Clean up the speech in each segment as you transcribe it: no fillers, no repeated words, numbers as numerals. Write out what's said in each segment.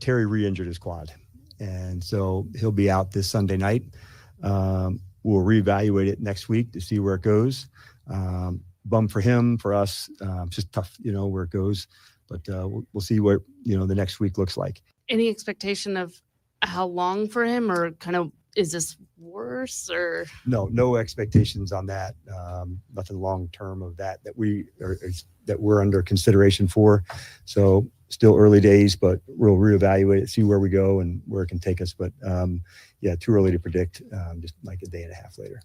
Terry re-injured his quad. And so he'll be out this Sunday night. We'll reevaluate it next week to see where it goes. Bum for him, for us, just tough, where it goes. But we'll see what, the next week looks like. Any expectation of how long for him, or kind of, is this worse or? No expectations on that. Nothing long-term of that we're under consideration for. So still early days, but we'll reevaluate it, see where we go and where it can take us. But too early to predict, just like a day and a half later.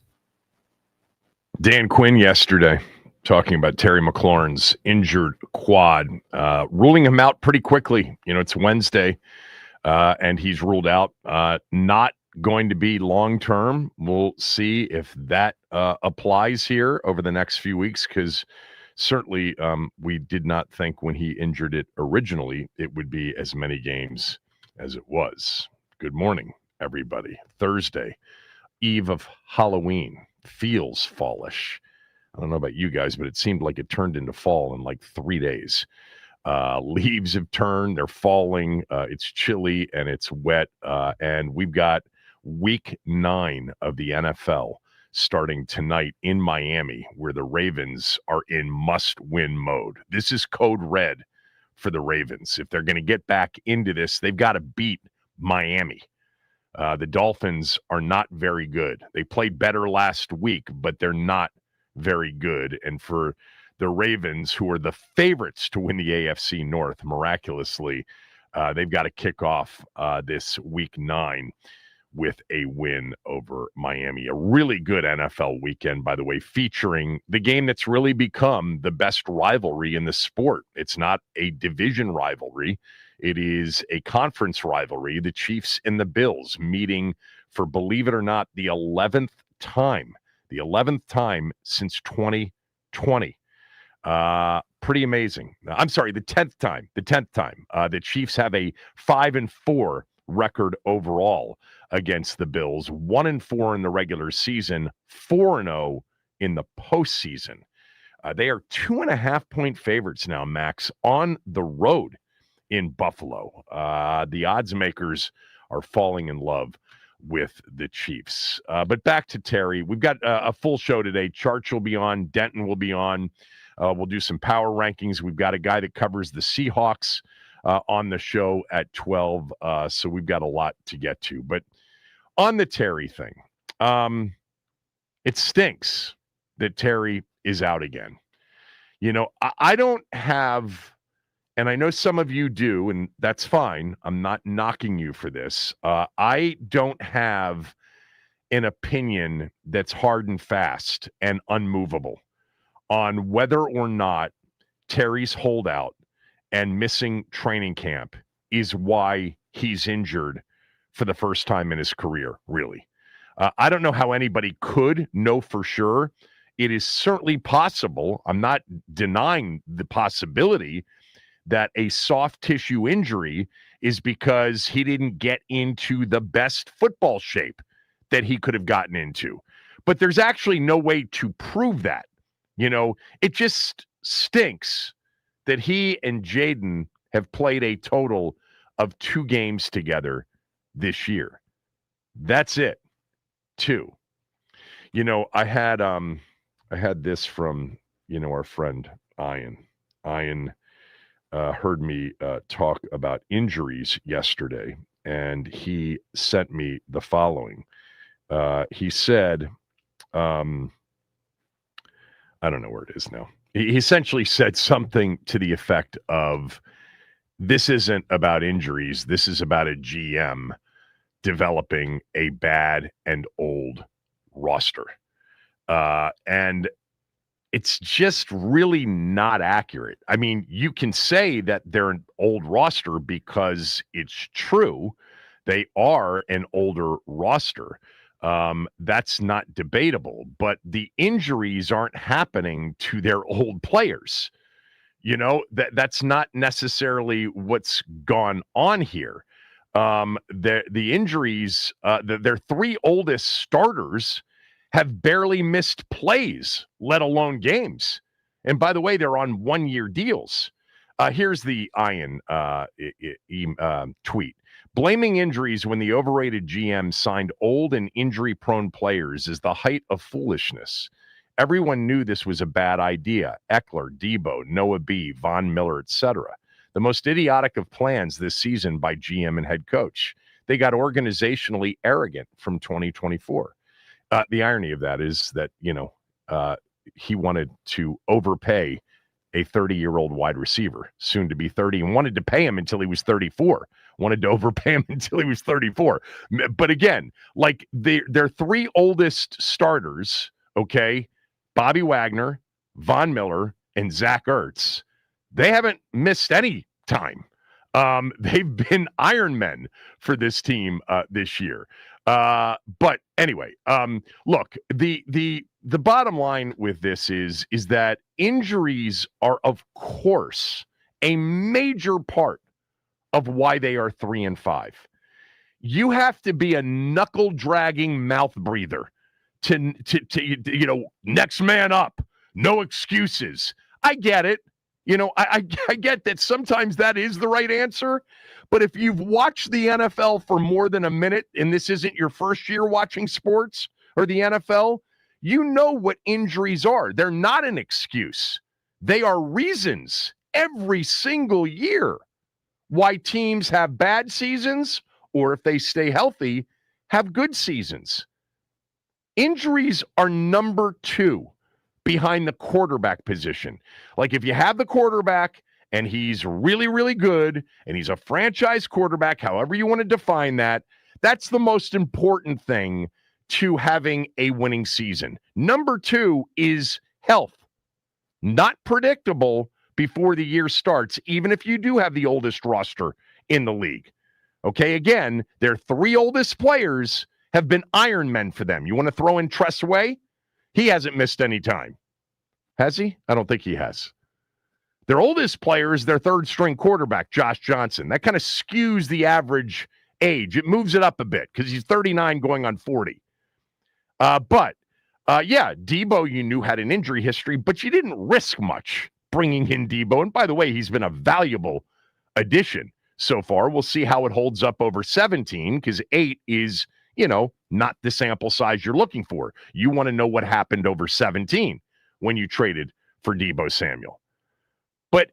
Dan Quinn yesterday talking about Terry McLaurin's injured quad, ruling him out pretty quickly. It's Wednesday, and he's ruled out, not going to be long-term. We'll see if that applies here over the next few weeks, because certainly we did not think when he injured it originally it would be as many games as it was. Good morning, everybody. Thursday, eve of Halloween. Feels fallish. I don't know about you guys, but it seemed like it turned into fall in like 3 days. Leaves have turned, they're falling, it's chilly and it's wet, and we've got week 9 of the NFL starting tonight in Miami, where the Ravens are in must-win mode. This is code red for the Ravens. If they're going to get back into this, they've got to beat Miami. The Dolphins are not very good. They played better last week, but they're not very good. And for the Ravens, who are the favorites to win the AFC North, miraculously, they've got to kick off this week 9 with a win over Miami. A really good NFL weekend, by the way, featuring the game that's really become the best rivalry in the sport. It's not a division rivalry. It is a conference rivalry. The Chiefs and the Bills meeting for, believe it or not, the 11th time since 2020. Pretty amazing. I'm sorry, the 10th time. The Chiefs have a 5-4 record overall against the Bills, 1-4 in the regular season, 4-0 in the postseason. They are 2.5-point favorites now, Max, on the road in Buffalo. The odds makers are falling in love with the Chiefs. But back to Terry. We've got a full show today. Charch will be on. Denton will be on. We'll do some power rankings. We've got a guy that covers the Seahawks on the show at 12. So we've got a lot to get to. But on the Terry thing, it stinks that Terry is out again. I don't have, and I know some of you do, and that's fine. I'm not knocking you for this. I don't have an opinion that's hard and fast and unmovable on whether or not Terry's holdout and missing training camp is why he's injured for the first time in his career, really. I don't know how anybody could know for sure. It is certainly possible. I'm not denying the possibility that a soft tissue injury is because he didn't get into the best football shape that he could have gotten into. But there's actually no way to prove that. It just stinks that he and Jaden have played a total of 2 games together this year. That's it. 2. I had this from, our friend Ian. Ian heard me talk about injuries yesterday, and he sent me the following. He said, I don't know where it is now. He essentially said something to the effect of, this isn't about injuries. This is about a GM developing a bad and old roster. And it's just really not accurate. I mean, you can say that they're an old roster because it's true. They are an older roster. That's not debatable, but the injuries aren't happening to their old players. That's not necessarily what's gone on here. The injuries, their 3 oldest starters have barely missed plays, let alone games. And by the way, they're on 1-year deals. Here's the Ian tweet. Blaming injuries when the overrated GM signed old and injury-prone players is the height of foolishness. Everyone knew this was a bad idea. Eckler, Debo, Noah B., Von Miller, etc. The most idiotic of plans this season by GM and head coach. They got organizationally arrogant from 2024. The irony of that is that, he wanted to overpay a 30-year-old wide receiver, soon to be 30, and wanted to pay him until he was 34. Wanted to overpay him until he was 34. But again, like their three oldest starters, okay, Bobby Wagner, Von Miller, and Zach Ertz, they haven't missed any time. They've been Iron Men for this team this year. But anyway, look, the bottom line with this is that injuries are, of course, a major part of why they are 3-5. You have to be a knuckle dragging mouth breather to next man up, no excuses. I get it. I get that sometimes that is the right answer, but if you've watched the NFL for more than a minute, and this isn't your first year watching sports or the NFL, you know what injuries are. They're not an excuse. They are reasons every single year why teams have bad seasons, or if they stay healthy, have good seasons. Injuries are number 2 behind the quarterback position. Like if you have the quarterback and he's really, really good and he's a franchise quarterback, however you want to define that, that's the most important thing to having a winning season. Number 2 is health. Not predictable before the year starts, even if you do have the oldest roster in the league. Okay, again, their 3 oldest players have been Iron Men for them. You want to throw in Tress Way? He hasn't missed any time. Has he? I don't think he has. Their oldest player is their 3rd-string quarterback, Josh Johnson. That kind of skews the average age. It moves it up a bit because he's 39 going on 40. But Debo, you knew, had an injury history, but you didn't risk much bringing in Debo. And by the way, he's been a valuable addition so far. We'll see how it holds up over 17 because 8 is, not the sample size you're looking for. You want to know what happened over 17 when you traded for Debo Samuel. But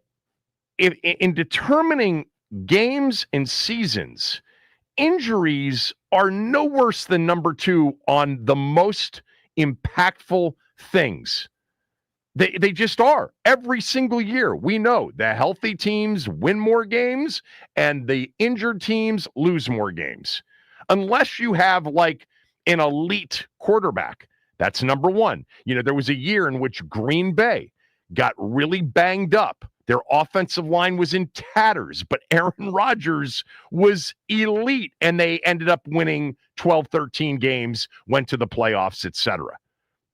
in determining games and seasons, injuries are no worse than number 2 on the most impactful things. They just are. Every single year, we know the healthy teams win more games and the injured teams lose more games. Unless you have like an elite quarterback. That's number 1. There was a year in which Green Bay got really banged up. Their offensive line was in tatters, but Aaron Rodgers was elite, and they ended up winning 12, 13 games, went to the playoffs, etc.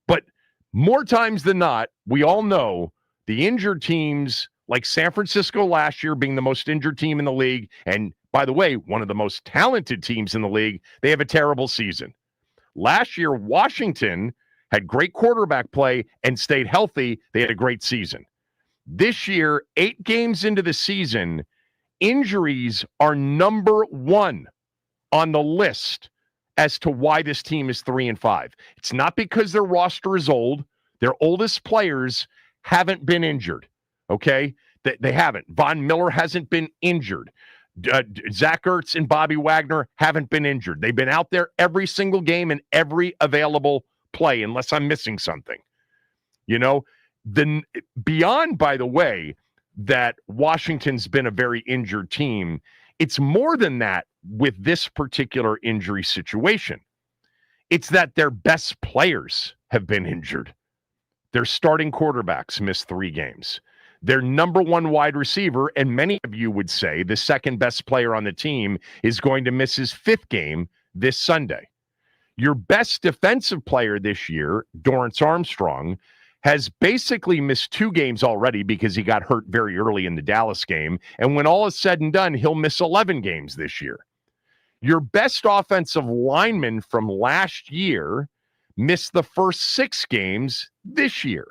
But more times than not, we all know the injured teams, like San Francisco last year being the most injured team in the league, and by the way, one of the most talented teams in the league, they have a terrible season. Last year, Washington had great quarterback play and stayed healthy. They had a great season. This year, 8 games into the season, injuries are number 1 on the list as to why this team is 3-5. It's not because their roster is old. Their oldest players haven't been injured, okay? They haven't. Von Miller hasn't been injured. Zach Ertz and Bobby Wagner haven't been injured. They've been out there every single game and every available play, unless I'm missing something. Beyond, by the way, that Washington's been a very injured team, it's more than that with this particular injury situation. It's that their best players have been injured. Their starting quarterbacks missed 3 games. Their number 1 wide receiver, and many of you would say the second best player on the team, is going to miss his 5th game this Sunday. Your best defensive player this year, Dorrance Armstrong, has basically missed 2 games already because he got hurt very early in the Dallas game. And when all is said and done, he'll miss 11 games this year. Your best offensive lineman from last year missed the first 6 games this year.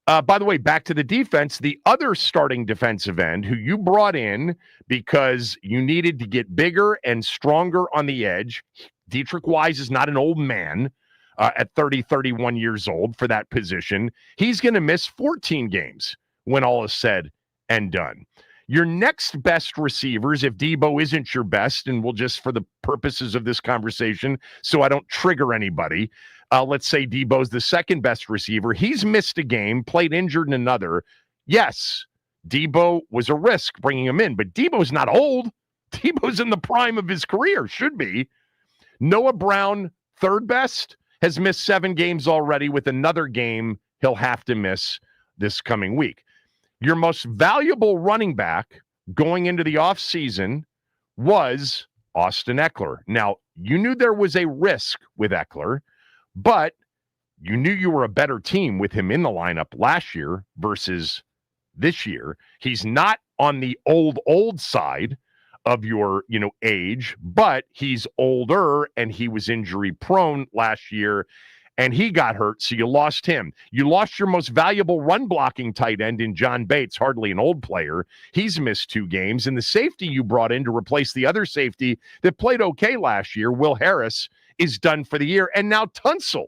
By the way, back to the defense, the other starting defensive end who you brought in because you needed to get bigger and stronger on the edge. Dietrich Wise is not an old man at 31 years old for that position. He's going to miss 14 games when all is said and done. Your next best receivers, if Debo isn't your best, and we'll just, for the purposes of this conversation, so I don't trigger anybody, let's say Debo's the second best receiver. He's missed a game, played injured in another. Yes, Debo was a risk bringing him in, but Debo's not old. Debo's in the prime of his career, should be. Noah Brown, third best, has missed 7 games already with another game he'll have to miss this coming week. Your most valuable running back going into the offseason was Austin Eckler. Now, you knew there was a risk with Eckler, but you knew you were a better team with him in the lineup last year versus this year. He's not on the old side of your, age, but he's older and he was injury prone last year and he got hurt. So you lost him. You lost your most valuable run blocking tight end in John Bates, hardly an old player. He's missed 2 games. And the safety you brought in to replace the other safety that played okay last year, Will Harris, is done for the year. And now Tunsil,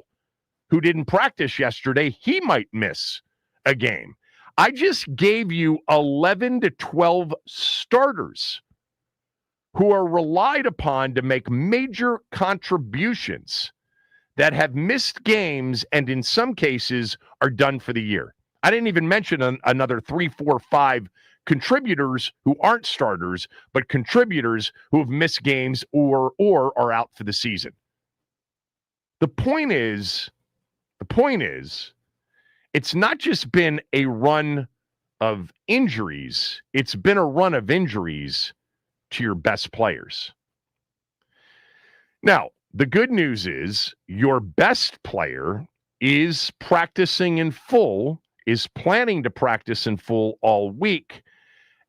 who didn't practice yesterday, he might miss a game. I just gave you 11 to 12 starters who are relied upon to make major contributions that have missed games and in some cases are done for the year. I didn't even mention another 3, 4, 5 contributors who aren't starters, but contributors who have missed games or are out for the season. The point is, it's not just been a run of injuries, it's been a run of injuries to your best players. Now, the good news is your best player is practicing in full, is planning to practice in full all week.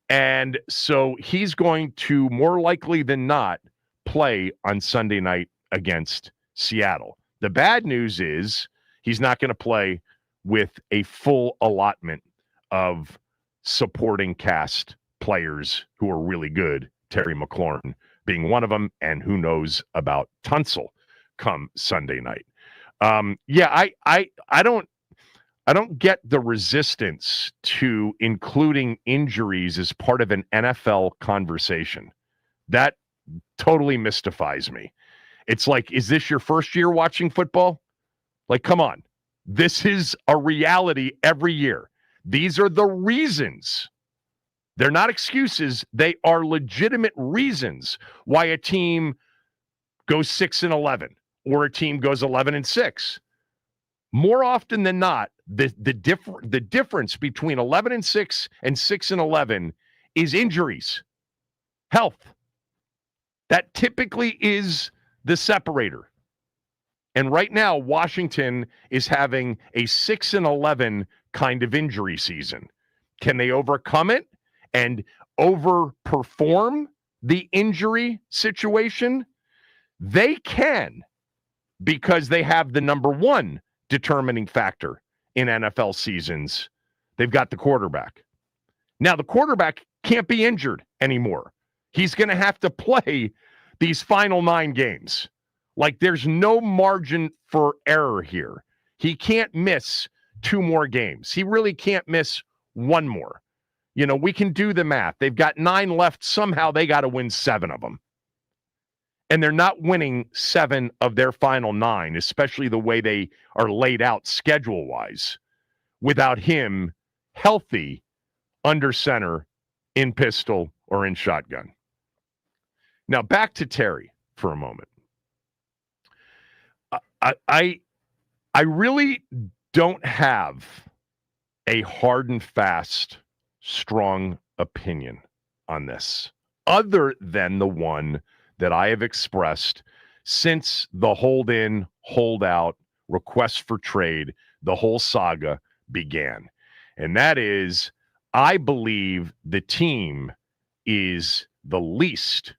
And so he's going to more likely than not play on Sunday night against Seattle. The bad news is he's not going to play with a full allotment of supporting cast players who are really good, Terry McLaurin being one of them, and who knows about Tunsil come Sunday night. I don't get the resistance to including injuries as part of an NFL conversation. That totally mystifies me. It's like, is this your first year watching football? Like, come on. This is a reality every year. These are the reasons. They're not excuses. They are legitimate reasons why a team goes 6-11 or a team goes 11-6. More often than not, the difference between 11-6 and 6-11 is injuries, health. That typically is the separator. And right now, Washington is having a 6-11 kind of injury season. Can they overcome it and overperform the injury situation? They can, because they have the number one determining factor in NFL seasons. They've got the quarterback. Now, the quarterback can't be injured anymore. He's going to have to play these final 9 games. Like, there's no margin for error here. He can't miss 2 more games. He really can't miss 1 more. We can do the math. They've got 9 left. Somehow they got to win 7 of them. And they're not winning 7 of their final 9, especially the way they are laid out schedule-wise, without him healthy under center, in pistol, or in shotgun. Now, back to Terry for a moment. I really don't have a hard and fast, strong opinion on this, other than the one that I have expressed since the hold-in, hold-out, request for trade, the whole saga began. And that is, I believe the team is the least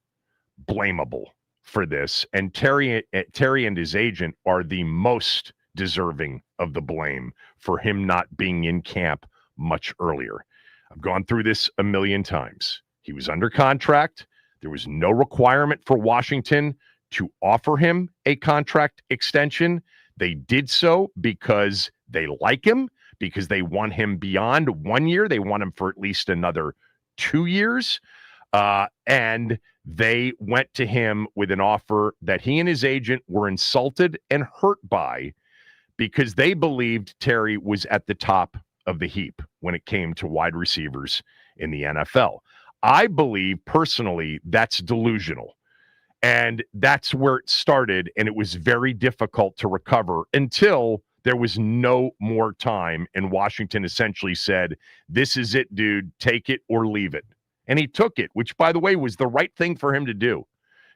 blamable for this, and Terry and his agent are the most deserving of the blame for him not being in camp much earlier. I've gone through this a million times. He was under contract. There was no requirement for Washington to offer him a contract extension. They did so because they like him, because they want him beyond 1 year. They want him for at least another 2 years. And they went to him with an offer that he and his agent were insulted and hurt by, because they believed Terry was at the top of the heap when it came to wide receivers in the NFL. I believe personally that's delusional. And that's where it started. And it was very difficult to recover until there was no more time. And Washington essentially said, this is it, dude. Take it or leave it. And he took it, which, by the way, was the right thing for him to do,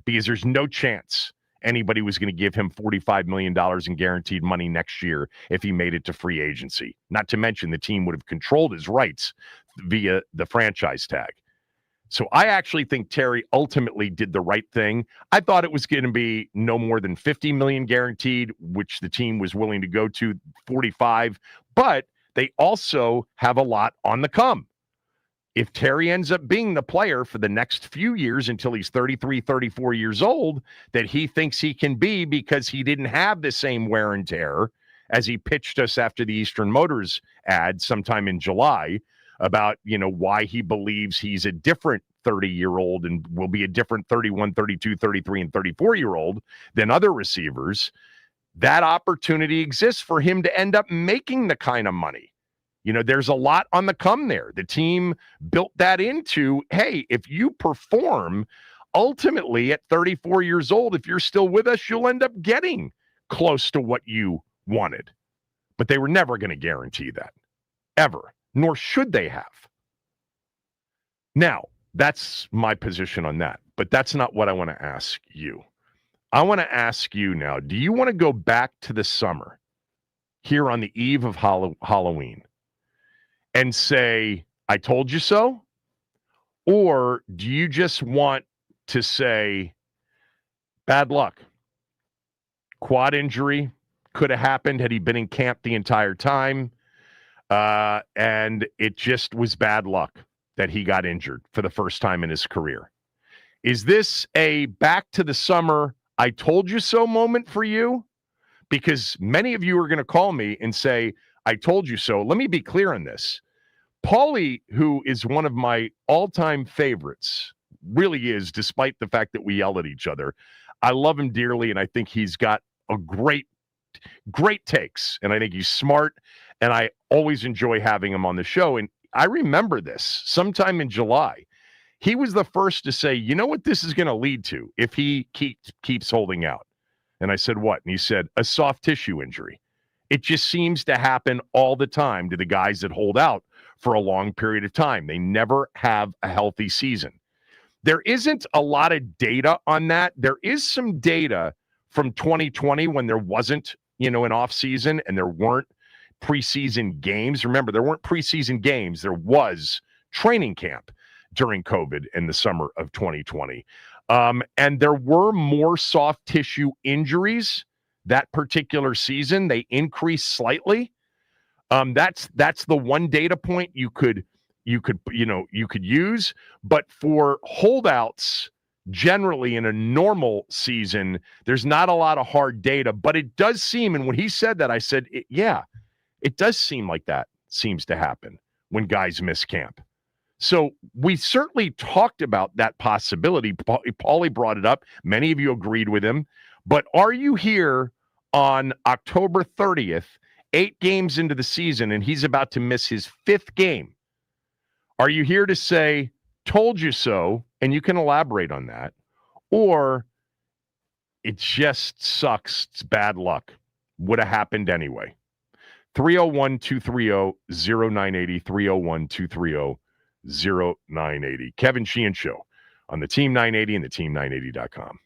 because there's no chance anybody was going to give him $45 million in guaranteed money next year if he made it to free agency. Not to mention the team would have controlled his rights via the franchise tag. So I actually think Terry ultimately did the right thing. I thought it was going to be no more than $50 million guaranteed, which the team was willing to go to 45, but they also have a lot on the come. If Terry ends up being the player for the next few years until he's 33, 34 years old, that he thinks he can be, because he didn't have the same wear and tear as he pitched us after the Eastern Motors ad sometime in July about, why he believes he's a different 30-year-old and will be a different 31, 32, 33, and 34-year-old than other receivers. That opportunity exists for him to end up making the kind of money. There's a lot on the come there. The team built that into, hey, if you perform, ultimately at 34 years old, if you're still with us, you'll end up getting close to what you wanted. But they were never going to guarantee that, ever, nor should they have. Now, that's my position on that, but that's not what I want to ask you. I want to ask you now, do you want to go back to the summer here on the eve of Halloween and say, I told you so? Or do you just want to say, bad luck? Quad injury could have happened had he been in camp the entire time. And it just was bad luck that he got injured for the first time in his career. Is this a back to the summer, I told you so moment for you? Because many of you are going to call me and say, I told you so. Let me be clear on this. Paulie, who is one of my all-time favorites, really is, despite the fact that we yell at each other. I love him dearly, and I think he's got a great takes, and I think he's smart, and I always enjoy having him on the show. And I remember this sometime in July. He was the first to say, you know what this is going to lead to if he keeps holding out? And I said, what? And he said, a soft tissue injury. It just seems to happen all the time to the guys that hold out for a long period of time. They never have a healthy season. There isn't a lot of data on that. There is some data from 2020 when there wasn't, an off season and there weren't preseason games. Remember, there weren't preseason games. There was training camp during COVID in the summer of 2020. And there were more soft tissue injuries that particular season. They increased slightly. That's the one data point you could use. But for holdouts, generally in a normal season, there's not a lot of hard data. But it does seem, and when he said that, I said, it does seem like that seems to happen when guys miss camp. So we certainly talked about that possibility. Paulie brought it up. Many of you agreed with him. But are you here on October 30th, 8 games into the season, and he's about to miss his 5th game? Are you here to say, told you so, and you can elaborate on that? Or it just sucks, it's bad luck, would have happened anyway? 301-230-0980, 301-230-0980. Kevin Sheehan Show on the Team 980 and the team980.com.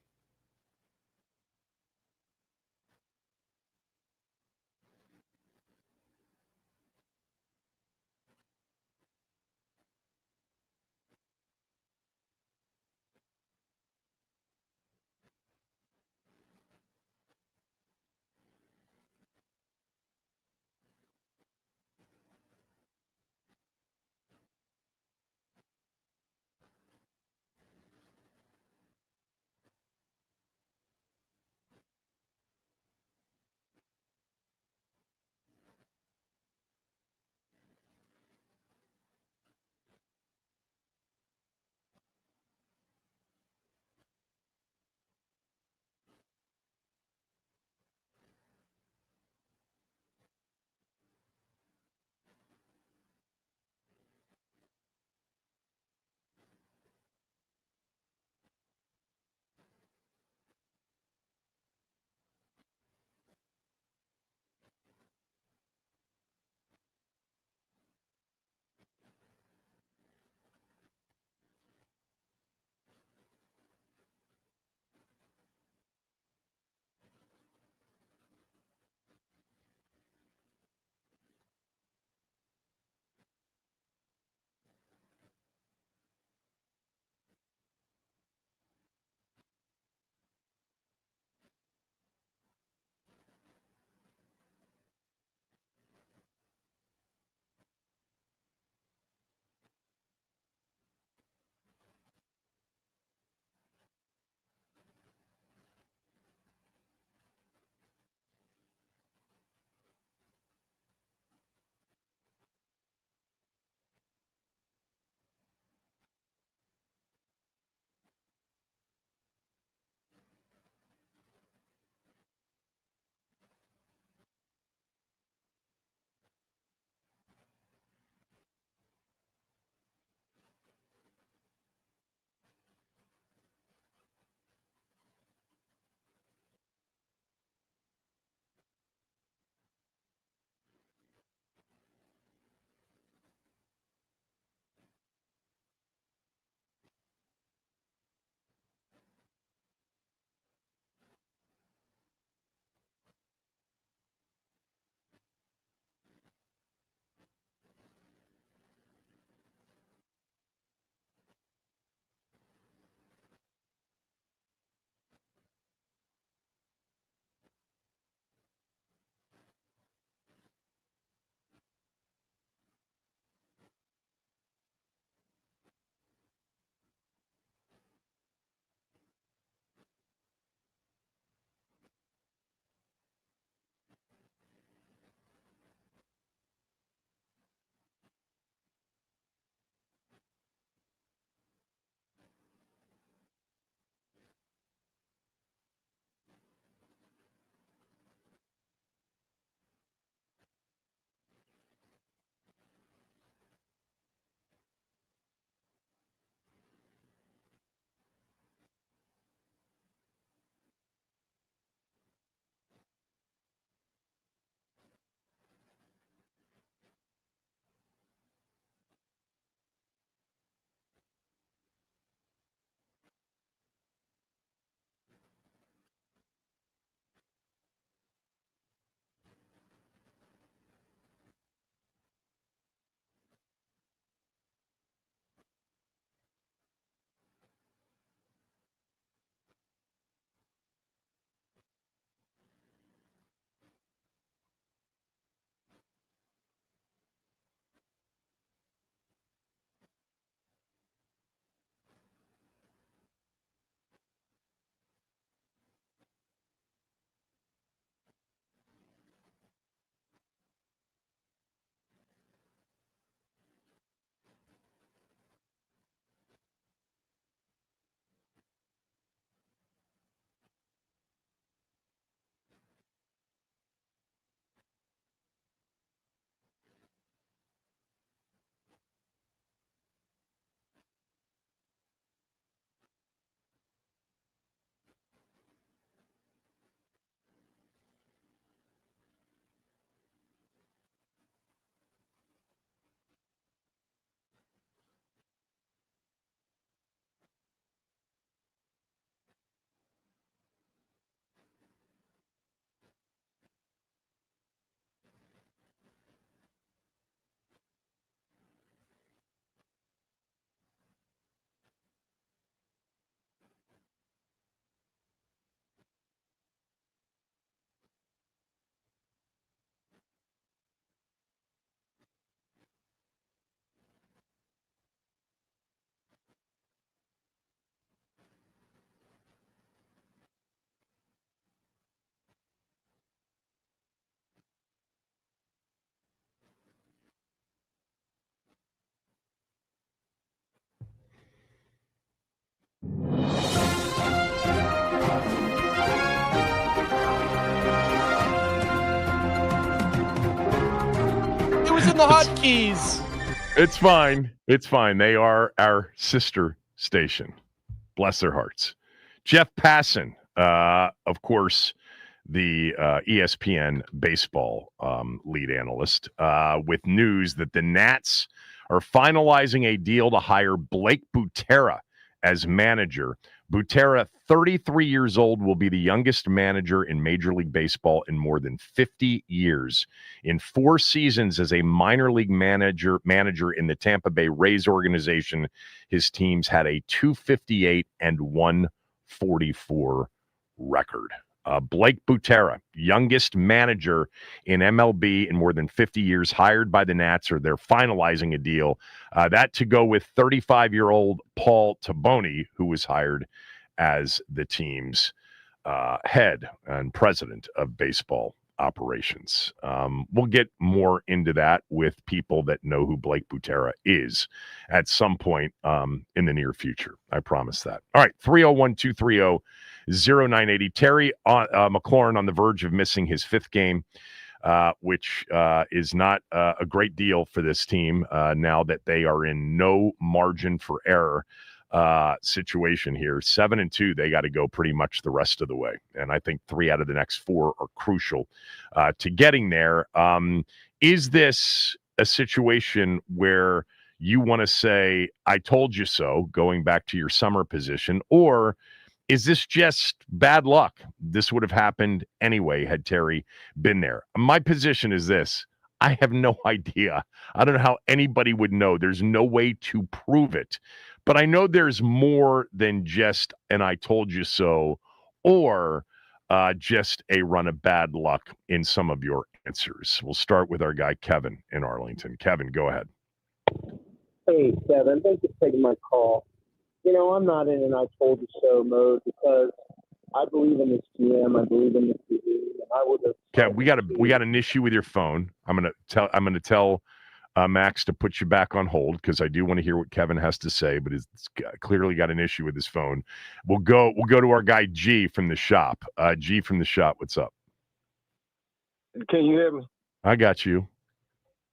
was in the hotkeys. It's fine. It's fine. They are our sister station. Bless their hearts. Jeff Passan, of course, the ESPN baseball lead analyst, with news that the Nats are finalizing a deal to hire Blake Butera as manager. Butera, 33 years old, will be the youngest manager in Major League Baseball in more than 50 years. In 4 seasons as a minor league manager in the Tampa Bay Rays organization, his teams had a 258 and 144 record. Blake Butera, youngest manager in MLB in more than 50 years, hired by the Nats, or they're finalizing a deal. That to go with 35-year-old Paul Taboni, who was hired as the team's head and president of baseball operations. We'll get more into that with people that know who Blake Butera is at some point in the near future. I promise that. All right, 301-230-0980. Terry McLaurin on the verge of missing his 5th game, which is not a great deal for this team now that they are in no margin for error situation here. 7-2, they got to go pretty much the rest of the way. And I think 3 out of the next 4 are crucial to getting there. Is this a situation where you want to say, I told you so, going back to your summer position, or is this just bad luck? This would have happened anyway had Terry been there. My position is this. I have no idea. I don't know how anybody would know. There's no way to prove it. But I know there's more than just an I told you so, or just a run of bad luck in some of your answers. We'll start with our guy, Kevin, in Arlington. Kevin, go ahead. Hey, Kevin, thanks for taking my call. You know, I'm not in an I told you so mode because I believe in this GM. I believe in this TV, and I would have. Kev, we got an issue with your phone. I'm gonna tell Max to put you back on hold because I do want to hear what Kevin has to say, but it's clearly got an issue with his phone. We'll go to our guy G from the shop. G from the shop, what's up? Can you hear me? I got you.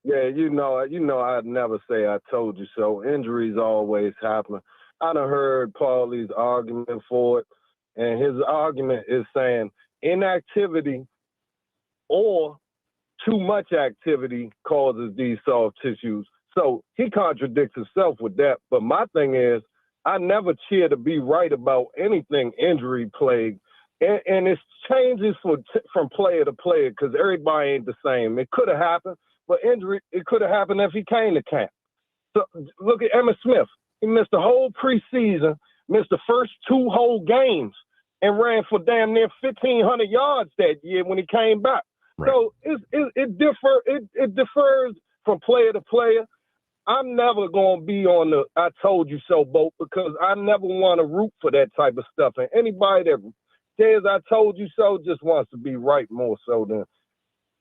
Yeah, you know, I'd never say I told you so. Injuries always happen. I done heard Paulie's argument for it, and his argument is saying inactivity or too much activity causes these soft tissues. So he contradicts himself with that. But my thing is, I never cheer to be right about anything injury plagued. And it changes from player to player because everybody ain't the same. It could have happened, but injury, it could have happened if he came to camp. So look at Emmitt Smith. He missed the whole preseason, missed the first 2 whole games, and ran for damn near 1,500 yards that year when he came back. Right. So it differs from player to player. I'm never going to be on the I told you so boat because I never want to root for that type of stuff. And anybody that says I told you so just wants to be right more so than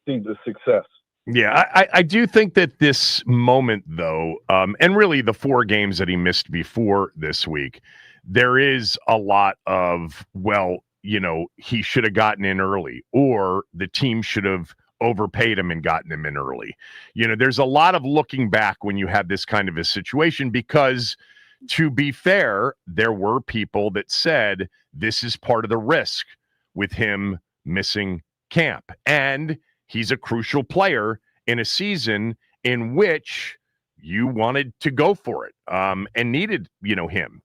see the success. Yeah, I do think that this moment, though, and really the 4 games that he missed before this week, there is a lot of, well, you know, he should have gotten in early, or the team should have overpaid him and gotten him in early. You know, there's a lot of looking back when you have this kind of a situation because, to be fair, there were people that said this is part of the risk with him missing camp. And he's a crucial player in a season in which you wanted to go for it and needed, you know, him.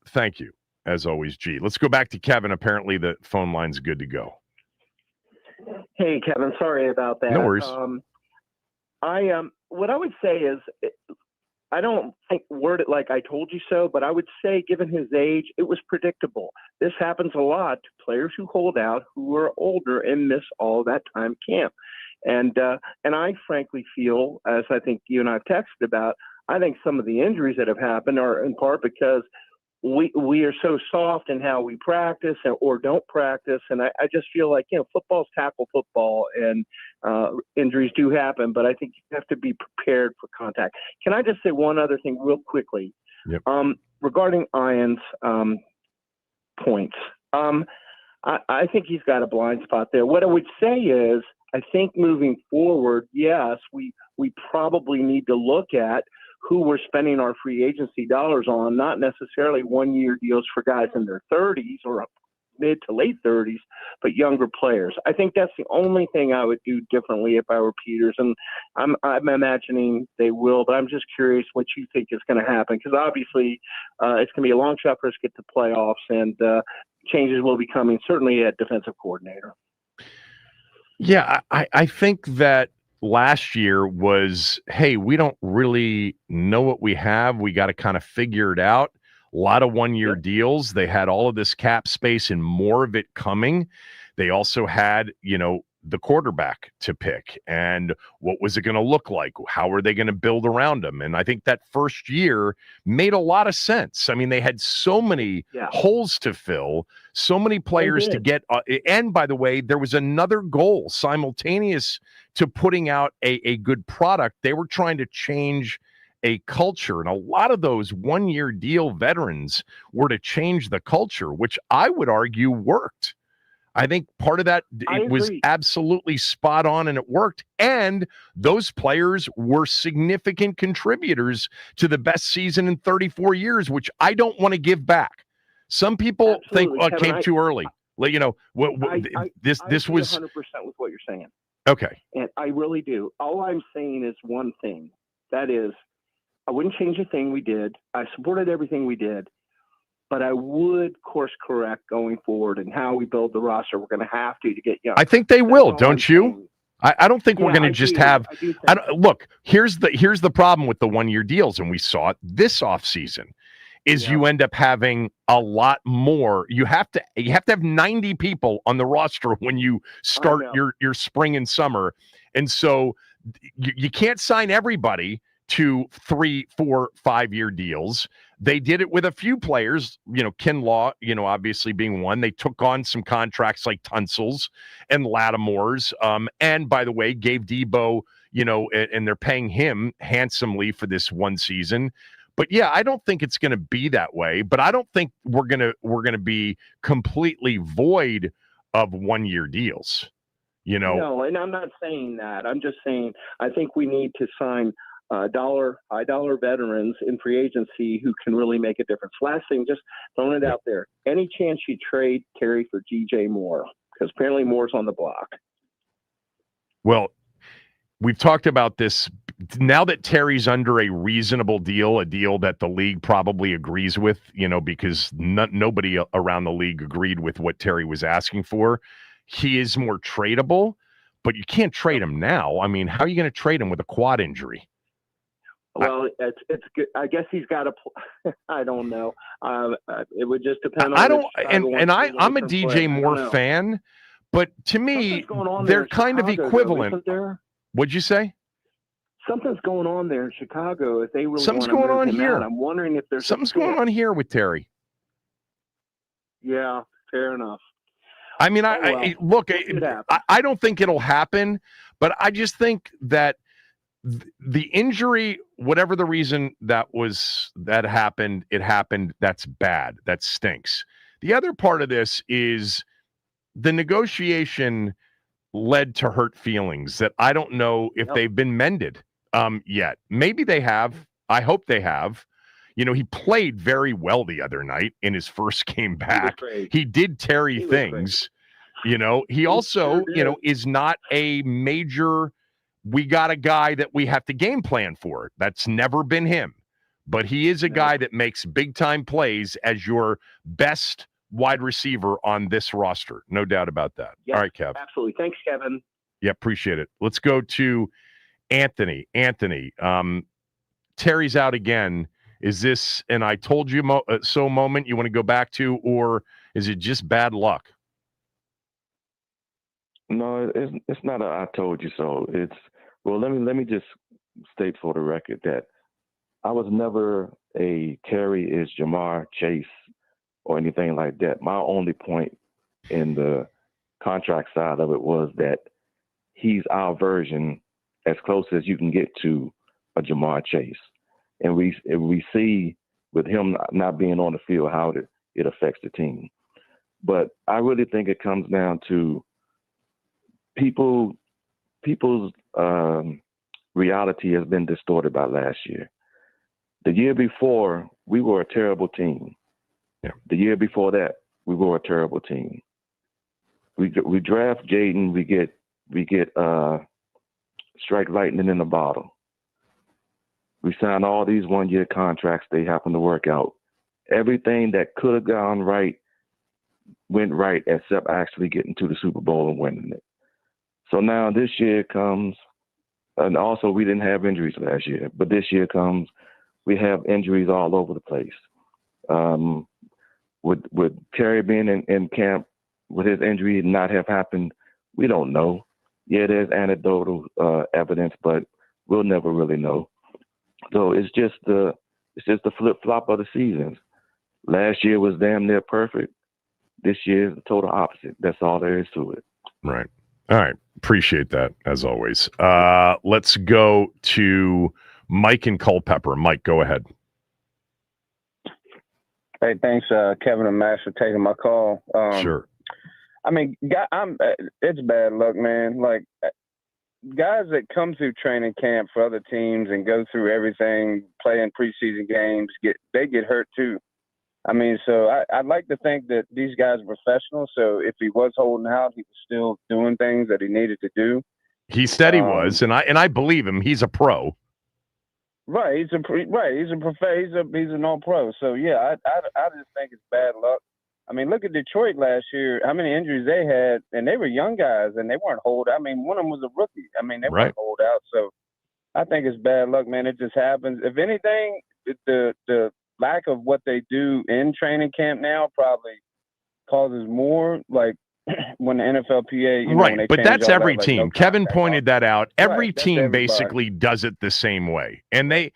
Thank you, as always, G. Let's go back to Kevin. Apparently the phone line's good to go. Hey, Kevin, sorry about that. No worries. What I would say is, I don't think word it like I told you so, but I would say, given his age, it was predictable. This happens a lot to players who hold out, who are older and miss all that time camp. And I frankly feel, as I think you and I have texted about, I think some of the injuries that have happened are in part because we are so soft in how we practice or don't practice. And I just feel like, you know, football's tackle football and injuries do happen, but I think you have to be prepared for contact. Can I just say one other thing real quickly? Yep. Regarding Ian's points. I think he's got a blind spot there. What I would say is, I think moving forward, yes, we probably need to look at who we're spending our free agency dollars on, not necessarily 1-year deals for guys in their 30s or mid to late 30s, but younger players. I think that's the only thing I would do differently if I were Peters, and I'm imagining they will, but I'm just curious what you think is going to happen, because obviously it's going to be a long shot for us to get to playoffs, and changes will be coming, certainly at defensive coordinator. Yeah, I think that last year was, hey, we don't really know what we have. We got to kind of figure it out. A lot of 1-year deals. They had all of this cap space and more of it coming. They also had, the quarterback to pick, and what was it going to look like? How are they going to build around him? And I think that first year made a lot of sense. I mean, they had so many holes to fill, so many players to get. And by the way, there was another goal simultaneous to putting out a good product. They were trying to change a culture, and a lot of those 1-year deal veterans were to change the culture, which I would argue worked. I think part of that, it was absolutely spot on, and it worked. And those players were significant contributors to the best season in 34 years, which I don't want to give back. Some people think it came too early. This was 100% with what you're saying. Okay. And I really do. All I'm saying is one thing. That is, I wouldn't change a thing we did. I supported everything we did. But I would course correct going forward and how we build the roster. We're going to have to get young. I think they will, don't you? I don't think we're going to just have. Look, here's the problem with the 1-year deals, and we saw it this offseason, is you end up having a lot more. You have to have 90 people on the roster when you start your spring and summer, and so you can't sign everybody to 3, 4, 5-year deals. They did it with a few players, Kinlaw, obviously being one. They took on some contracts like Tunsil's and Lattimore's. And by the way, gave Debo, and they're paying him handsomely for this one season. But yeah, I don't think it's going to be that way. But I don't think we're going to be completely void of 1-year deals. No, and I'm not saying that. I'm just saying I think we need to sign high dollar veterans in free agency who can really make a difference. Last thing, just throwing it out there. Any chance you trade Terry for DJ Moore? Because apparently Moore's on the block. Well, we've talked about this. Now that Terry's under a reasonable deal, a deal that the league probably agrees with, because nobody around the league agreed with what Terry was asking for, he is more tradable, but you can't trade him now. I mean, how are you going to trade him with a quad injury? Well, it's good. I guess he's got a. I don't know. It would just depend on. I'm a DJ Moore fan, but to me, they're kind of equivalent. What'd you say? Something's going on there in Chicago. If they really something's going on here. I'm wondering if there's something's going on here with Terry. Yeah, fair enough. I mean, I don't think it'll happen, but I just think that the injury, whatever the reason that happened, it happened. That's bad. That stinks. The other part of this is the negotiation led to hurt feelings that I don't know if they've been mended yet. Maybe they have. I hope they have. He played very well the other night in his first game back. He did Terry things. He also, is not a major. We got a guy that we have to game plan for. That's never been him. But he is a guy that makes big-time plays as your best wide receiver on this roster. No doubt about that. Yes, all right, Kev. Absolutely. Thanks, Kevin. Yeah, appreciate it. Let's go to Anthony. Anthony, Terry's out again. Is this an I told you so moment you want to go back to, or is it just bad luck? No, it's not a I told you so. Let me just state for the record that I was never a Terry is Jamar Chase or anything like that. My only point in the contract side of it was that he's our version as close as you can get to a Jamar Chase. And we see with him not being on the field how it affects the team. But I really think it comes down to people people's reality has been distorted by last year. The year before, we were a terrible team. Yeah. The year before that, we were a terrible team. We draft Jaden, we get strike lightning in a bottle. We sign all these 1-year contracts. They happen to work out. Everything that could have gone right went right, except actually getting to the Super Bowl and winning it. So now this year comes, and also we didn't have injuries last year, but this year comes, we have injuries all over the place. Would Terry being in camp, would his injury not have happened? We don't know. Yeah, there's anecdotal evidence, but we'll never really know. So it's just the flip flop of the seasons. Last year was damn near perfect. This year is the total opposite. That's all there is to it. Right. All right. Appreciate that as always. Let's go to Mike in Culpeper. Mike, go ahead. Hey, thanks, Kevin and Max, for taking my call. Sure. I mean, it's bad luck, man. Like, guys that come through training camp for other teams and go through everything, playing preseason games, they get hurt too. I mean, so I'd like to think that these guys are professionals. So if he was holding out, he was still doing things that he needed to do. He said he was, and I believe him. He's a pro. Right, he's an all pro. So yeah, I just think it's bad luck. I mean, look at Detroit last year. How many injuries they had, and they were young guys, and they weren't holdout. I mean, one of them was a rookie. I mean, they weren't holdout. So I think it's bad luck, man. It just happens. If anything, the lack of what they do in training camp now probably causes more, like when the NFLPA, right, when but that's every team. No Kevin pointed that out. Every team everybody. basically does it the same way, and I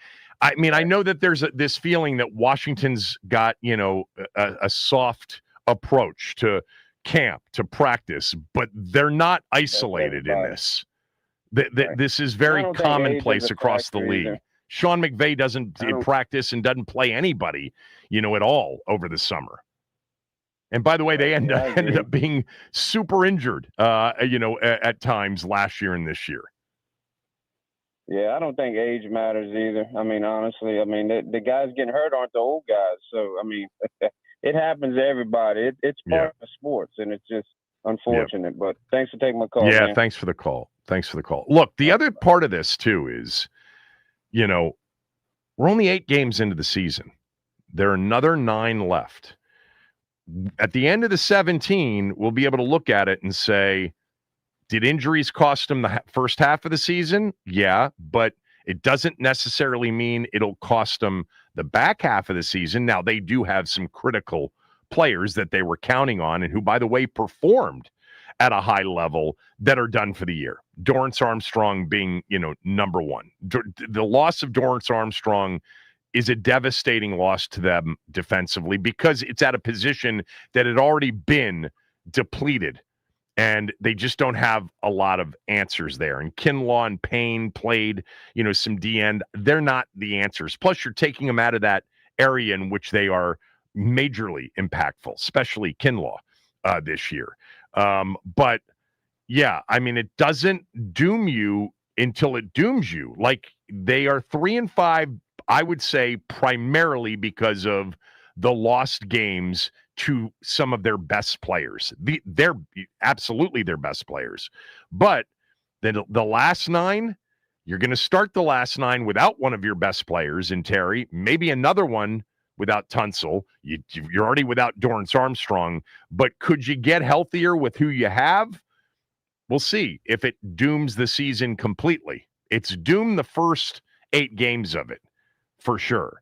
know that there's this feeling that Washington's got a soft approach to camp, to practice, but they're not isolated in this. This is very commonplace across the league. Either. Sean McVay doesn't practice and doesn't play anybody, at all over the summer. And by the way, they ended up being super injured, at times last year and this year. Yeah, I don't think age matters either. I mean, honestly, the guys getting hurt aren't the old guys. So, I mean, it happens to everybody. It's part of sports, and it's just unfortunate. But thanks for taking my call. Yeah, man. Thanks for the call. Look, the other part of this, too, is, we're only 8 games into the season. There are another 9 left. At the end of the 17, we'll be able to look at it and say, did injuries cost them the first half of the season? Yeah, but it doesn't necessarily mean it'll cost them the back half of the season. Now, they do have some critical players that they were counting on and who, by the way, performed at a high level that are done for the year. Dorrance Armstrong being, number one. The loss of Dorrance Armstrong is a devastating loss to them defensively because it's at a position that had already been depleted. And they just don't have a lot of answers there. And Kinlaw and Payne played, some D-end. They're not the answers. Plus, you're taking them out of that area in which they are majorly impactful, especially Kinlaw this year. But, yeah, I mean, it doesn't doom you until it dooms you. Like, they are 3-5, I would say, primarily because of the lost games to some of their best players. They're absolutely their best players. But the last 9, you're going to start the last 9 without one of your best players in Terry, maybe another one without Tunsil. You're already without Dorrance Armstrong. But could you get healthier with who you have? We'll see if it dooms the season completely. It's doomed the first 8 games of it, for sure.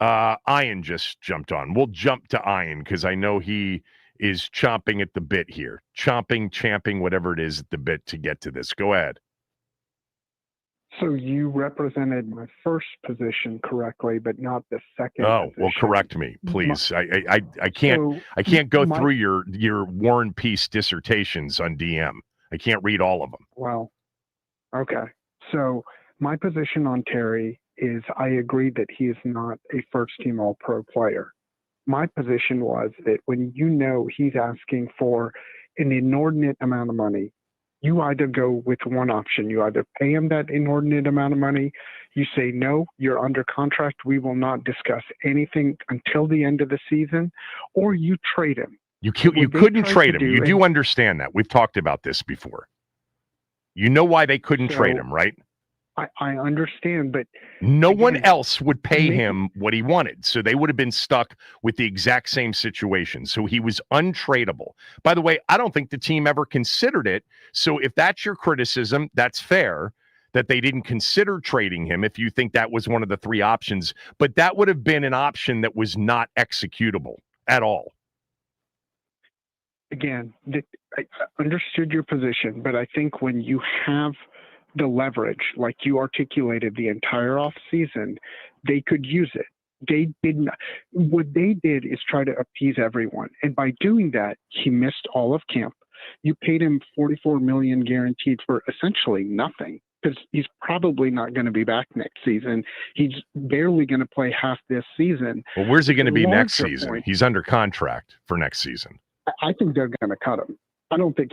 Ian just jumped on. We'll jump to Ian because I know he is chomping at the bit here. Champing, whatever it is at the bit to get to this. Go ahead. So you represented my first position correctly, but not the second. Oh, well, correct me, please. I can't go through your War and Peace dissertations on DM. I can't read all of them. Well, okay. So my position on Terry is I agree that he is not a first-team All-Pro player. My position was that when he's asking for an inordinate amount of money You either go with one option. You either pay him that inordinate amount of money. You say, no, you're under contract. We will not discuss anything until the end of the season, or you trade him. You couldn't trade him. You do understand that. We've talked about this before. You know why they couldn't trade him, right? I understand, but no one else would pay him what he wanted. So they would have been stuck with the exact same situation. So he was untradeable. By the way, I don't think the team ever considered it. So if that's your criticism, that's fair that they didn't consider trading him if you think that was one of the three options. But that would have been an option that was not executable at all. Again, I understood your position, but I think when you have the leverage, like you articulated the entire off season, they could use it. They didn't. What they did is try to appease everyone, and by doing that, he missed all of camp. You paid him $44 million guaranteed for essentially nothing, because he's probably not going to be back next season. He's barely going to play half this season. Well, where's he going to be next season? He's under contract for next season. I think they're going to cut him. I don't think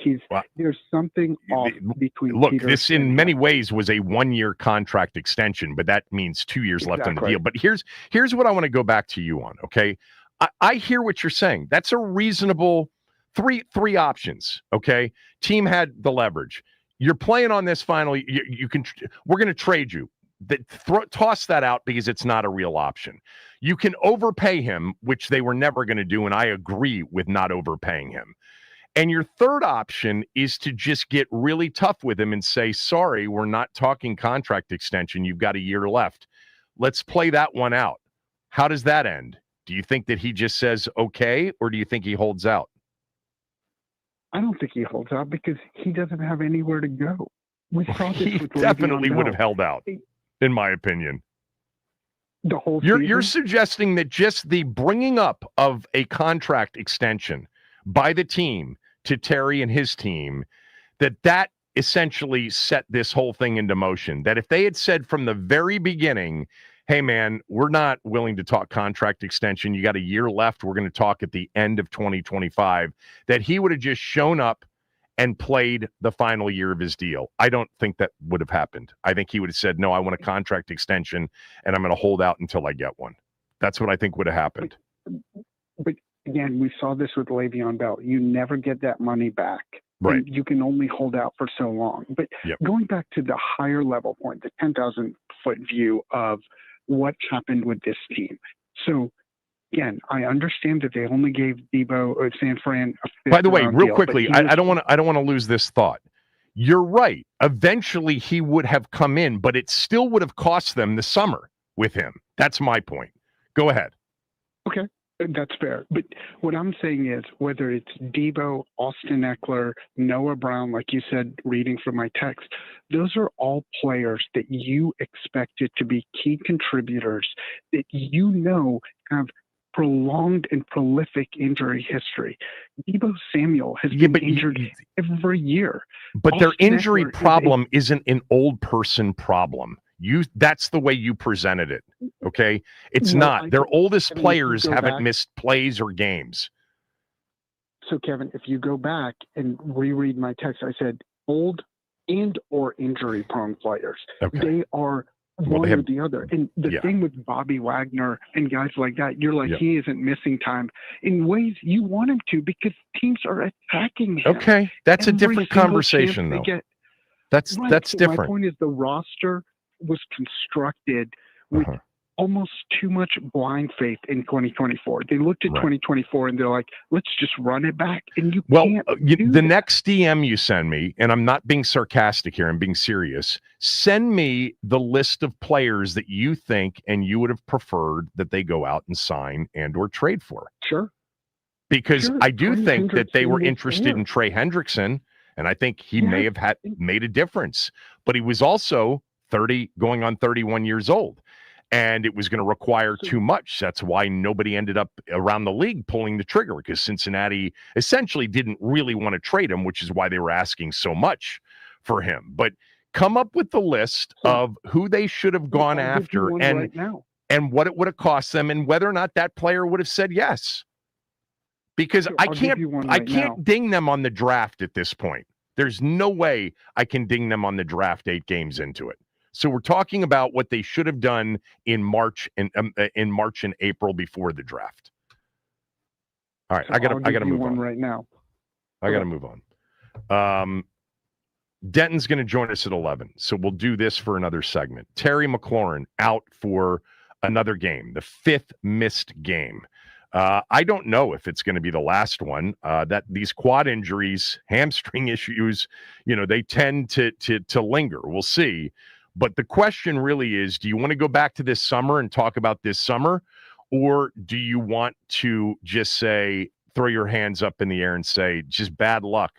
there's something off between. Look, Peter this in many ways was a 1-year contract extension, but that means 2 years left on the deal. But here's what I want to go back to you on. Okay. I hear what you're saying. That's a reasonable three options. Okay. Team had the leverage. You're playing on this final. We're going to trade you. Toss that out because it's not a real option. You can overpay him, which they were never going to do. And I agree with not overpaying him. And your third option is to just get really tough with him and say, sorry, we're not talking contract extension. You've got a year left. Let's play that one out. How does that end? Do you think that he just says, okay, or do you think he holds out? I don't think he holds out because he doesn't have anywhere to go. We saw this he with definitely Le'Veon would have Bell. held out, in my opinion. The whole You're suggesting that just the bringing up of a contract extension by the team to Terry and his team, that essentially set this whole thing into motion. That if they had said from the very beginning, hey, man, we're not willing to talk contract extension. You got a year left. We're going to talk at the end of 2025, that he would have just shown up and played the final year of his deal. I don't think that would have happened. I think he would have said, no, I want a contract extension, and I'm going to hold out until I get one. That's what I think would have happened. But again, we saw this with Le'Veon Bell. You never get that money back. Right. You can only hold out for so long. But going back to the higher level point, the 10,000-foot view of what's happened with this team. So, again, I understand that they only gave Debo or San Fran a fifth. By the way, real quickly, I don't want to lose this thought. You're right. Eventually, he would have come in, but it still would have cost them the summer with him. That's my point. Go ahead. Okay. That's fair. But what I'm saying is whether it's Debo, Austin Eckler, Noah Brown, like you said, reading from my text, those are all players that you expected to be key contributors that you know have prolonged and prolific injury history. Debo Samuel has been injured every year. But Austin their injury Eckler problem isn't an old person problem. That's the way you presented it. Okay. It's not. Their oldest players haven't missed plays or games. So Kevin, if you go back and reread my text, I said old and or injury prone players. Okay. They are one or the other. And the thing with Bobby Wagner and guys like that, you're like, he isn't missing time in ways you want him to because teams are attacking him. Okay. That's a different conversation though. That's different. My point is the roster was constructed with almost too much blind faith in 2024. They looked at 2024 and they're like, let's just run it back. And you can't do the next DM you send me, and I'm not being sarcastic here, I'm being serious, send me the list of players that you think and you would have preferred that they go out and sign and or trade for. Sure. Because I do think that they were interested in Trey Hendrickson, and I think he may have made a difference. But he was also 30 going on 31 years old, and it was going to require too much. That's why nobody ended up around the league pulling the trigger, because Cincinnati essentially didn't really want to trade him, which is why they were asking so much for him. But come up with the list of who they should have gone after and what it would have cost them and whether or not that player would have said yes. Because I can't ding them on the draft at this point. There's no way I can ding them on the draft 8 games into it. So we're talking about what they should have done in March and April before the draft. All right, So I gotta you move one on. right now. I gotta move on. Denton's going to join us at 11, so we'll do this for another segment. Terry McLaurin out for another game, the 5th missed game. I don't know if it's going to be the last one. That these quad injuries, hamstring issues, they tend to linger. We'll see. But the question really is, do you want to go back to this summer and talk about this summer, or do you want to just say, throw your hands up in the air and say, just bad luck,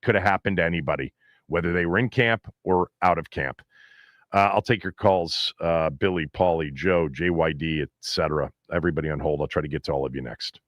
could have happened to anybody, whether they were in camp or out of camp? I'll take your calls, Billy, Paulie, Joe, JYD, etc. Everybody on hold. I'll try to get to all of you next.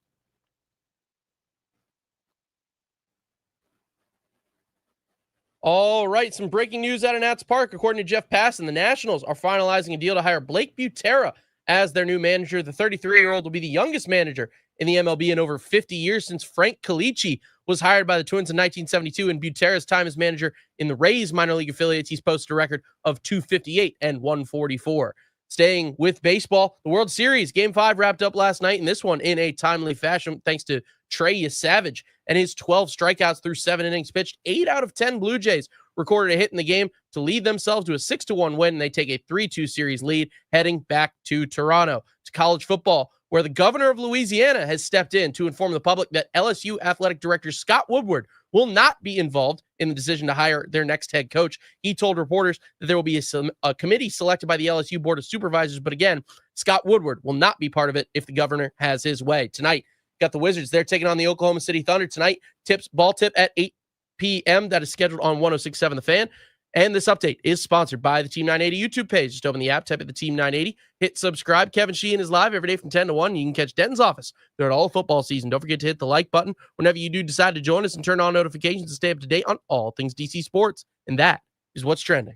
All right, some breaking news out of Nats Park. According to Jeff Passan, the Nationals are finalizing a deal to hire Blake Butera as their new manager. The 33-year-old will be the youngest manager in the MLB in over 50 years, since Frank Calici was hired by the Twins in 1972. In Butera's time as manager in the Rays minor league affiliates, he's posted a record of 258 and 144. Staying with baseball, the World Series Game 5 wrapped up last night, and this one in a timely fashion thanks to Trey Savage and his 12 strikeouts through 7 innings pitched. 8 out of 10 Blue Jays recorded a hit in the game to lead themselves to a 6-1 win, and they take a 3-2 series lead heading back to Toronto. To college football, where the governor of Louisiana has stepped in to inform the public that LSU athletic director Scott Woodward will not be involved in the decision to hire their next head coach. He told reporters that there will be a committee selected by the LSU Board of Supervisors, but again, Scott Woodward will not be part of it if the governor has his way. Tonight, got the Wizards. They're taking on the Oklahoma City Thunder tonight. Ball tip at 8 p.m. That is scheduled on 106.7 The Fan. And this update is sponsored by the Team 980 YouTube page. Just open the app, type in the Team 980, hit subscribe. Kevin Sheehan is live every day from 10 to 1. You can catch Denton's office throughout all football season. Don't forget to hit the like button whenever you do decide to join us, and turn on notifications to stay up to date on all things DC sports. And that is what's trending.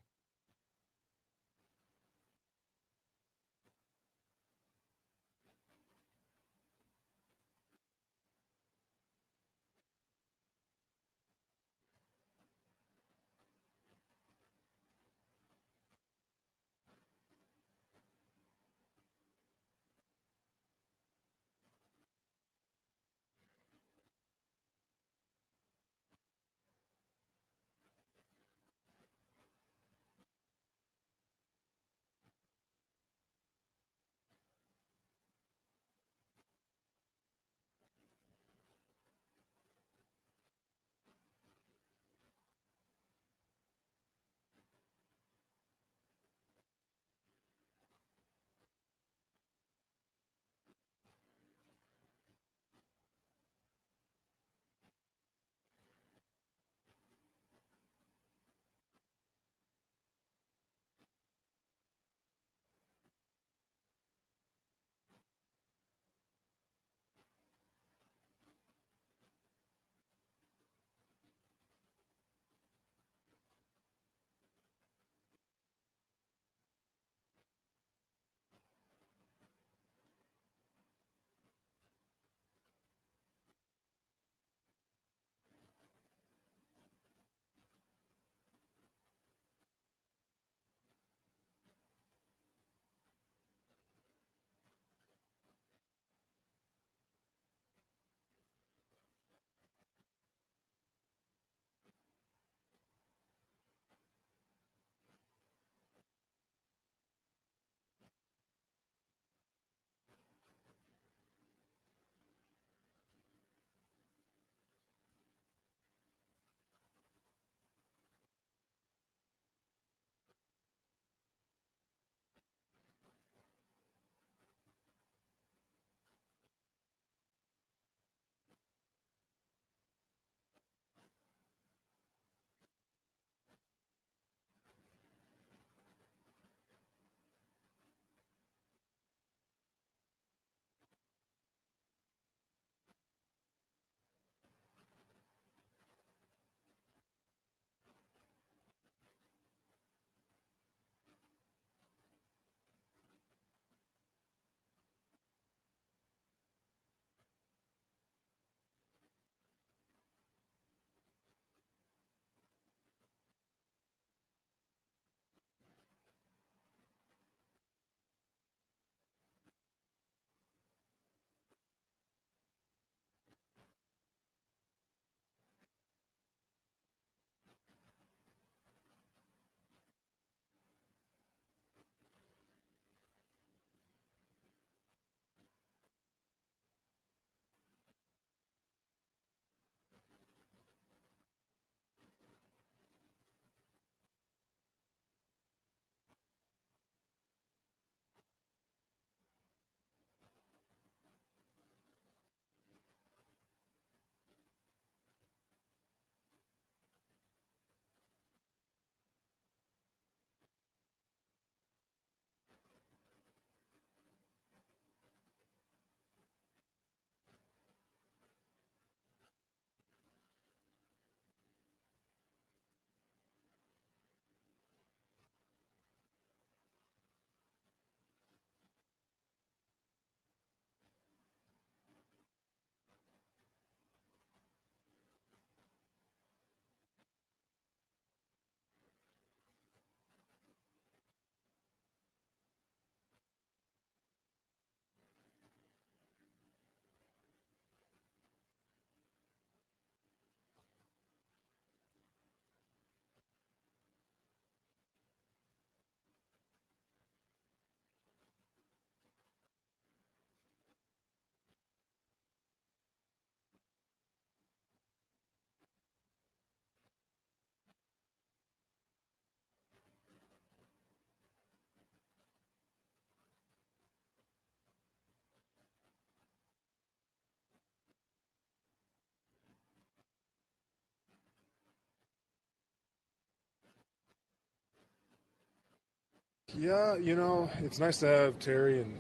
Yeah, it's nice to have Terry and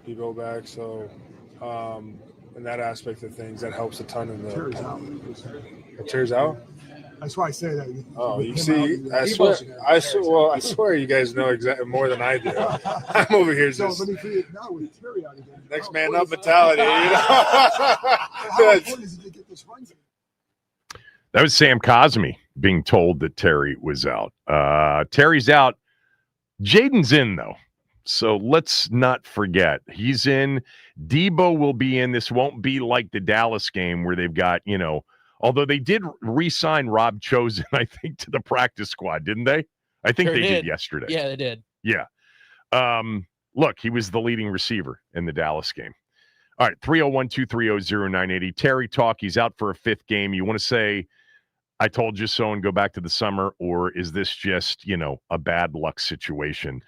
Debo back. So, in that aspect of things, that helps a ton. In the Terry's out. Terry's out. That's why I say that. Oh, you see, I swear, you guys know exactly more than I do. I'm over here just So, but if now with Terry out again, next man up mentality. How important is it to get this run game? That was Sam Cosmi being told that Terry was out. Terry's out. Jaden's in, though. So let's not forget. He's in. Debo will be in. This won't be like the Dallas game where they've got, although they did re-sign Rob Chosen, I think, to the practice squad, didn't they? I think Sure they did did. yesterday. Yeah, they did. Yeah. Look, he was the leading receiver in the Dallas game. All right, 301-230-0980. Terry talk. He's out for a fifth game. You want to say, I told you so and go back to the summer, or is this just, a bad luck situation?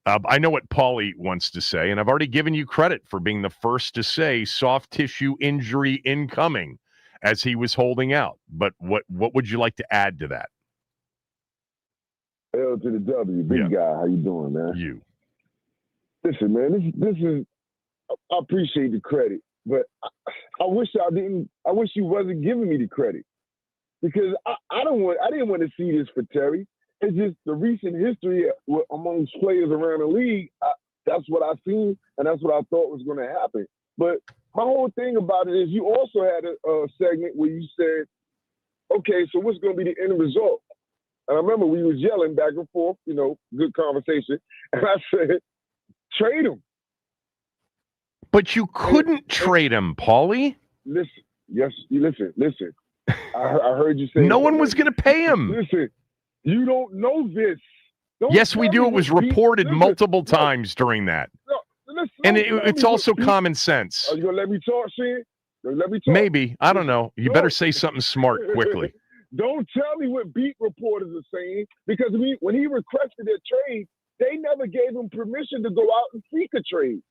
I know what Paulie wants to say, and I've already given you credit for being the first to say soft tissue injury incoming as he was holding out. But what would you like to add to that? L to the W, big guy. How you doing, man? You. Listen, man, this is, I appreciate the credit, but I wish you wasn't giving me the credit. Because I didn't want to see this for Terry. It's just the recent history amongst players around the league. That's what I seen, and that's what I thought was going to happen. But my whole thing about it is you also had a segment where you said, okay, so what's going to be the end result? And I remember we was yelling back and forth, good conversation. And I said, trade him. But you couldn't trade him, Paulie. Listen. I heard you say no one was going to pay him. Listen, you don't know this. Yes, we do. It was reported multiple times during that. And it's also common sense. Are you going to let me talk, Sheehan? Let me talk. Maybe. I don't know. You better say something smart quickly. Don't tell me what beat reporters are saying, because when he requested a trade, they never gave him permission to go out and seek a trade.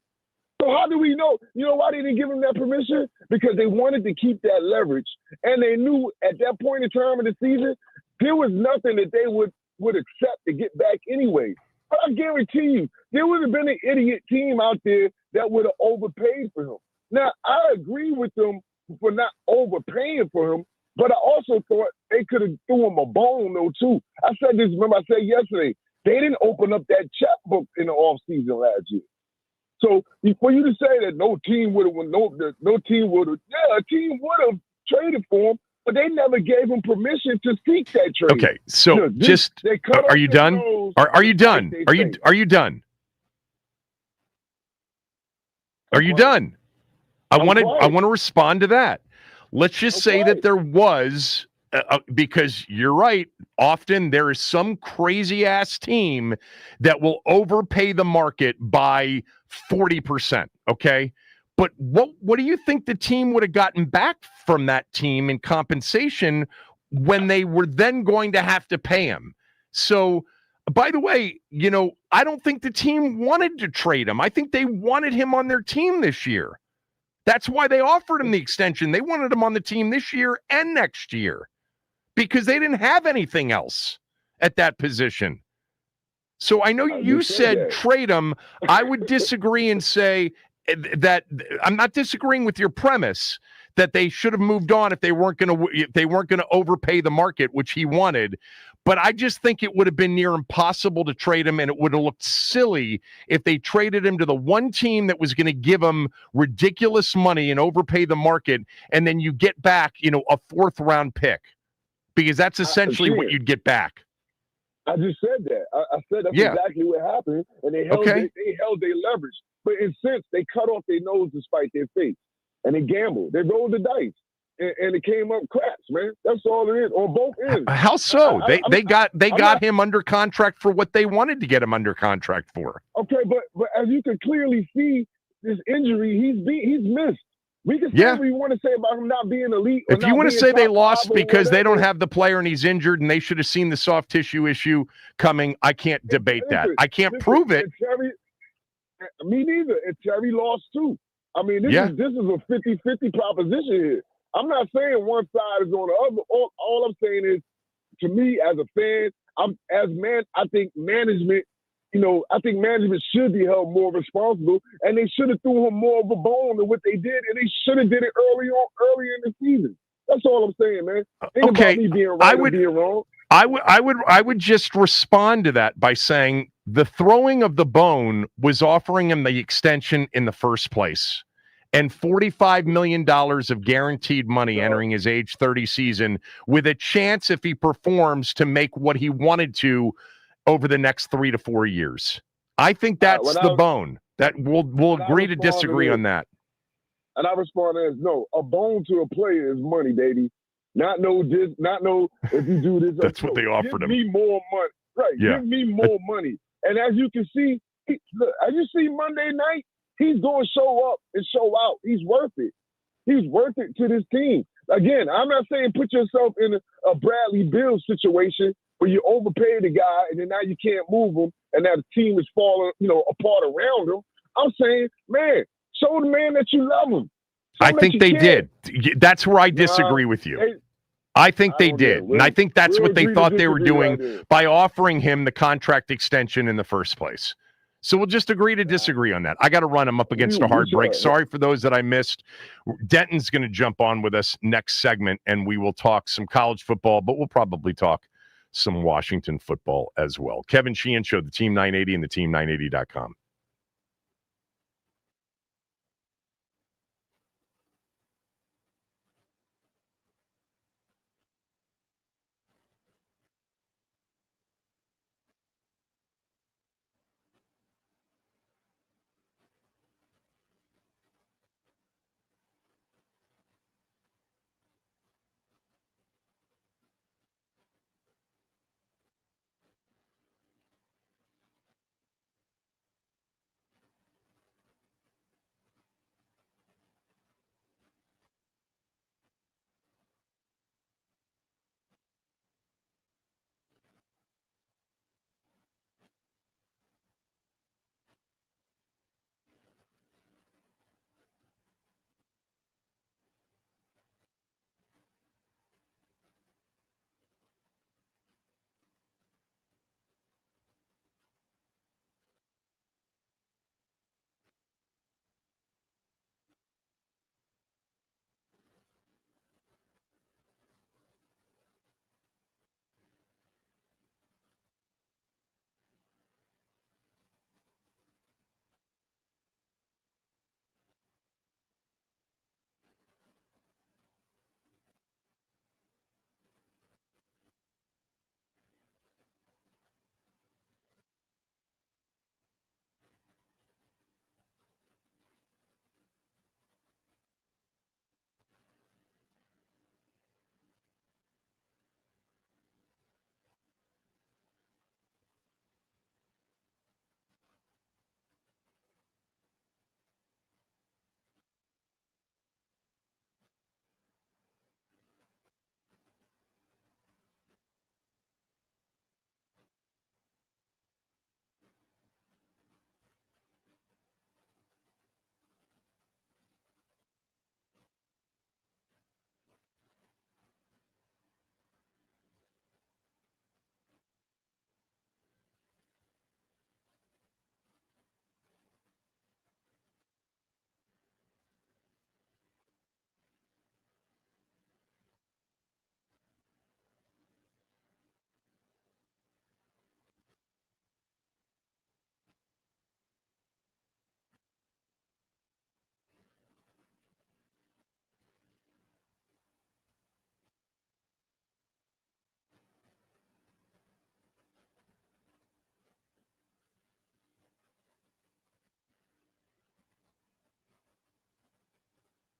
So how do we know? You know why they didn't give him that permission? Because they wanted to keep that leverage. And they knew at that point in time of the season, there was nothing that they would accept to get back anyway. But I guarantee you, there would have been an idiot team out there that would have overpaid for him. Now, I agree with them for not overpaying for him, but I also thought they could have threw him a bone, though, too. I said this, remember I said yesterday, they didn't open up that checkbook in the offseason last year. So for you to say that no team would have, a team would have traded for him, but they never gave him permission to seek that trade. Okay, so are you done? Are you done? Are you done? Are you done? I want to respond to that. Let's just say that there was, because you're right, often there is some crazy ass team that will overpay the market by 40%. Okay. But what do you think the team would have gotten back from that team in compensation when they were then going to have to pay him? So, by the way, I don't think the team wanted to trade him. I think they wanted him on their team this year. That's why they offered him the extension. They wanted him on the team this year and next year because they didn't have anything else at that position. So I know you said trade him. I would disagree and say that I'm not disagreeing with your premise that they should have moved on if they weren't going to overpay the market, which he wanted. But I just think it would have been near impossible to trade him, and it would have looked silly if they traded him to the one team that was going to give him ridiculous money and overpay the market, and then you get back, a fourth-round pick, because that's essentially what you'd get back. I just said that. I said that's exactly what happened, and they held their leverage. But in a sense, they cut off their nose to spite their face, and they gambled. They rolled the dice. And it came up craps, man. That's all it is on both ends. How so? They got him under contract for what they wanted to get him under contract for. Okay, but as you can clearly see, this injury he's missed. We can say what we want to say about him not being elite. If you want to say they lost because they don't have the player and he's injured and they should have seen the soft tissue issue coming, I can't debate that. I can't prove it. Me neither. And Terry lost too. I mean, this is a 50-50 proposition here. I'm not saying one side is on the other. All I'm saying is, to me as a fan, I think management I think management should be held more responsible, and they should have threw him more of a bone than what they did, and they should have did it earlier in the season. That's all I'm saying, man. Ain't Okay, about me being right or being wrong. I would just respond to that by saying the throwing of the bone was offering him the extension in the first place. And $45 million of guaranteed money entering his age 30 season with a chance, if he performs, to make what he wanted to over the next 3 to 4 years. I think that's the bone. That we'll agree to disagree on that. And I respond as, no, a bone to a player is money, baby. Not no if you do this. That's what they offered him. Give me more money. Right. Yeah. Give me more money. And as you can see, Monday night, he's going to show up and show out. He's worth it. He's worth it to this team. Again, I'm not saying put yourself in a Bradley Beal situation where you overpay the guy and then now you can't move him and now the team is falling, apart around him. I'm saying, man, show the man that you love him. I think they did. That's where I disagree with you. I think they did. And I think that's what they thought they were doing by offering him the contract extension in the first place. So we'll just agree to disagree on that. I got to run him up against a hard break. Sorry for those that I missed. Denton's going to jump on with us next segment, and we will talk some college football, but we'll probably talk some Washington football as well. Kevin Sheehan Show, the Team 980 and the team980.com.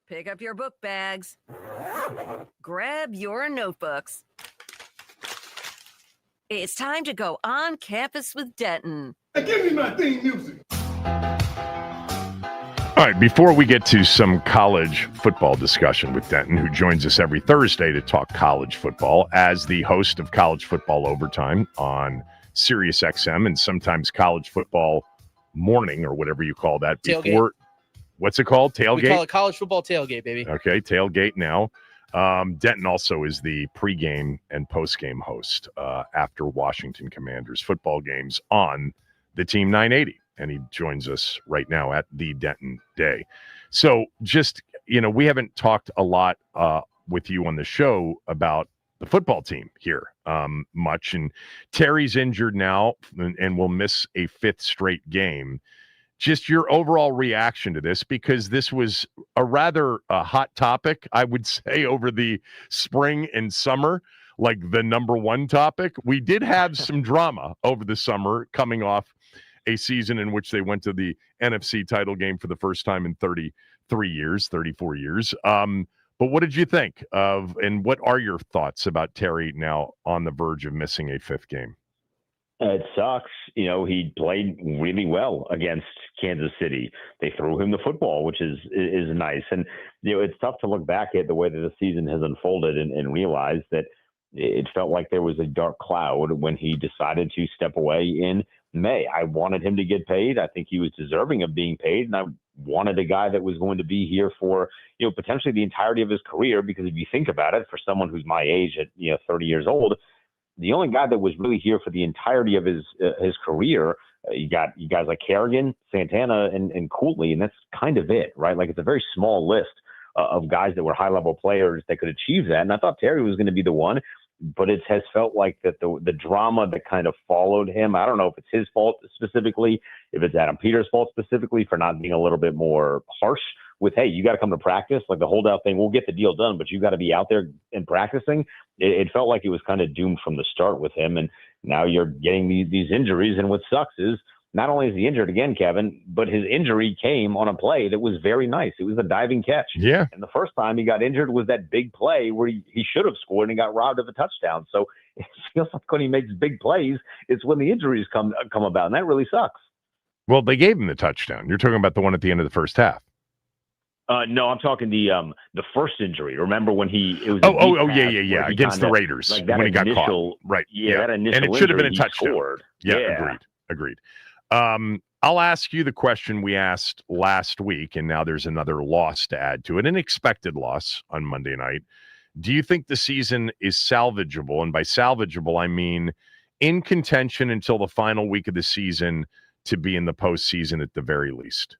Pick up your book bags. Grab your notebooks. It's time to go on campus with Denton. Hey, give me my theme music. All right, before we get to some college football discussion with Denton, who joins us every Thursday to talk college football as the host of College Football Overtime on Sirius XM and sometimes College Football Morning or whatever you call that. Tailgate. What's it called? Tailgate? We call it College Football Tailgate, baby. Okay, Tailgate now. Denton also is the pregame and postgame host after Washington Commanders football games on the Team 980. And he joins us right now at the Denton Day. So just, we haven't talked a lot with you on the show about the football team here much. And Terry's injured now and will miss a 5th straight game. Just your overall reaction to this, because this was a rather hot topic, I would say, over the spring and summer, like the number one topic. We did have some drama over the summer coming off a season in which they went to the NFC title game for the first time in 34 years. But what did you think of, and what are your thoughts about Terry now on the verge of missing a 5th game? It sucks. He played really well against Kansas City. They threw him the football, which is nice. And, it's tough to look back at the way that the season has unfolded and realize that it felt like there was a dark cloud when he decided to step away in May. I wanted him to get paid. I think he was deserving of being paid. And I wanted a guy that was going to be here for, potentially the entirety of his career. Because if you think about it, for someone who's my age at, 30 years old, the only guy that was really here for the entirety of his career, you guys like Kerrigan, Santana, and Cooley, and that's kind of it, right? Like, it's a very small list of guys that were high-level players that could achieve that. And I thought Terry was going to be the one, but it has felt like that the drama that kind of followed him, I don't know if it's his fault specifically, if it's Adam Peters' fault specifically for not being a little bit more harsh with, hey, you got to come to practice. Like the holdout thing, we'll get the deal done, but you got to be out there and practicing. It felt like it was kind of doomed from the start with him. And now you're getting these injuries. And what sucks is not only is he injured again, Kevin, but his injury came on a play that was very nice. It was a diving catch. Yeah. And the first time he got injured was that big play where he should have scored and he got robbed of a touchdown. So it feels like when he makes big plays, it's when the injuries come about. And that really sucks. Well, they gave him the touchdown. You're talking about the one at the end of the first half. No, I'm talking the first injury. Remember when yeah, against the Raiders, like when he got caught, right? Yeah, that initial, and it should have been a injury, touchdown. Scored. Yeah, agreed. I'll ask you the question we asked last week, and now there's another loss to add to it, an expected loss on Monday night. Do you think the season is salvageable? And by salvageable, I mean in contention until the final week of the season to be in the postseason at the very least.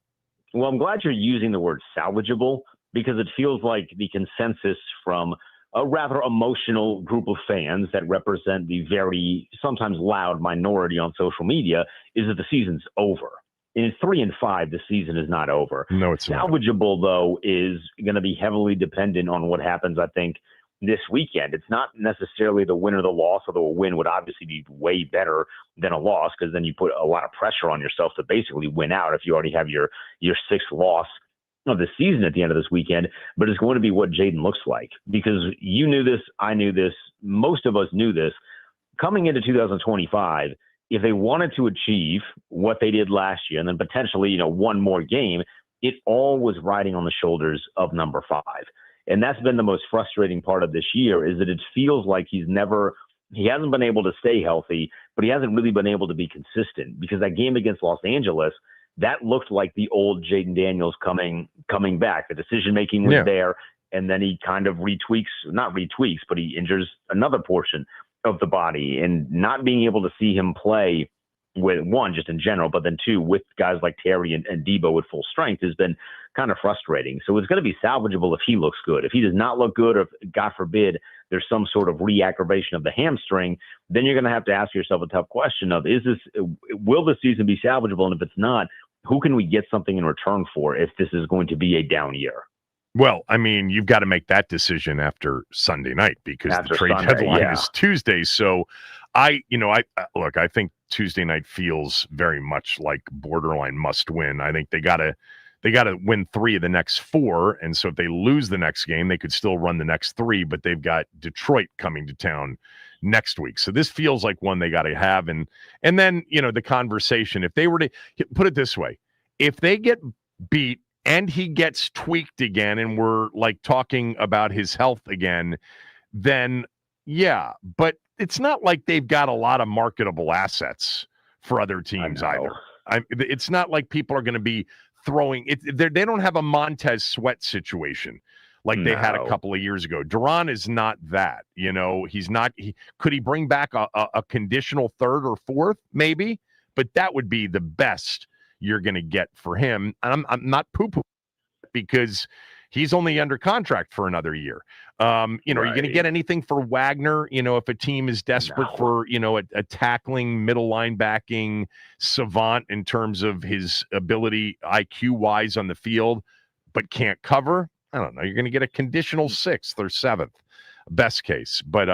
Well, I'm glad you're using the word salvageable because it feels like the consensus from a rather emotional group of fans that represent the very sometimes loud minority on social media is that the season's over. In 3-5, the season is not over. No, it's not. Salvageable, though, is going to be heavily dependent on what happens, I think, this weekend. It's not necessarily the win or the loss, although a win would obviously be way better than a loss because then you put a lot of pressure on yourself to basically win out if you already have your 6th loss of the season at the end of this weekend. But it's going to be what Jaden looks like because you knew this, I knew this, most of us knew this. Coming into 2025, if they wanted to achieve what they did last year and then potentially, one more game, it all was riding on the shoulders of number 5. And that's been the most frustrating part of this year is that it feels like he hasn't been able to stay healthy, but he hasn't really been able to be consistent because that game against Los Angeles, that looked like the old Jaden Daniels coming back. The decision-making was there, and then he kind of not retweaks, but he injures another portion of the body. And not being able to see him play with one, just in general, but then two, with guys like Terry and Debo with full strength has been kind of frustrating. So it's going to be salvageable if he looks good. If he does not look good, or if, God forbid, there's some sort of reaggravation of the hamstring, then you're going to have to ask yourself a tough question of, will the season be salvageable? And if it's not, who can we get something in return for if this is going to be a down year? Well, I mean, you've got to make that decision after Sunday night because the trade deadline is Tuesday. So I think Tuesday night feels very much like borderline must win. I think they got to win 3 of the next 4. And so if they lose the next game, they could still run the next 3, but they've got Detroit coming to town next week. So this feels like one they got to have. And then, the conversation, if they were to put it this way, if they get beat and he gets tweaked again and we're like talking about his health again, then yeah, but it's not like they've got a lot of marketable assets for other teams either. It's not like people are going to be throwing it. They don't have a Montez Sweat situation like they had a couple of years ago. Duran is not that, he's not. Could he bring back a conditional 3rd or 4th? Maybe, but that would be the best you're going to get for him. And I'm not poo-poo because he's only under contract for another year. Are you going to get anything for Wagner? If a team is desperate for, a tackling, middle linebacking savant in terms of his ability IQ-wise on the field, but can't cover, I don't know. You're going to get a conditional 6th or 7th, best case. But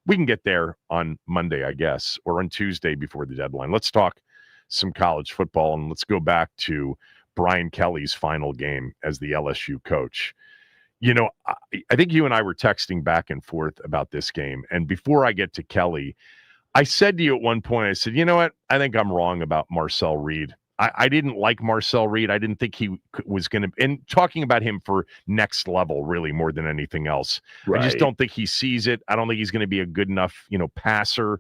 we can get there on Monday, I guess, or on Tuesday before the deadline. Let's talk some college football, and let's go back to Brian Kelly's final game as the LSU coach. I think you and I were texting back and forth about this game. And before I get to Kelly, I said to you at one point, I said, you know what? I think I'm wrong about Marcel Reed. I didn't like Marcel Reed. I didn't think he was going to, and talking about him for next level, really, more than anything else. I just don't think he sees it. I don't think he's going to be a good enough, passer.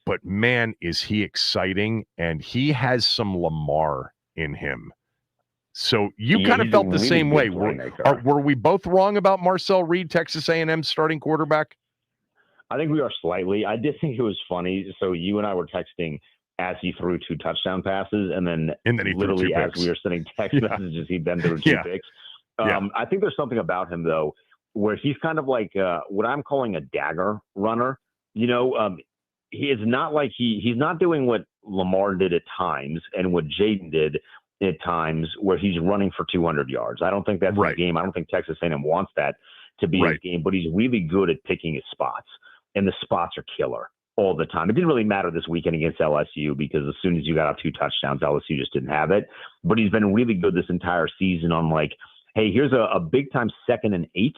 But man, is he exciting. And he has some Lamar in him. So you kind of felt the same way. Were we both wrong about Marcel Reed, Texas A&M starting quarterback? I think we are slightly. I did think it was funny. So you and I were texting as he threw 2 touchdown passes, and then he literally as we were sending text messages, he then threw 2 picks. I think there's something about him, though, where he's kind of like what I'm calling a dagger runner. He is not like he's not doing what Lamar did at times and what Jaden did at times, where he's running for 200 yards. I don't think that's his game. I don't think Texas A&M wants that to be his game, but he's really good at picking his spots, and the spots are killer all the time. It didn't really matter this weekend against LSU because as soon as you got out 2 touchdowns, LSU just didn't have it. But he's been really good this entire season on like, hey, here's a big time 2nd and 8.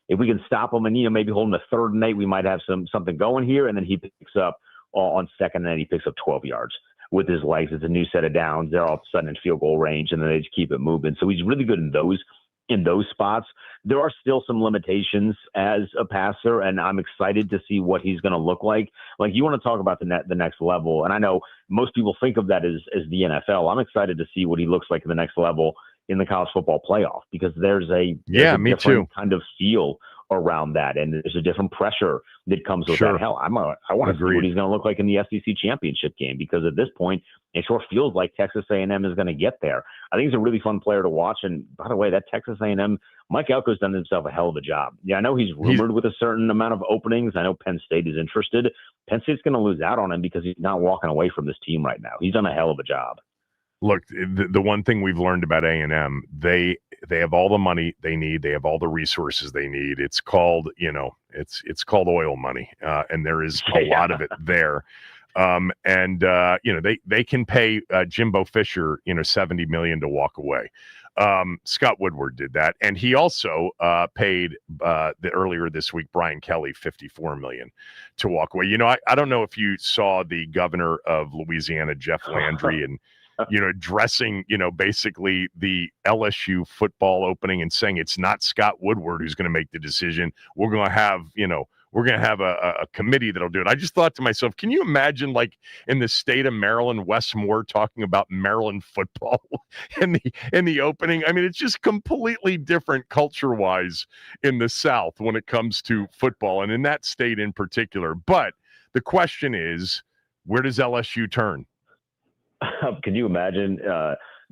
If we can stop him and maybe hold him to 3rd and 8, we might have something going here. And then he picks up on 2nd and 8, he picks up 12 yards with his legs. It's a new set of downs. They're all of a sudden in field goal range, and then they just keep it moving. So he's really good in those spots. There are still some limitations as a passer, and I'm excited to see what he's going to look like. Like, you want to talk about the next level, and I know most people think of that as the NFL. I'm excited to see what he looks like in the next level in the college football playoff, because there's a different kind of feel around that, and there's a different pressure that comes with that. Hell, I want to see what he's going to look like in the SEC championship game, because at this point, it sure feels like Texas A&M is going to get there. I think he's a really fun player to watch. And by the way, that Texas A&M, Mike Elko's done himself a hell of a job. Yeah, I know he's rumored with a certain amount of openings. I know Penn State is interested. Penn State's going to lose out on him because he's not walking away from this team right now. He's done a hell of a job. Look, the one thing we've learned about A&M, they have all the money they need. They have all the resources they need. It's called, it's called oil money, and there is a lot of it there. They can pay Jimbo Fisher, $70 million to walk away. Scott Woodward did that, and he also paid earlier this week Brian Kelly $54 million to walk away. I don't know if you saw the governor of Louisiana, Jeff Landry, and addressing, basically the LSU football opening and saying it's not Scott Woodward who's going to make the decision. We're going to have, a committee that'll do it. I just thought to myself, can you imagine, like, in the state of Maryland, Wes Moore talking about Maryland football in the opening? I mean, it's just completely different culture-wise in the South when it comes to football, and in that state in particular. But the question is, where does LSU turn? Could you imagine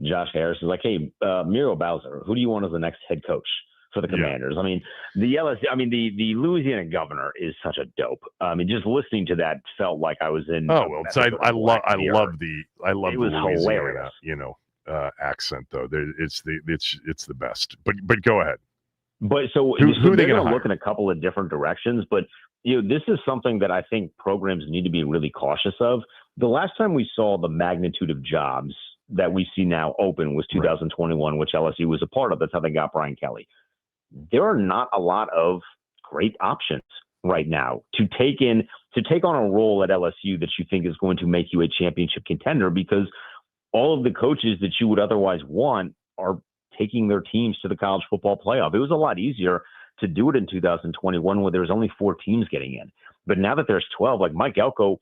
Josh Harris is like, hey, Muriel Bowser, who do you want as the next head coach for the Commanders? I mean, the Louisiana governor is such a dope. I mean, just listening to that felt like I was in. Oh well, I love the Louisiana, accent though. It's the best. But go ahead. But so they're going to look in a couple of different directions, but this is something that I think programs need to be really cautious of. The last time we saw the magnitude of jobs that we see now open was 2021, which LSU was a part of. That's how they got Brian Kelly. There are not a lot of great options right now to take on a role at LSU that you think is going to make you a championship contender, because all of the coaches that you would otherwise want are taking their teams to the college football playoff. It was a lot easier to do it in 2021 where there was only 4 teams getting in. But now that there's 12, like Mike Elko,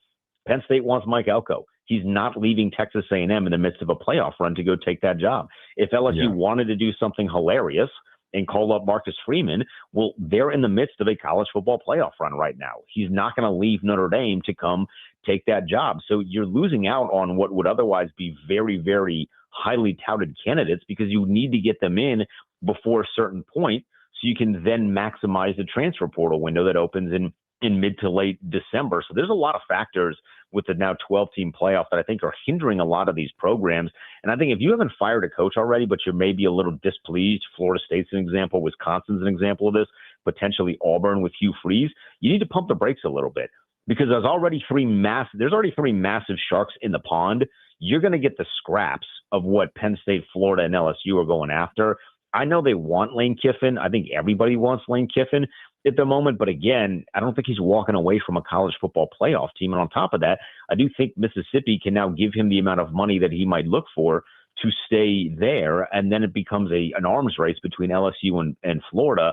Penn State wants Mike Elko. He's not leaving Texas A&M in the midst of a playoff run to go take that job. If LSU wanted to do something hilarious and call up Marcus Freeman, well, they're in the midst of a college football playoff run right now. He's not going to leave Notre Dame to come take that job. So you're losing out on what would otherwise be very, very highly touted candidates because you need to get them in before a certain point so you can then maximize the transfer portal window that opens in mid to late December. So there's a lot of factors with the now 12-team playoff that I think are hindering a lot of these programs. And I think if you haven't fired a coach already, but you're maybe a little displeased, Florida State's an example, Wisconsin's an example of this, potentially Auburn with Hugh Freeze, you need to pump the brakes a little bit because there's already three massive sharks in the pond. You're going to get the scraps of what Penn State, Florida, and LSU are going after. I know they want Lane Kiffin. I think everybody wants Lane Kiffin at the moment. But again, I don't think he's walking away from a college football playoff team. And on top of that, I do think Mississippi can now give him the amount of money that he might look for to stay there. And then it becomes an arms race between LSU and Florida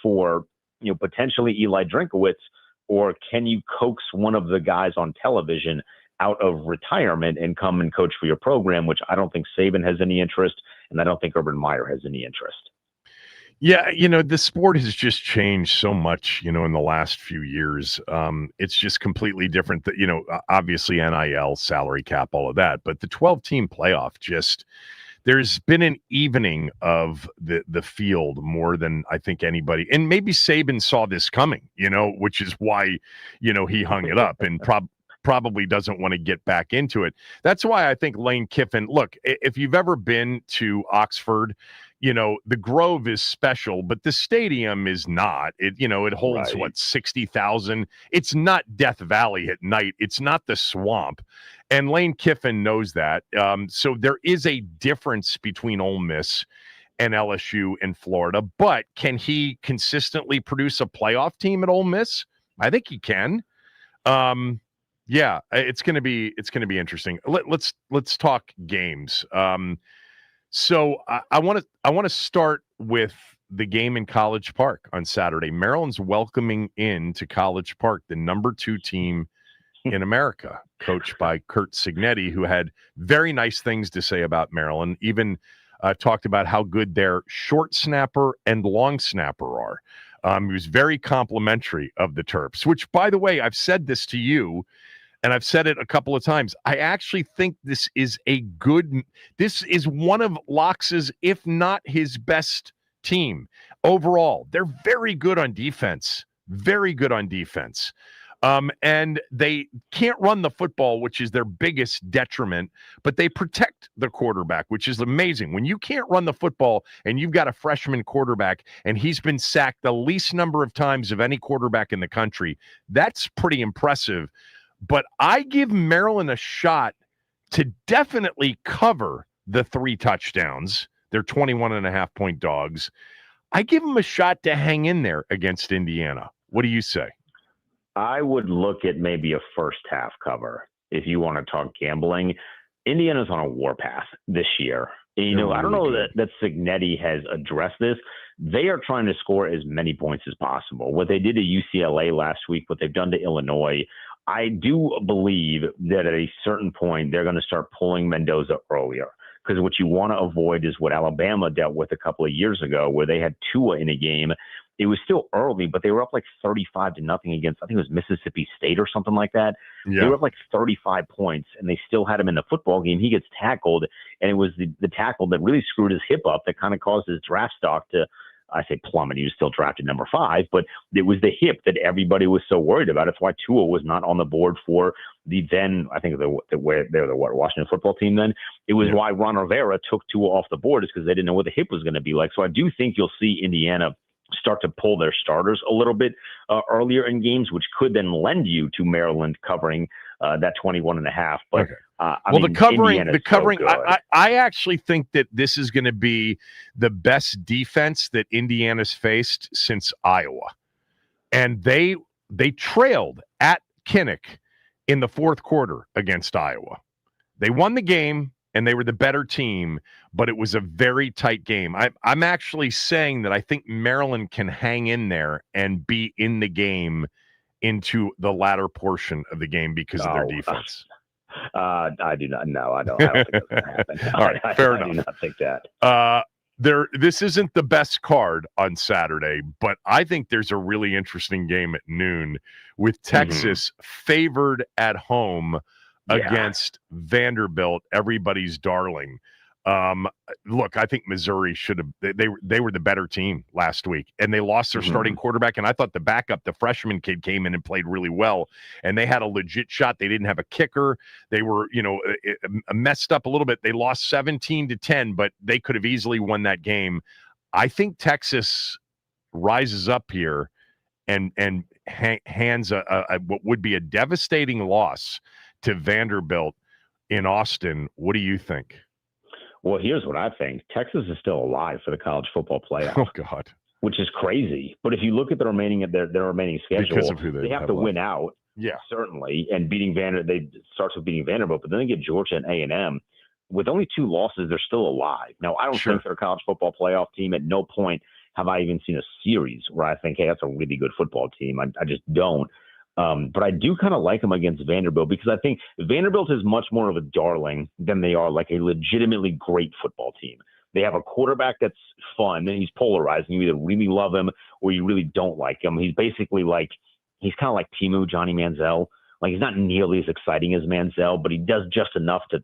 for, potentially Eli Drinkowitz, or can you coax one of the guys on television out of retirement and come and coach for your program, which I don't think Saban has any interest, and I don't think Urban Meyer has any interest. Yeah, the sport has just changed so much, in the last few years. It's just completely different. Obviously NIL, salary cap, all of that, but the 12-team playoff there's been an evening of the field more than I think anybody, and maybe Saban saw this coming, which is why, he hung it up and probably doesn't want to get back into it. That's why I think Lane Kiffin, look, if you've ever been to Oxford, the Grove is special, but the stadium is not. It holds Right. 60,000. It's not Death Valley at night. It's not the Swamp. And Lane Kiffin knows that. So there is a difference between Ole Miss and LSU in Florida, but can he consistently produce a playoff team at Ole Miss? I think he can. Yeah, it's going to be interesting. Let's talk games. So I want to start with the game in College Park on Saturday. Maryland's welcoming in to College Park the number 2 team in America, coached by Curt Cignetti, who had very nice things to say about Maryland, even talked about how good their short snapper and long snapper are. He was very complimentary of the Terps, which, by the way, I've said this to you, and I've said it a couple of times. I actually think this is one of Lox's, if not his best team overall. They're very good on defense, and they can't run the football, which is their biggest detriment, but they protect the quarterback, which is amazing. When you can't run the football and you've got a freshman quarterback and he's been sacked the least number of times of any quarterback in the country, that's pretty impressive. But I give Maryland a shot to definitely cover the 3 touchdowns. They're 21.5-point dogs. I give them a shot to hang in there against Indiana. What do you say? I would look at maybe a first half cover if you want to talk gambling. Indiana's on a warpath this year. And, I don't know that Cignetti has addressed this. They are trying to score as many points as possible. What they did to UCLA last week, what they've done to Illinois, I do believe that at a certain point, they're going to start pulling Mendoza earlier. Because what you want to avoid is what Alabama dealt with a couple of years ago, where they had Tua in a game. It was still early, but they were up like 35-0 against, I think it was Mississippi State or something like that. Yeah. They were up like 35 points, and they still had him in the football game. He gets tackled, and it was the tackle that really screwed his hip up that kind of caused his draft stock to, I say plummet. He was still drafted number 5, but it was the hip that everybody was so worried about. It's why Tua was not on the board for the then, I think they were the Washington football team then. It was why Ron Rivera took Tua off the board, is because they didn't know what the hip was going to be like. So I do think you'll see Indiana start to pull their starters a little bit earlier in games, which could then lend you to Maryland covering that 21.5. But okay. The covering. So I actually think that this is going to be the best defense that Indiana's faced since Iowa, and they trailed at Kinnick in the 4th quarter against Iowa. They won the game, and they were the better team, but it was a very tight game. I'm actually saying that I think Maryland can hang in there and be in the game into the latter portion of the game because of their defense. I do not know. I don't think that's going to happen. All right, fair enough. I do not think that. This isn't the best card on Saturday, but I think there's a really interesting game at noon with Texas favored at home against Vanderbilt, everybody's darling. Look, I think Missouri should have. They were the better team last week, and they lost their starting quarterback. And I thought the backup, the freshman kid, came in and played really well, and they had a legit shot. They didn't have a kicker. They were, messed up a little bit. They lost 17-10, but they could have easily won that game. I think Texas rises up here and hands what would be a devastating loss to Vanderbilt in Austin. What do you think? Well, here's what I think. Texas is still alive for the college football playoff. Oh, God. Which is crazy. But if you look at the remaining schedule, because of who they have to win out. Yeah. Certainly. And they starts with beating Vanderbilt, but then they get Georgia and A&M. With only 2 losses, they're still alive. Now, I don't think they're a college football playoff team. At no point have I even seen a series where I think, hey, that's a really good football team. I just don't. But I do kind of like them against Vanderbilt because I think Vanderbilt is much more of a darling than they are like a legitimately great football team. They have a quarterback that's fun and he's polarizing. You either really love him or you really don't like him. He's basically he's kind of like Timu, Johnny Manziel. Like, he's not nearly as exciting as Manziel, but he does just enough to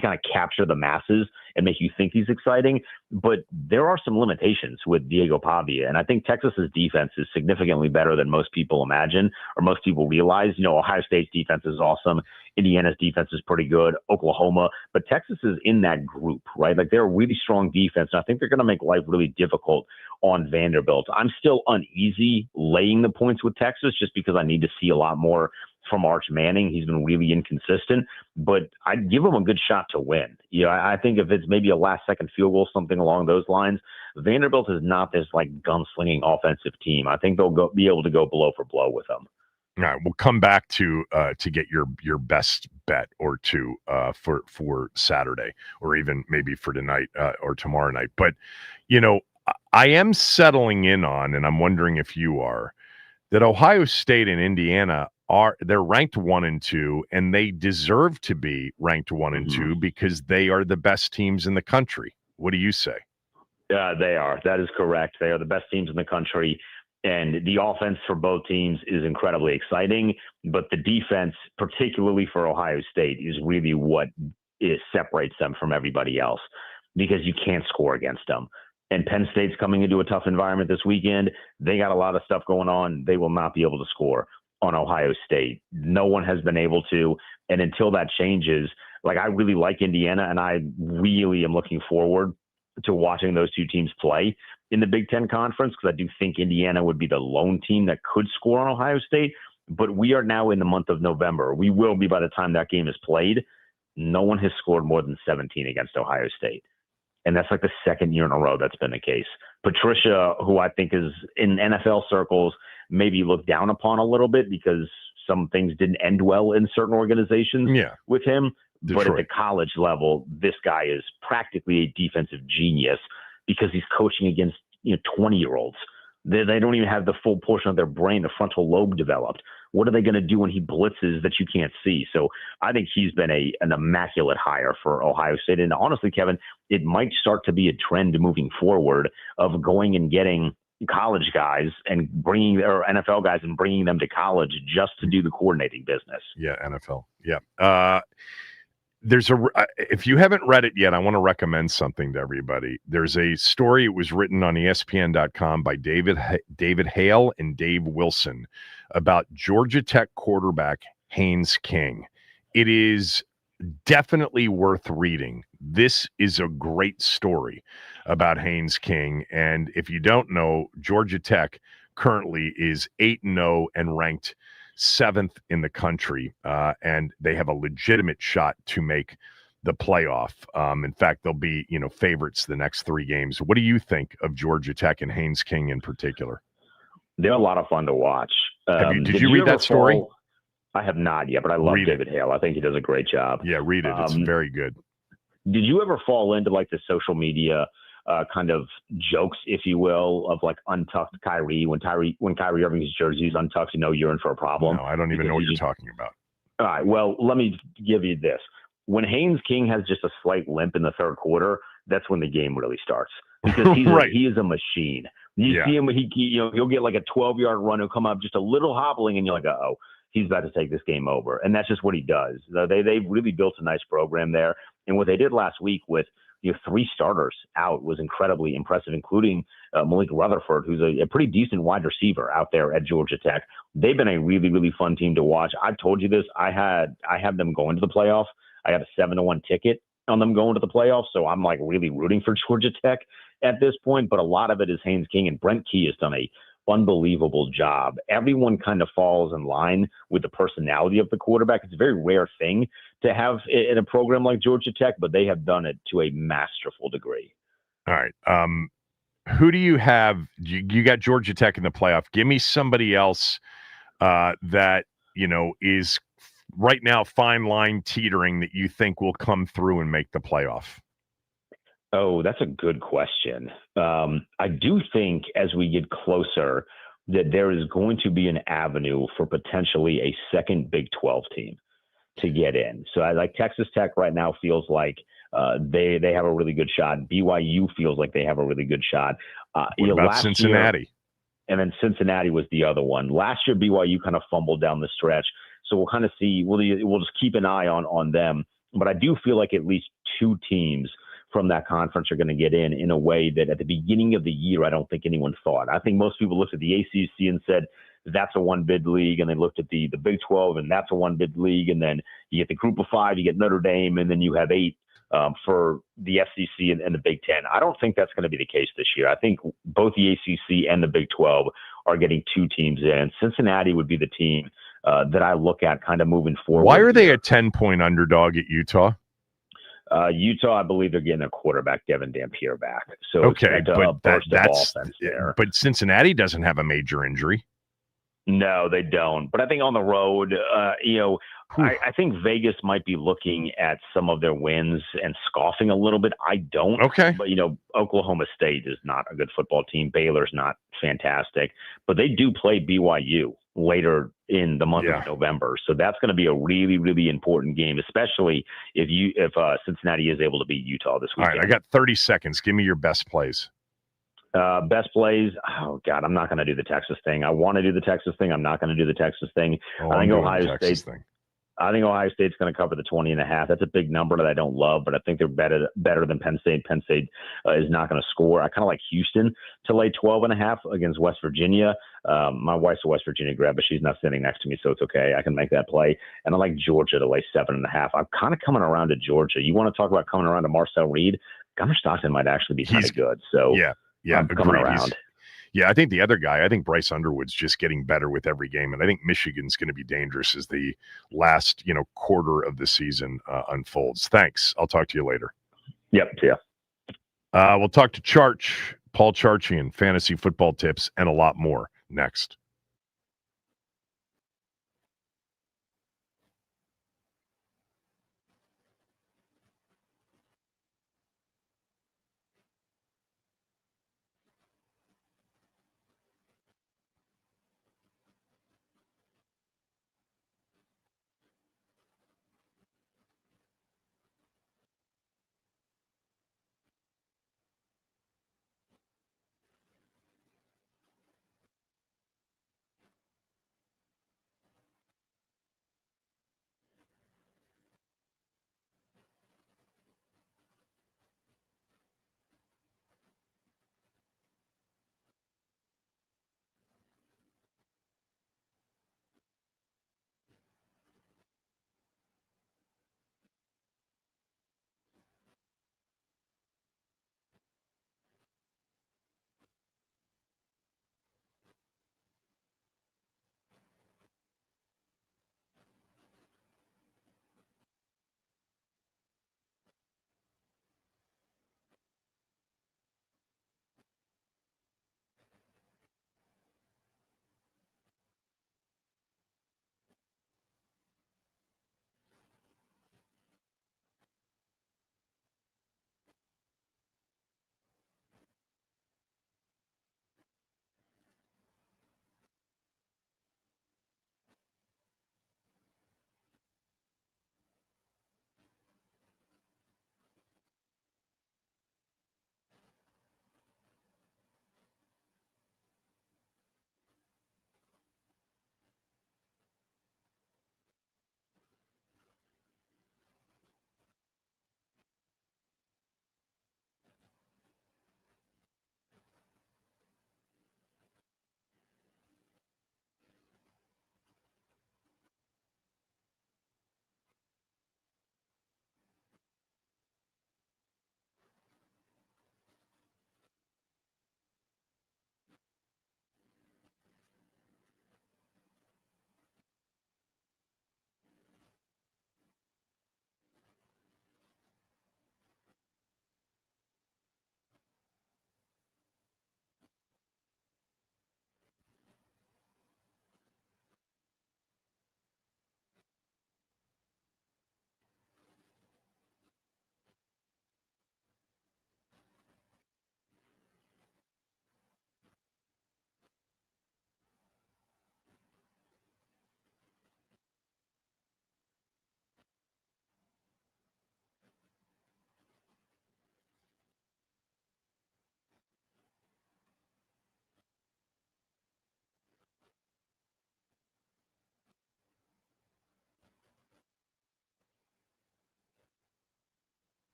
kind of capture the masses and make you think he's exciting. But there are some limitations with Diego Pavia, and I think Texas's defense is significantly better than most people imagine or most people realize. Ohio State's defense is awesome. Indiana's defense is pretty good. Oklahoma, but Texas is in that group, right? Like, they're a really strong defense, and I think they're going to make life really difficult on Vanderbilt. I'm still uneasy laying the points with Texas just because I need to see a lot more from Arch Manning. He's been really inconsistent, but I'd give him a good shot to win. I think if it's maybe a last-second field goal, something along those lines, Vanderbilt is not this gunslinging offensive team. I think they'll be able to go blow for blow with them. All right, we'll come back to get your best bet or two for Saturday, or even maybe for tonight or tomorrow night. But I am settling in on, and I'm wondering if you are, that Ohio State and Indiana they're ranked 1 and 2, and they deserve to be ranked 1 and 2 because they are the best teams in the country. What do you say? They are. That is correct. They are the best teams in the country. And the offense for both teams is incredibly exciting, but the defense, particularly for Ohio State, is really what separates them from everybody else because you can't score against them. And Penn State's coming into a tough environment this weekend. They got a lot of stuff going on. They will not be able to score on Ohio State. No one has been able to. And until that changes, I really like Indiana, and I really am looking forward to watching those two teams play in the Big Ten Conference, because I do think Indiana would be the lone team that could score on Ohio State. But we are now in the month of November. We will be by the time that game is played. No one has scored more than 17 against Ohio State. And that's the second year in a row that's been the case. Patricia, who I think is in NFL circles, maybe looked down upon a little bit because some things didn't end well in certain organizations with him. Detroit. But at the college level, this guy is practically a defensive genius because he's coaching against 20-year-olds. They don't even have the full portion of their brain, the frontal lobe, developed. What are they going to do when he blitzes that you can't see? So I think he's been an immaculate hire for Ohio State. And honestly, Kevin, it might start to be a trend moving forward of going and getting college guys and or NFL guys and bringing them to college just to do the coordinating business. Yeah, NFL. Yeah. If you haven't read it yet, I want to recommend something to everybody. There's a story. It was written on ESPN.com by David Hale and Dave Wilson about Georgia Tech quarterback Haynes King. It is definitely worth reading. This is a great story about Haynes King. And if you don't know, Georgia Tech currently is 8-0 and ranked 7th in the country, and they have a legitimate shot to make the playoff. In fact, they'll be favorites the next 3 games. What do you think of Georgia Tech and Haynes King in particular? They're a lot of fun to watch. Did you read that story? I have not yet, but I love David Hale. I think he does a great job. Yeah, read it. It's very good. Did you ever fall into the social media kind of jokes, if you will, of untucked Kyrie when Kyrie Irving's jersey is untucked? You're in for a problem. No, I don't even know what you're talking about. All right. Well, let me give you this. When Haynes King has just a slight limp in the third quarter, that's when the game really starts, because he is a machine. You see him, he'll get like a 12-yard run, he'll come up just a little hobbling, and you're like, uh-oh, he's about to take this game over. And that's just what he does. They've really built a nice program there. And what they did last week with 3 starters out was incredibly impressive, including Malik Rutherford, who's a pretty decent wide receiver out there at Georgia Tech. They've been a really, really fun team to watch. I've told you this. I have them going to the playoffs. I got a 7-1 ticket on them going to the playoffs, so I'm like really rooting for Georgia Tech at this point. But a lot of it is Haynes King, and Brent Key has done a unbelievable job. Everyone kind of falls in line with the personality of the quarterback. It's a very rare thing to have in a program like Georgia Tech, but they have done it to a masterful degree. All right. Who do you have? You got Georgia Tech in the playoff. Give me somebody else that, is right now fine line teetering that you think will come through and make the playoff. Oh, that's a good question. I do think as we get closer that there is going to be an avenue for potentially a second Big 12 team to get in. So I like Texas Tech right now feels like they have a really good shot. BYU feels like they have a really good shot. What about Cincinnati? And then Cincinnati was the other one. Last year, BYU kind of fumbled down the stretch. So we'll kind of see. We'll just keep an eye on them. But I do feel like at least 2 teams from that conference are going to get in a way that at the beginning of the year, I don't think anyone thought. I think most people looked at the ACC and said, that's a 1-bid league. And they looked at the Big 12 and that's a 1-bid league. And then you get the group of 5, you get Notre Dame, and then you have 8 for the FCC and the Big 10. I don't think that's going to be the case this year. I think both the ACC and the Big 12 are getting 2 teams in. Cincinnati would be the team that I look at kind of moving forward. Why are they a 10-point underdog at Utah? Utah, I believe they're getting a quarterback, Devin Dampier, back. So okay, but that's there. But Cincinnati doesn't have a major injury. No, they don't. But I think on the road, I think Vegas might be looking at some of their wins and scoffing a little bit. I don't. Okay. But, Oklahoma State is not a good football team. Baylor's not fantastic. But they do play BYU later in the month of November. So that's going to be a really, really important game, especially if Cincinnati is able to beat Utah this weekend. All right, I got 30 seconds. Give me your best plays. Best plays. Oh God, I'm not going to do the Texas thing. I want to do the Texas thing. I'm not going to do the Texas thing. I think Ohio State's going to cover the 20.5. That's a big number that I don't love, but I think they're better than Penn State. Penn State is not going to score. I kind of like Houston to lay 12.5 against West Virginia. My wife's a West Virginia grad, but she's not sitting next to me, so it's okay. I can make that play. And I like Georgia to lay 7.5. I'm kind of coming around to Georgia. You want to talk about coming around to Marcel Reed? Gunnar Stockton might actually be kind of good. So I'm coming around. I think the other guy, Bryce Underwood's just getting better with every game. And I think Michigan's going to be dangerous as the last, quarter of the season unfolds. Thanks. I'll talk to you later. Yep. Yeah. We'll talk to Paul Charchian, fantasy football tips, and a lot more next.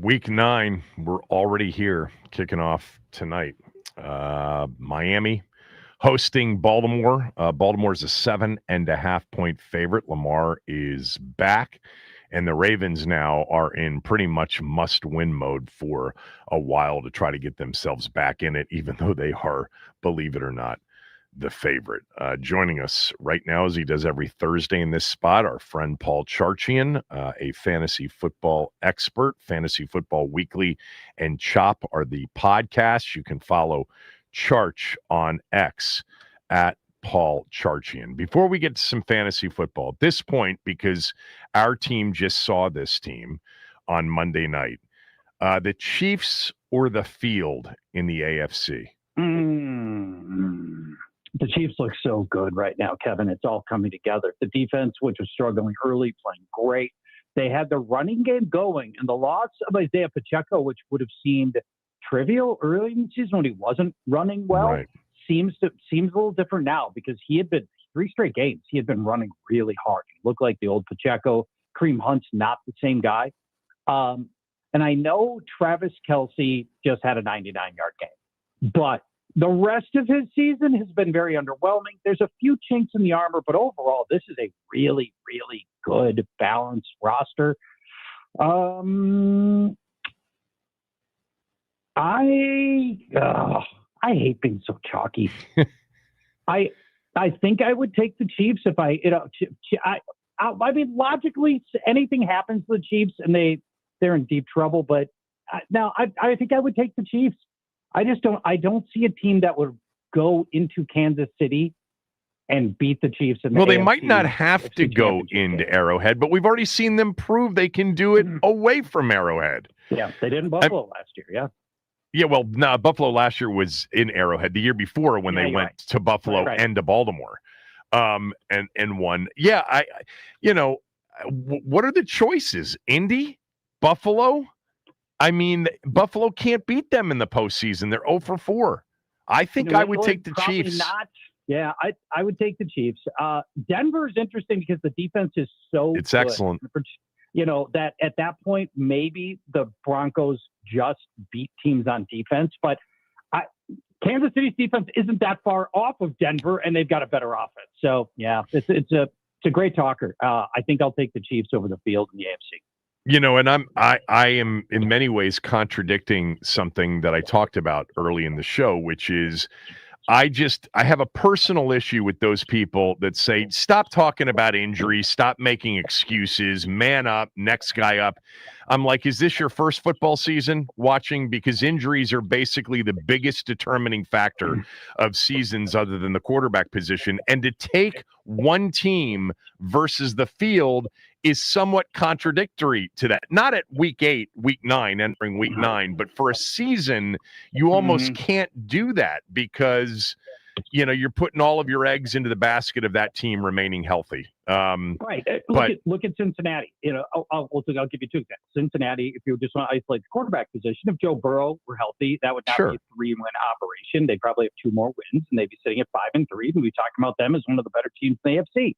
Week 9, we're already here, kicking off tonight. Miami hosting Baltimore. Baltimore's a 7.5-point favorite. Lamar is back, and the Ravens now are in pretty much must-win mode for a while to try to get themselves back in it, even though they are, believe it or not, the favorite. Joining us right now, as he does every Thursday in this spot, our friend Paul Charchian, a fantasy football expert. Fantasy Football Weekly and Chop are the podcasts. You can follow Charch on X at Paul Charchian. Before we get to some fantasy football, at this point, because our team just saw this team on Monday night, the Chiefs or the field in the AFC? The Chiefs look so good right now, Kevin. It's all coming together. The defense, which was struggling early, playing great. They had the running game going, and the loss of Isaiah Pacheco, which would have seemed trivial early in the season when he wasn't running well, Right. seems a little different now because he had been 3 straight games. He had been running really hard. He looked like the old Pacheco. Kareem Hunt's not the same guy. And I know Travis Kelce just had a 99-yard game, but the rest of his season has been very underwhelming. There's a few chinks in the armor, but overall, this is a really, really good, balanced roster. I hate being so chalky. I think I would take the Chiefs if I mean, logically, anything happens to the Chiefs and they're in deep trouble. But now I think I would take the Chiefs. I don't see a team that would go into Kansas City and beat the Chiefs. Well, they might not have to go into Arrowhead, but we've already seen them prove they can do it away from Arrowhead. Yeah, they did in Buffalo last year. Yeah. Yeah, well, no, Buffalo last year was in Arrowhead. The year before, when they went to Buffalo and to Baltimore, and won. Yeah, what are the choices? Indy, Buffalo. I mean, Buffalo can't beat them in the postseason. They're 0-4. I think I would take the Chiefs. Not. Yeah, I would take the Chiefs. Denver is interesting because the defense is so It's good. excellent. That at that point, maybe the Broncos just beat teams on defense. But Kansas City's defense isn't that far off of Denver, and they've got a better offense. So, yeah, it's a great talker. I think I'll take the Chiefs over the field in the AFC. And I am in many ways contradicting something that I talked about early in the show, which is I have a personal issue with those people that say, stop talking about injuries, stop making excuses, man up, next guy up. I'm like, is this your first football season watching? Because injuries are basically the biggest determining factor of seasons other than the quarterback position. And to take one team versus the field is somewhat contradictory to that. Not at week 8, week 9, entering week 9, but for a season, you almost can't do that because, you're putting all of your eggs into the basket of that team remaining healthy. Right. Look at Cincinnati. I'll give you 2 examples. Cincinnati, if you just want to isolate the quarterback position, if Joe Burrow were healthy, that would not be a 3-win operation. They'd probably have 2 more wins, and they'd be sitting at 5-3. And we talk about them as one of the better teams in the AFC.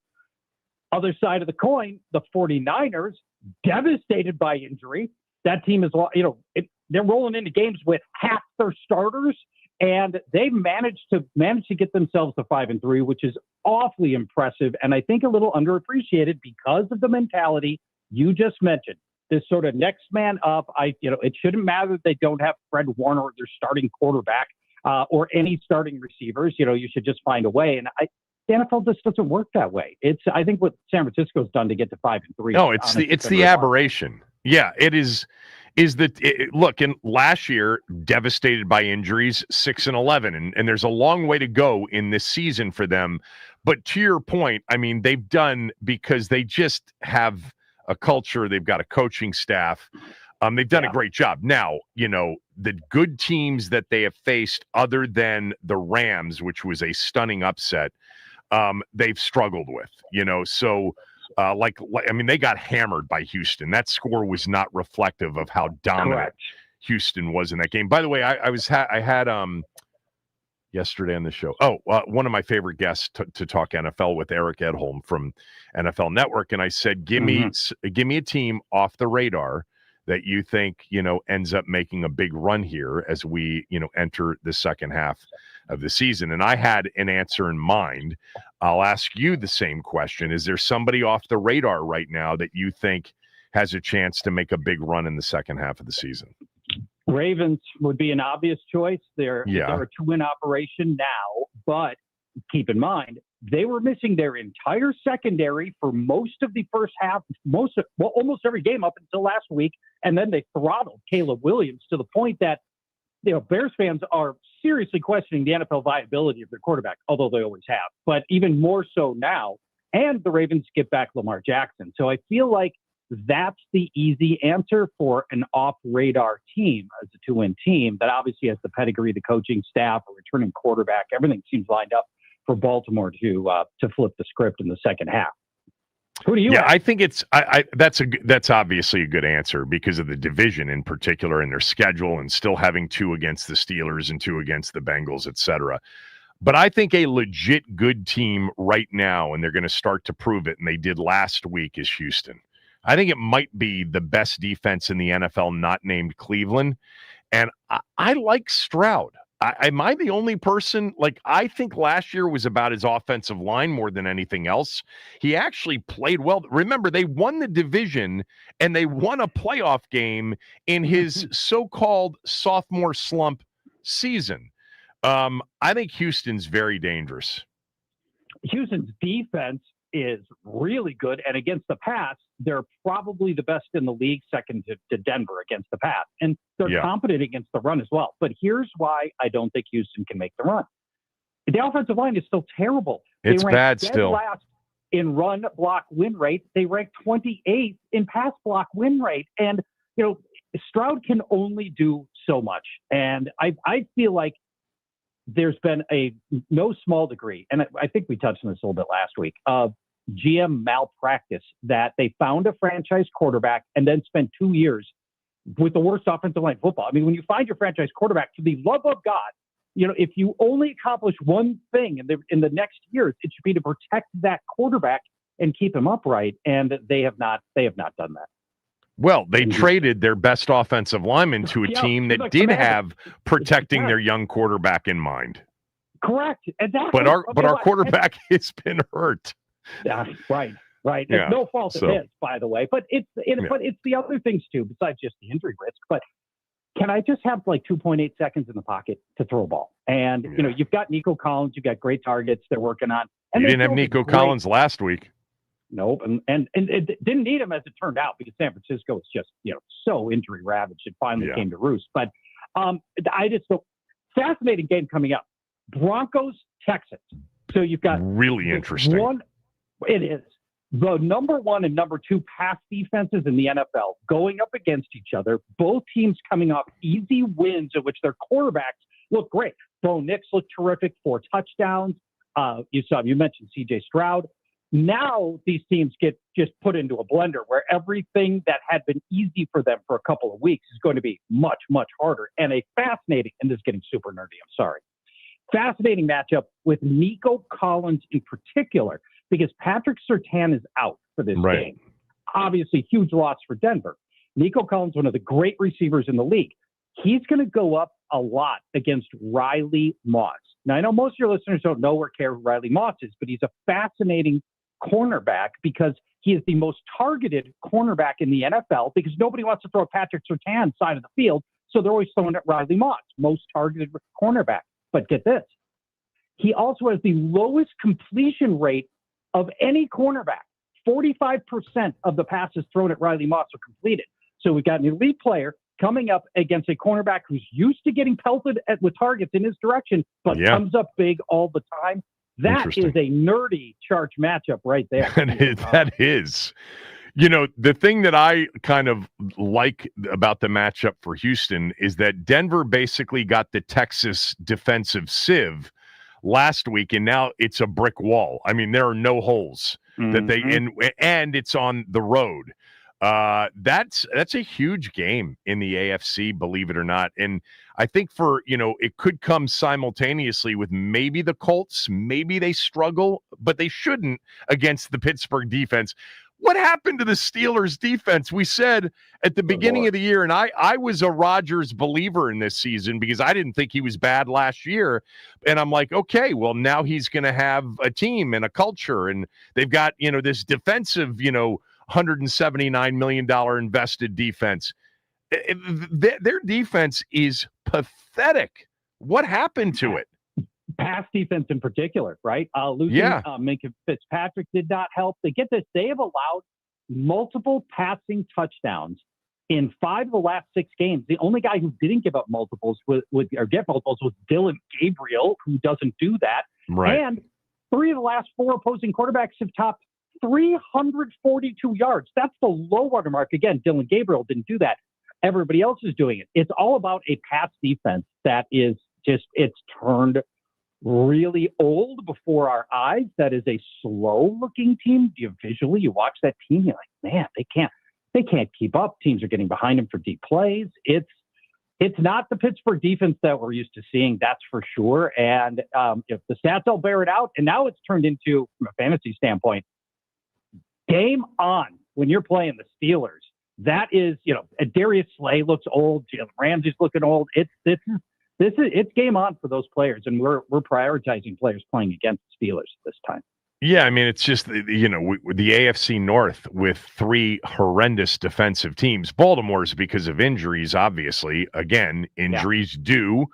Other side of the coin, the 49ers, devastated by injury. That team is, they're rolling into games with half their starters, and they managed to get themselves to 5-3, which is awfully impressive, and I think a little underappreciated because of the mentality you just mentioned. This sort of next man up. It shouldn't matter that they don't have Fred Warner, their starting quarterback, or any starting receivers. You should just find a way. And the NFL just doesn't work that way. I think what San Francisco's done to get to 5-3. No, it's the aberration. Yeah, it is. Look, in last year, devastated by injuries, 6-11, and there's a long way to go in this season for them. But to your point, I mean, they've done because they just have a culture. They've got a coaching staff. They've done a great job. Now, the good teams that they have faced, other than the Rams, which was a stunning upset, they've struggled with. So. They got hammered by Houston. That score was not reflective of how dominant Houston was in that game. By the way, I had yesterday on the show. One of my favorite guests to talk NFL with, Eric Edholm from NFL Network, and I said, give me a team off the radar that you think, ends up making a big run here as we, enter the second half of the season? And I had an answer in mind. I'll ask you the same question. Is there somebody off the radar right now that you think has a chance to make a big run in the second half of the season? Ravens would be an obvious choice. They're a 2-win operation now, but keep in mind, they were missing their entire secondary for most of the first half, almost every game up until last week, and then they throttled Caleb Williams to the point that Bears fans are seriously questioning the NFL viability of their quarterback, although they always have, but even more so now. And the Ravens get back Lamar Jackson. So I feel like that's the easy answer for an off-radar team as a 2-win team that obviously has the pedigree, the coaching staff, a returning quarterback. Everything seems lined up for Baltimore to flip the script in the second half. Who do you? I think that's obviously a good answer because of the division in particular and their schedule and still having 2 against the Steelers and 2 against the Bengals, etc. But I think a legit good team right now, and they're going to start to prove it, and they did last week, is Houston. I think it might be the best defense in the NFL, not named Cleveland. And I like Stroud. Am I the only person? I think last year was about his offensive line more than anything else. He actually played well. Remember, they won the division and they won a playoff game in his so-called sophomore slump season. I think Houston's very dangerous. Houston's defense is really good, and against the pass, they're probably the best in the league, second to Denver against the pass. And they're competent against the run as well. But here's why I don't think Houston can make the run. The offensive line is still terrible. It's bad still. Last in run block win rate. They rank 28th in pass block win rate. And, Stroud can only do so much. And I feel like there's been a no small degree, and I think we touched on this a little bit last week, of GM malpractice that they found a franchise quarterback and then spent 2 years with the worst offensive line in football. I mean, when you find your franchise quarterback, for the love of God, if you only accomplish one thing in the next years, it should be to protect that quarterback and keep him upright. And they have not done that. Well, they traded their best offensive lineman to a team that did have protecting their young quarterback in mind. Correct. Exactly. But our quarterback has been hurt. Yeah, right. It's no fault of his, by the way. But it's the other things too, besides just the injury risk. But can I just have 2.8 seconds in the pocket to throw a ball? And you've got Nico Collins, you've got great targets they're working on. And you didn't have Nico Collins last week. Nope, and it didn't need him as it turned out because San Francisco was just so injury ravaged. It finally came to roost. But fascinating game coming up. Broncos, Texans. So you've got really interesting. It is the number 1 and number 2 pass defenses in the NFL going up against each other. Both teams coming off easy wins in which their quarterbacks look great. Bo Nix looked terrific, 4 touchdowns. You mentioned C.J. Stroud. Now these teams get just put into a blender where everything that had been easy for them for a couple of weeks is going to be much, much harder. And a fascinating, and this is getting super nerdy, I'm sorry, fascinating matchup with Nico Collins in particular, because Patrick Surtain is out for this game. Obviously, huge loss for Denver. Nico Collins, one of the great receivers in the league. He's going to go up a lot against Riley Moss. Now, I know most of your listeners don't know or care who Riley Moss is, but he's a fascinating cornerback because he is the most targeted cornerback in the NFL because nobody wants to throw at Patrick Surtain side of the field, so they're always throwing at Riley Moss, most targeted cornerback. But get this. He also has the lowest completion rate of any cornerback. 45% of the passes thrown at Riley Moss are completed. So we've got an elite player coming up against a cornerback who's used to getting pelted with targets in his direction, but comes up big all the time. That is a nerdy charge matchup right there. That is. The thing that I kind of like about the matchup for Houston is that Denver basically got the Texas defensive sieve last week, and now it's a brick wall. I mean, there are no holes that they and it's on the road. That's a huge game in the AFC, believe it or not. And I think it could come simultaneously with maybe the Colts, maybe they struggle, but they shouldn't against the Pittsburgh defense. What happened to the Steelers defense? We said at the beginning of the year, and I was a Rodgers believer in this season because I didn't think he was bad last year. And I'm like, okay, well, now he's going to have a team and a culture, and they've got, this defensive, $179 million invested defense. Their defense is pathetic. What happened to it? Pass defense in particular, right? Losing Minka Fitzpatrick did not help. Get this, they have allowed multiple passing touchdowns in 5 of the last 6 games. The only guy who didn't give up multiples was Dylan Gabriel, who doesn't do that. Right. And 3 of the last 4 opposing quarterbacks have topped 342 yards. That's the low water mark. Again, Dylan Gabriel didn't do that. Everybody else is doing it. It's all about a pass defense that is it's turned really old before our eyes. That is a slow-looking team. You watch that team, you're like, man, they can't keep up. Teams are getting behind them for deep plays. It's not the Pittsburgh defense that we're used to seeing, that's for sure. And if the stats all bear it out, and now it's turned into, from a fantasy standpoint, game on when you're playing the Steelers. That is, Darius Slay looks old. Jalen Ramsey's looking old. It's game on for those players, and we're prioritizing players playing against the Steelers this time. Yeah, I mean, it's just, the AFC North with 3 horrendous defensive teams. Baltimore's because of injuries, obviously. Again, injuries do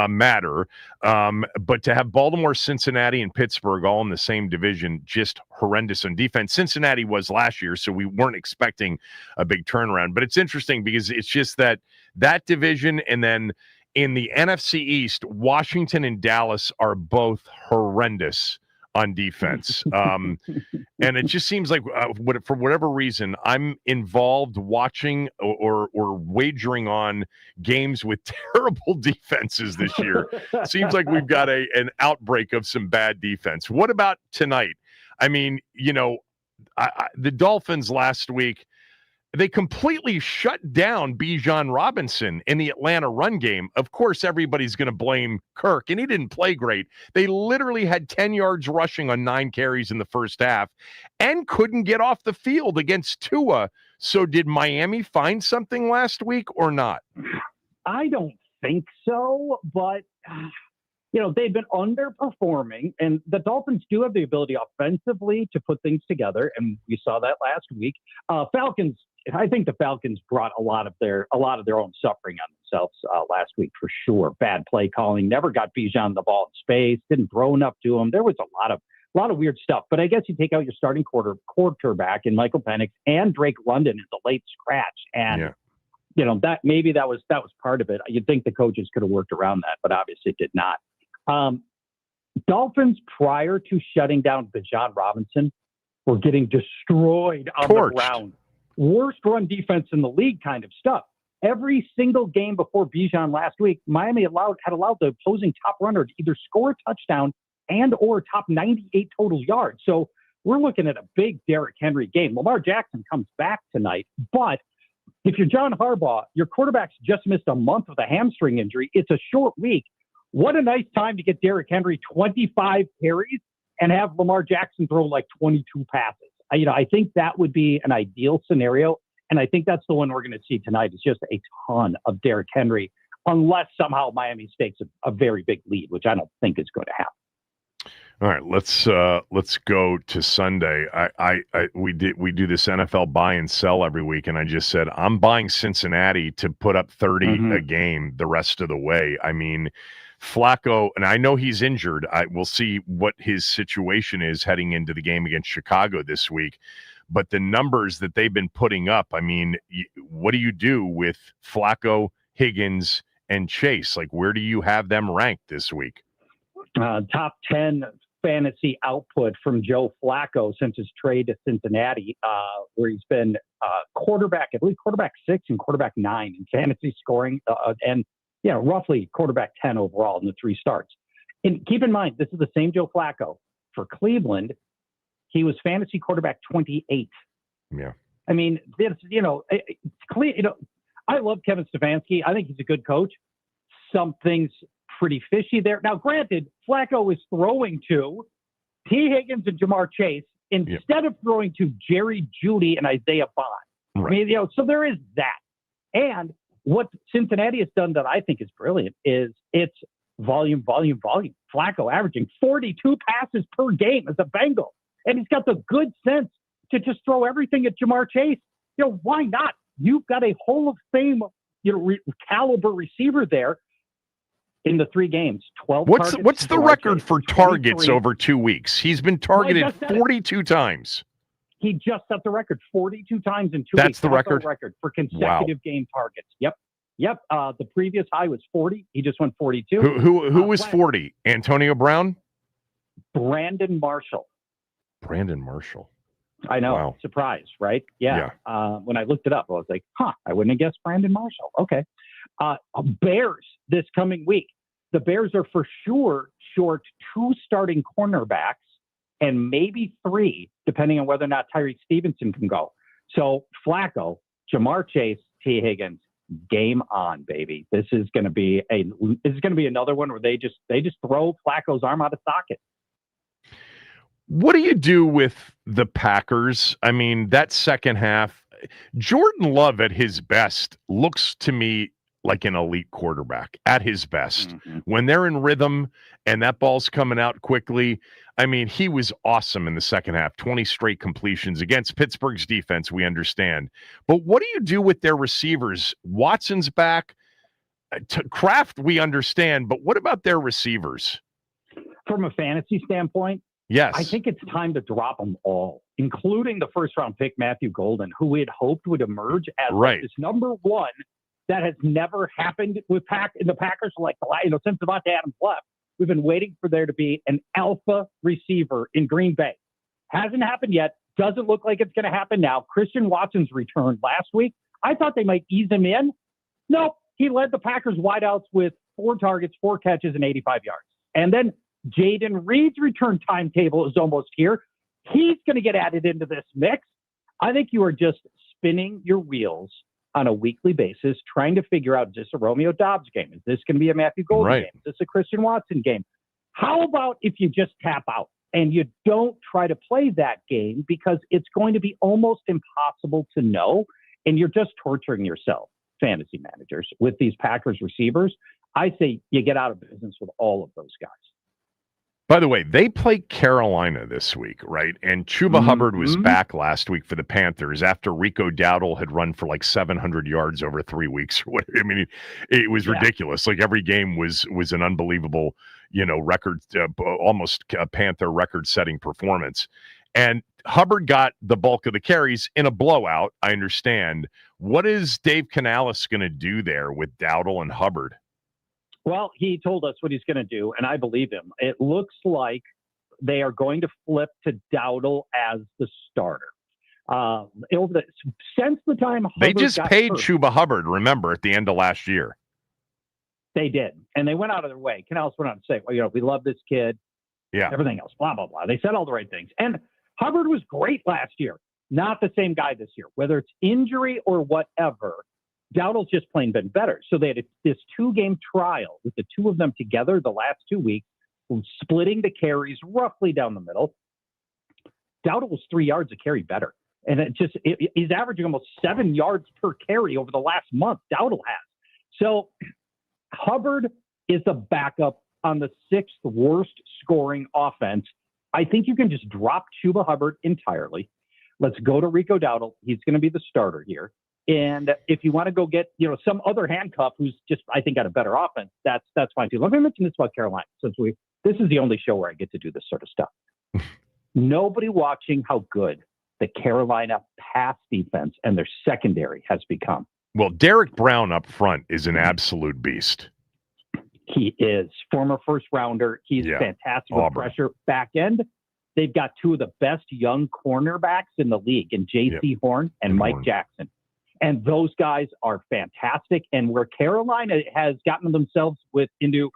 matter. But to have Baltimore, Cincinnati, and Pittsburgh all in the same division, just horrendous on defense. Cincinnati was last year, so we weren't expecting a big turnaround. But it's interesting because it's just that division, and then in the NFC East, Washington and Dallas are both horrendous on defense. And it just seems like for whatever reason, I'm involved watching or wagering on games with terrible defenses this year. Seems like we've got an outbreak of some bad defense. What about tonight? I mean, the Dolphins last week, they completely shut down Bijan Robinson in the Atlanta run game. Of course, everybody's going to blame Kirk, and he didn't play great. They literally had 10 yards rushing on 9 carries in the first half and couldn't get off the field against Tua. So did Miami find something last week or not? I don't think so, but they've been underperforming, and the Dolphins do have the ability offensively to put things together, and we saw that last week. Falcons, I think the Falcons brought a lot of their own suffering on themselves last week for sure. Bad play calling, never got Bijan the ball in space, didn't throw enough to him. There was a lot of weird stuff. But I guess you take out your starting quarterback in Michael Penix and Drake London is a late scratch, and that maybe that was part of it. You'd think the coaches could have worked around that, but obviously did not. Dolphins, prior to shutting down Bijan Robinson, were getting destroyed on the ground. Worst run defense in the league kind of stuff. Every single game before Bijan last week, Miami had allowed the opposing top runner to either score a touchdown and or top 98 total yards. So we're looking at a big Derrick Henry game. Lamar Jackson comes back tonight, but if you're John Harbaugh, your quarterback's just missed a month with a hamstring injury. It's a short week. What a nice time to get Derrick Henry 25 carries and have Lamar Jackson throw like 22 passes. I think that would be an ideal scenario, and I think that's the one we're going to see tonight. Is just a ton of Derrick Henry, unless somehow Miami takes a very big lead, which I don't think is going to happen. All right, let's go to Sunday. We do this NFL buy and sell every week, and I just said I'm buying Cincinnati to put up 30 a game the rest of the way. I mean, Flacco, and I know he's injured. We'll see what his situation is heading into the game against Chicago this week. But the numbers that they've been putting up, I mean, what do you do with Flacco, Higgins, and Chase? Like, where do you have them ranked this week? Top 10 fantasy output from Joe Flacco since his trade to Cincinnati, where he's been quarterback 6 and quarterback 9 in fantasy scoring, and roughly quarterback 10 overall in the 3 starts. And keep in mind, this is the same Joe Flacco for Cleveland. He was fantasy quarterback 28. Yeah. I mean, I love Kevin Stefanski. I think he's a good coach. Something's pretty fishy there. Now, granted, Flacco is throwing to T. Higgins and Jamar Chase instead of throwing to Jerry Jeudy and Isaiah Bond. Right. I mean, so there is that. And what Cincinnati has done that I think is brilliant is it's volume. Flacco averaging 42 passes per game as a Bengal. And he's got the good sense to just throw everything at Jamar Chase. Why not? You've got a Hall of Fame, caliber receiver there. In the 3 games, 12 targets. What's the record for targets over 2 weeks? He's been targeted 42 times. He just set the record 42 times in 2 weeks. That's the record? For consecutive game targets. Yep. The previous high was 40. He just went 42. Who was 40? Antonio Brown? Brandon Marshall. I know. Wow. Surprise, right? Yeah. When I looked it up, I was like, I wouldn't have guessed Brandon Marshall. Okay. Bears this coming week. The Bears are for sure short 2 starting cornerbacks and maybe 3, depending on whether or not Tyreek Stevenson can go. So Flacco, Jamar Chase, T. Higgins, game on, baby. This is going to be another one where they just throw Flacco's arm out of socket. What do you do with the Packers? I mean, that second half, Jordan Love at his best looks to me like an elite quarterback at his best. Mm-hmm. When they're in rhythm and that ball's coming out quickly, I mean, he was awesome in the second half, 20 straight completions against Pittsburgh's defense, we understand. But what do you do with their receivers? Watson's back. Kraft, we understand, but what about their receivers? From a fantasy standpoint, yes, I think it's time to drop them all, including the first-round pick, Matthew Golden, who we had hoped would emerge as like this number one. That has never happened with the Packers since Devontae Adams left. We've been waiting for there to be an alpha receiver in Green Bay. Hasn't happened yet. Doesn't look like it's going to happen now. Christian Watson's return last week. I thought they might ease him in. Nope. He led the Packers wideouts with 4 targets, 4 catches, and 85 yards. And then Jaden Reed's return timetable is almost here. He's going to get added into this mix. I think you are just spinning your wheels on a weekly basis, trying to figure out, is this a Romeo Doubs game? Is this going to be a Matthew Golden game? Is this a Christian Watson game? How about if you just tap out and you don't try to play that game because it's going to be almost impossible to know, and you're just torturing yourself, fantasy managers, with these Packers receivers? I say you get out of business with all of those guys. By the way, they play Carolina this week, right? And Chuba Hubbard was back last week for the Panthers after Rico Dowdle had run for like 700 yards over 3 weeks or whatever. I mean, it was ridiculous. Like every game was an unbelievable, record, almost a Panther record-setting performance. And Hubbard got the bulk of the carries in a blowout, I understand. What is Dave Canales going to do there with Dowdle and Hubbard? Well, he told us what he's going to do, and I believe him. It looks like they are going to flip to Dowdle as the starter. Since the time Hubbard they just paid hurt, Chuba Hubbard, remember, at the end of last year. They did, and they went out of their way. Canales went on to say, well, we love this kid. Yeah. Everything else, blah, blah, blah. They said all the right things. And Hubbard was great last year. Not the same guy this year. Whether it's injury or whatever, Dowdle's just plain been better. So they had this 2-game trial with the 2 of them together the last 2 weeks, splitting the carries roughly down the middle. Dowdle was 3 yards a carry better. And he's averaging almost 7 yards per carry over the last month. Dowdle has. So Hubbard is the backup on the 6th worst scoring offense. I think you can just drop Chuba Hubbard entirely. Let's go to Rico Dowdle. He's going to be the starter here. And if you want to go get, some other handcuff who's just, I think, got a better offense, that's fine too. Let me mention this about Carolina, since this is the only show where I get to do this sort of stuff. Nobody watching how good the Carolina pass defense and their secondary has become. Well, Derek Brown up front is an absolute beast. He is. Former first rounder. He's fantastic with pressure. Back end, they've got 2 of the best young cornerbacks in the league, in J.C. Horn and Mike Jackson. And those guys are fantastic. And where Carolina has gotten themselves into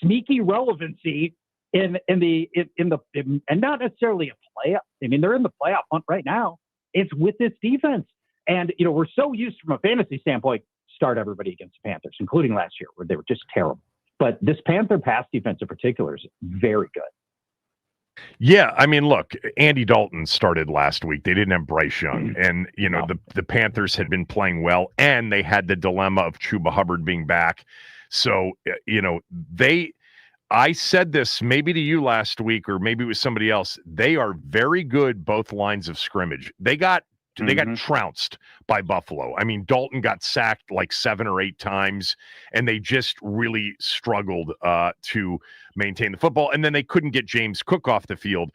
sneaky relevancy in not necessarily a playoff. I mean, they're in the playoff hunt right now. It's with this defense. And, we're so used from a fantasy standpoint, start everybody against the Panthers, including last year where they were just terrible. But this Panther pass defense in particular is very good. Yeah, I mean, look, Andy Dalton started last week. They didn't have Bryce Young, and the Panthers had been playing well, and they had the dilemma of Chuba Hubbard being back. So I said this maybe to you last week, or maybe it was somebody else. They are very good both lines of scrimmage. They got trounced by Buffalo. I mean, Dalton got sacked like 7 or 8 times, and they just really struggled to maintain the football. And then they couldn't get James Cook off the field.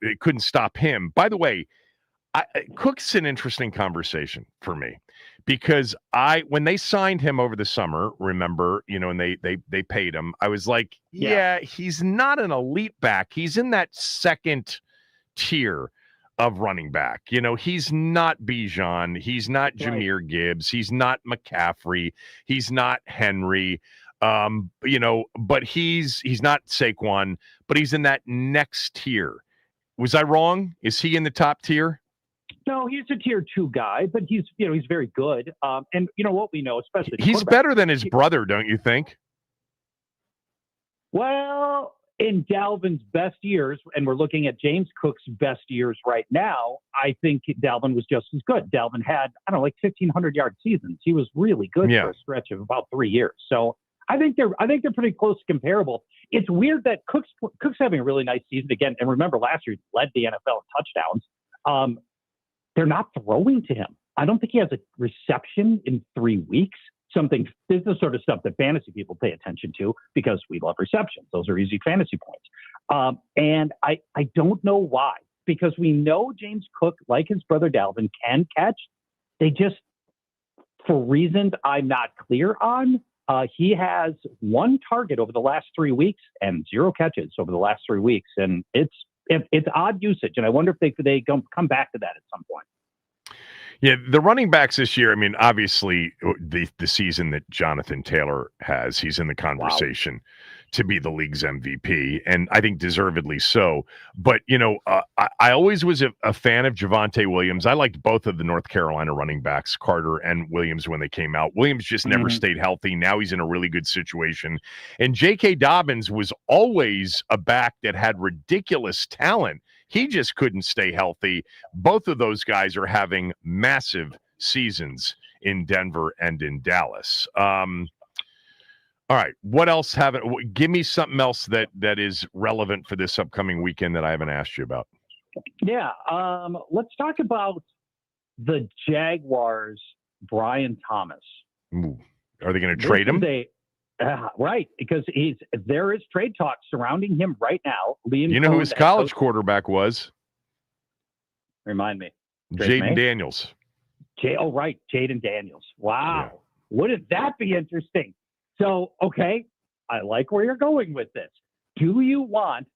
It couldn't stop him. By the way, Cook's an interesting conversation for me because when they signed him over the summer, remember, and they paid him, I was like, yeah, he's not an elite back. He's in that second tier of running back. He's not Bijan. He's not Jahmyr Gibbs. He's not McCaffrey. He's not Henry. But he's not Saquon, but he's in that next tier. Was I wrong? Is he in the top tier? No, he's a tier 2 guy, but he's very good. And what we know, especially he's better than his brother, don't you think? Well, in Dalvin's best years, and we're looking at James Cook's best years right now, I think Dalvin was just as good. Dalvin had, 1,500-yard seasons. He was really good for a stretch of about 3 years. So I think they're pretty close to comparable. It's weird that Cook's having a really nice season again. And remember, last year he led the NFL in touchdowns. They're not throwing to him. I don't think he has a reception in 3 weeks. This is the sort of stuff that fantasy people pay attention to because we love receptions. Those are easy fantasy points. And I don't know why, because we know James Cook, like his brother Dalvin, can catch. They just, for reasons I'm not clear on, he has 1 target over the last 3 weeks and 0 catches over the last 3 weeks. And it's odd usage. And I wonder if they come back to that at some point. Yeah, the running backs this year, I mean, obviously the season that Jonathan Taylor has, he's in the conversation to be the league's MVP, and I think deservedly so. But, I always was a fan of Javonte Williams. I liked both of the North Carolina running backs, Carter and Williams, when they came out. Williams just never stayed healthy. Now he's in a really good situation. And J.K. Dobbins was always a back that had ridiculous talent. He just couldn't stay healthy. Both of those guys are having massive seasons in Denver and in Dallas. All right. What else give me something else that is relevant for this upcoming weekend that I haven't asked you about. Yeah. Let's talk about the Jaguars, Brian Thomas. Ooh. Are they going to trade him? Right, because there is trade talk surrounding him right now. You know who his college quarterback was? Remind me. Jaden Daniels. Jaden Daniels. Wow. Yeah. Wouldn't that be interesting? So, okay, I like where you're going with this. Do you want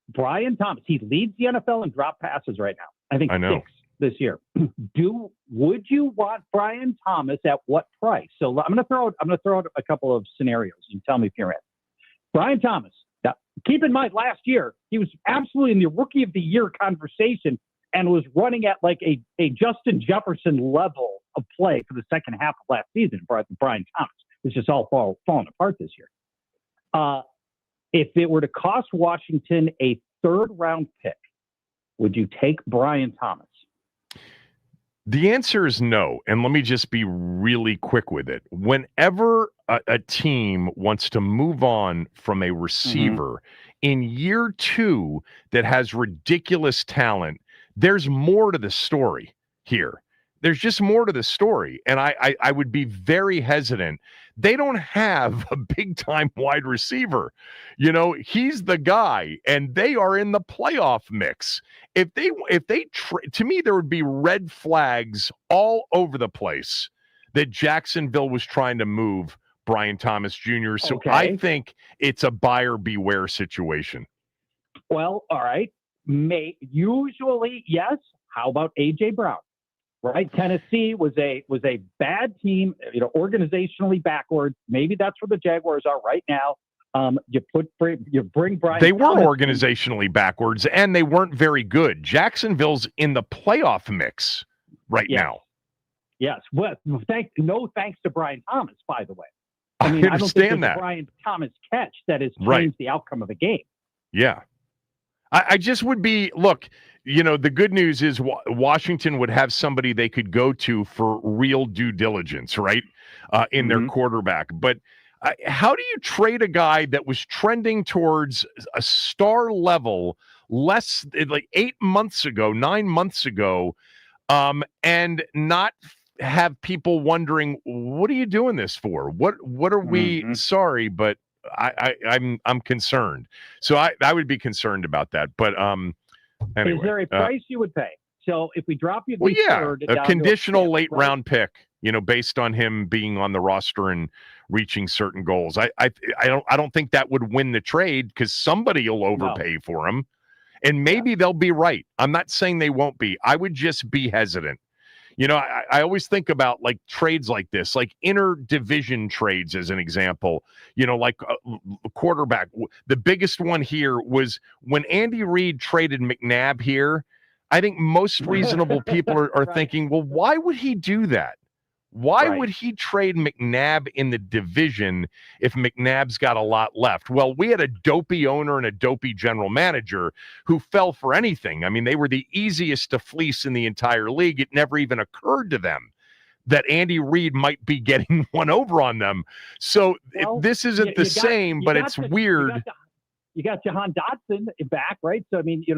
Brian Thomas? He leads the NFL in drop passes right now. I think 6 this year. Would you want Brian Thomas at what price? So I'm going to throw out a couple of scenarios. You tell me if you're in. Brian Thomas. Now, keep in mind, last year he was absolutely in the Rookie of the Year conversation and was running at like a Justin Jefferson level of play for the second half of last season. Brian Thomas. It's just all falling apart this year. If it were to cost Washington a 3rd round pick, would you take Brian Thomas? The answer is no. And let me just be really quick with it. Whenever a team wants to move on from a receiver in year 2 that has ridiculous talent, there's more to the story here. There's just more to the story. And I would be very hesitant. They don't have a big-time wide receiver. He's the guy, and they are in the playoff mix. To me, there would be red flags all over the place that Jacksonville was trying to move Brian Thomas Jr. So okay. I think it's a buyer beware situation. Well, all right. Usually, yes. How about A.J. Brown? Right, Tennessee was a bad team, organizationally backwards. Maybe that's where the Jaguars are right now. You bring Brian. They were organizationally backwards, and they weren't very good. Jacksonville's in the playoff mix right now. Yes, well, thanks to Brian Thomas, by the way. I mean, I don't think there's a Brian Thomas catch that has changed the outcome of the game. Yeah. I just would be, look, the good news is Washington would have somebody they could go to for real due diligence, right? In their quarterback. But how do you trade a guy that was trending towards a star level like 9 months ago, and not have people wondering, what are you doing this for? What are we sorry, but I'm concerned. So I would be concerned about that. But anyway, is there a price you would pay? So if we drop you, a conditional late round pick, based on him being on the roster and reaching certain goals. I don't think that would win the trade, because somebody will overpay for him, and maybe they'll be right. I'm not saying they won't be. I would just be hesitant. I always think about like trades like this, like inter-division trades as an example, like a quarterback. The biggest one here was when Andy Reid traded McNabb here. I think most reasonable people are thinking, well, why would he do that? Why would he trade McNabb in the division if McNabb's got a lot left? Well, we had a dopey owner and a dopey general manager who fell for anything. I mean, they were the easiest to fleece in the entire league. It never even occurred to them that Andy Reid might be getting one over on them. So this isn't the same, but it's weird. You got Jahan Dotson back, right? So, I mean, you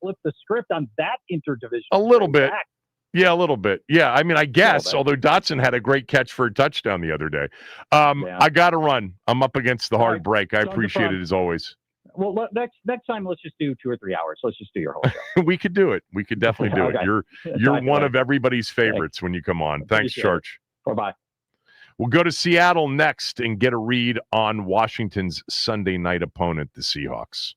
flip the script on that interdivision. A little bit. Back. Yeah, a little bit. Yeah, I mean, I guess, although Dotson had a great catch for a touchdown the other day. I got to run. I'm up against the hard break. I appreciate it as always. Well, next time, let's just do 2 or 3 hours. Let's just do your whole show. We could do it. We could definitely do it. You're one of everybody's favorites when you come on. Thanks, Church. Bye-bye. We'll go to Seattle next and get a read on Washington's Sunday night opponent, the Seahawks.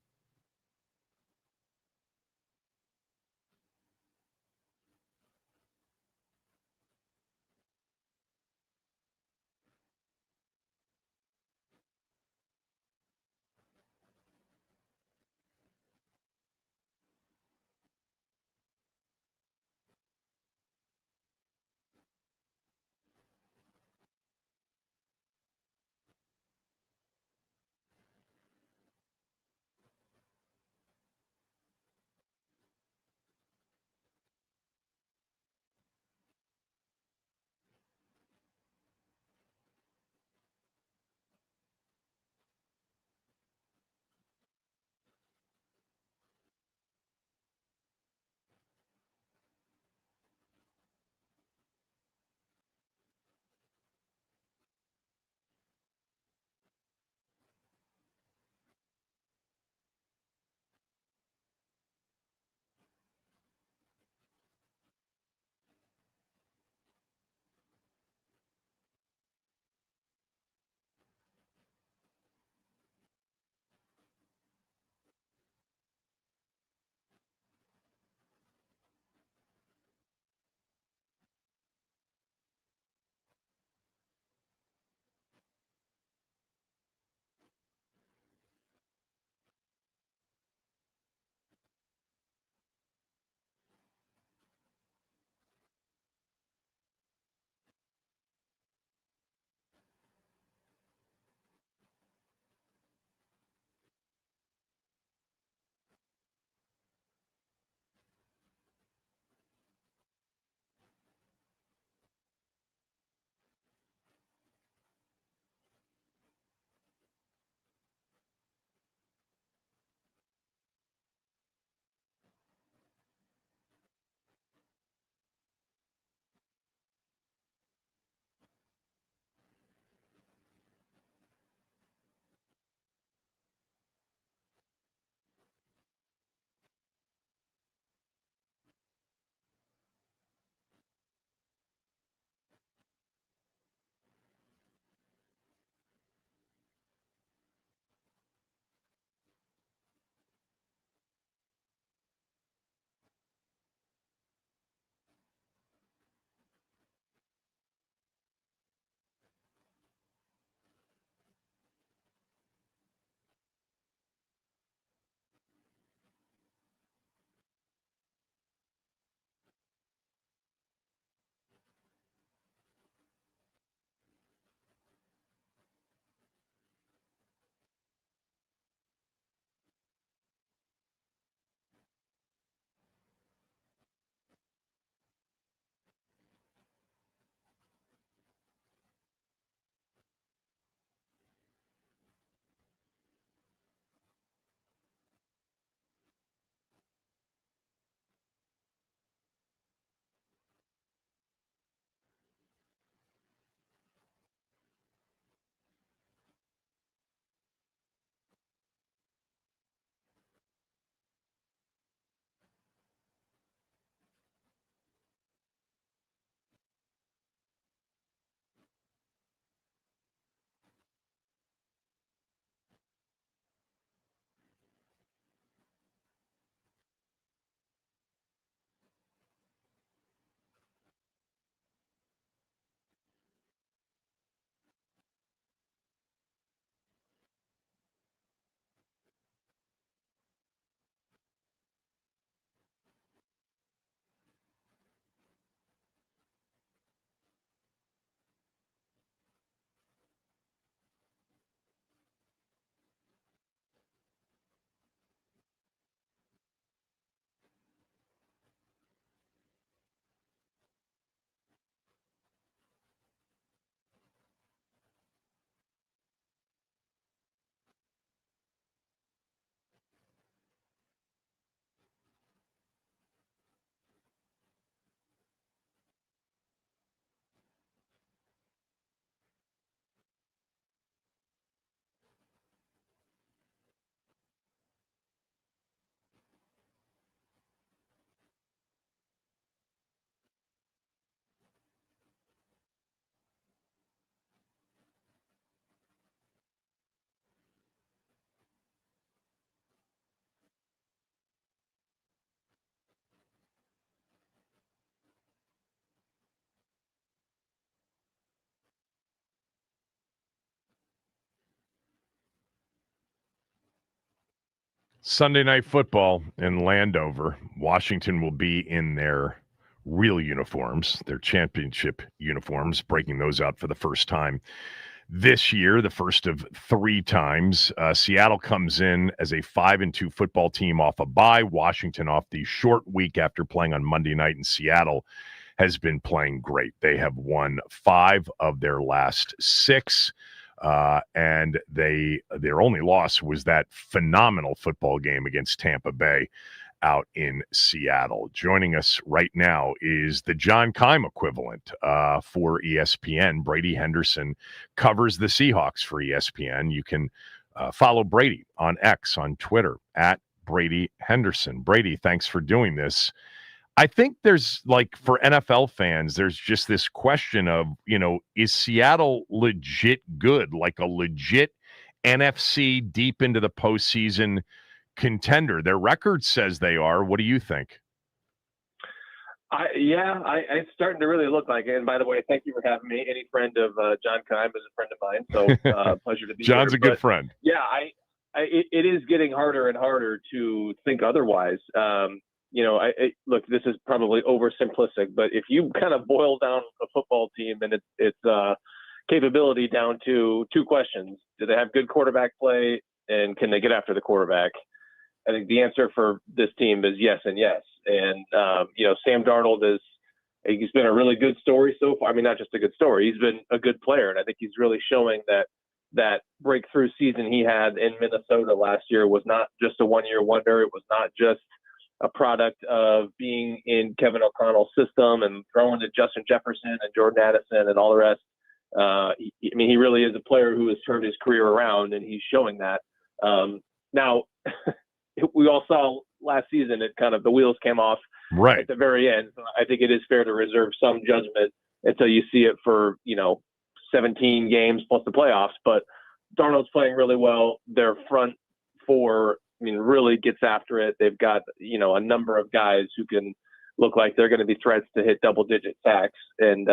Sunday Night Football in Landover. Washington will be in their real uniforms, their championship uniforms, breaking those out for the first time this year, the first of 3 times. Seattle comes in as a 5-2 football team off a bye. Washington off the short week after playing on Monday night, and Seattle has been playing great. They have won 5 of their last 6. And their only loss was that phenomenal football game against Tampa Bay out in Seattle. Joining us right now is the John Keim equivalent for ESPN. Brady Henderson covers the Seahawks for ESPN. You can follow Brady on X, on Twitter, at Brady Henderson. Brady, thanks for doing this. I think there's, like, for NFL fans, there's just this question of, is Seattle legit good, like a legit NFC deep into the postseason contender? Their record says they are. What do you think? It's starting to really look like it. And by the way, thank you for having me. Any friend of John Keim is a friend of mine, so pleasure to be here. John's a good friend. Yeah, it is getting harder and harder to think otherwise. Look, this is probably oversimplistic, but if you kind of boil down a football team and its capability down to 2 questions: do they have good quarterback play, and can they get after the quarterback? I think the answer for this team is yes and yes. And Sam Darnold he's been a really good story so far. I mean, not just a good story; he's been a good player, and I think he's really showing that breakthrough season he had in Minnesota last year was not just a one-year wonder. It was not just a product of being in Kevin O'Connell's system and throwing to Justin Jefferson and Jordan Addison and all the rest. He really is a player who has turned his career around, and he's showing that. Now, we all saw last season the wheels came off right at the very end. So I think it is fair to reserve some judgment until you see it for 17 games plus the playoffs. But Darnold's playing really well. Their front 4, really gets after it. They've got, a number of guys who can look like they're going to be threats to hit double-digit sacks. And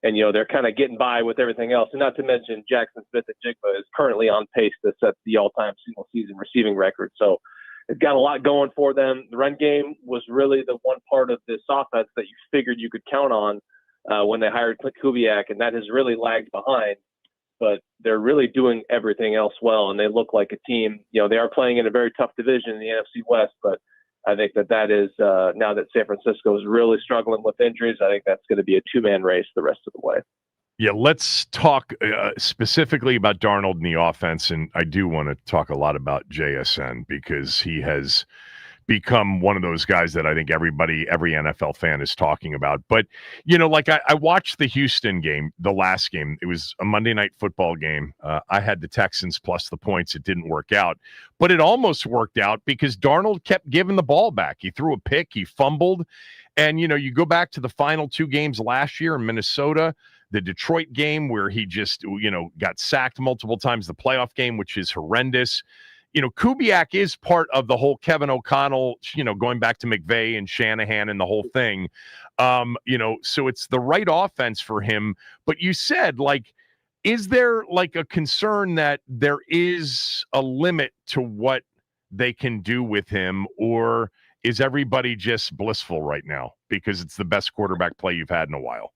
they're kind of getting by with everything else. And not to mention Jackson Smith-Njigba is currently on pace to set the all-time single-season receiving record. So it's got a lot going for them. The run game was really the one part of this offense that you figured you could count on when they hired Clint Kubiak, and that has really lagged behind. But they're really doing everything else well, and they look like a team. They are playing in a very tough division in the NFC West, but I think that is now that San Francisco is really struggling with injuries, I think that's going to be a 2-man race the rest of the way. Yeah, let's talk specifically about Darnold and the offense, and I do want to talk a lot about JSN because he has become one of those guys that I think every NFL fan is talking about. But, I watched the Houston game, the last game. It was a Monday Night Football game. I had the Texans plus the points. It didn't work out. But it almost worked out because Darnold kept giving the ball back. He threw a pick. He fumbled. And, you go back to the final 2 games last year in Minnesota, the Detroit game where he just, got sacked multiple times, the playoff game, which is horrendous. Kubiak is part of the whole Kevin O'Connell, going back to McVay and Shanahan and the whole thing. So it's the right offense for him. But you said, is there a concern that there is a limit to what they can do with him, or is everybody just blissful right now because it's the best quarterback play you've had in a while?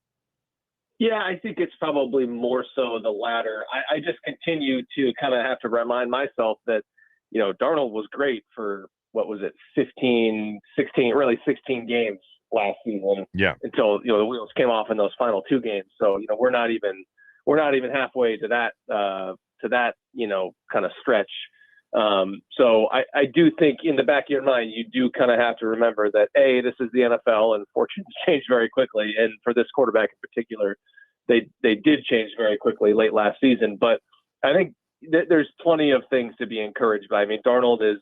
Yeah, I think it's probably more so the latter. I just continue to kind of have to remind myself that, Darnold was great for, 16 games last season. Yeah. Until, the wheels came off in those final 2 games. So, we're not even halfway to that, kind of stretch. So I do think in the back of your mind, you do kind of have to remember that, this is the NFL and fortunes change very quickly. And for this quarterback in particular, they did change very quickly late last season. But I think there's plenty of things to be encouraged by. I mean, Darnold is,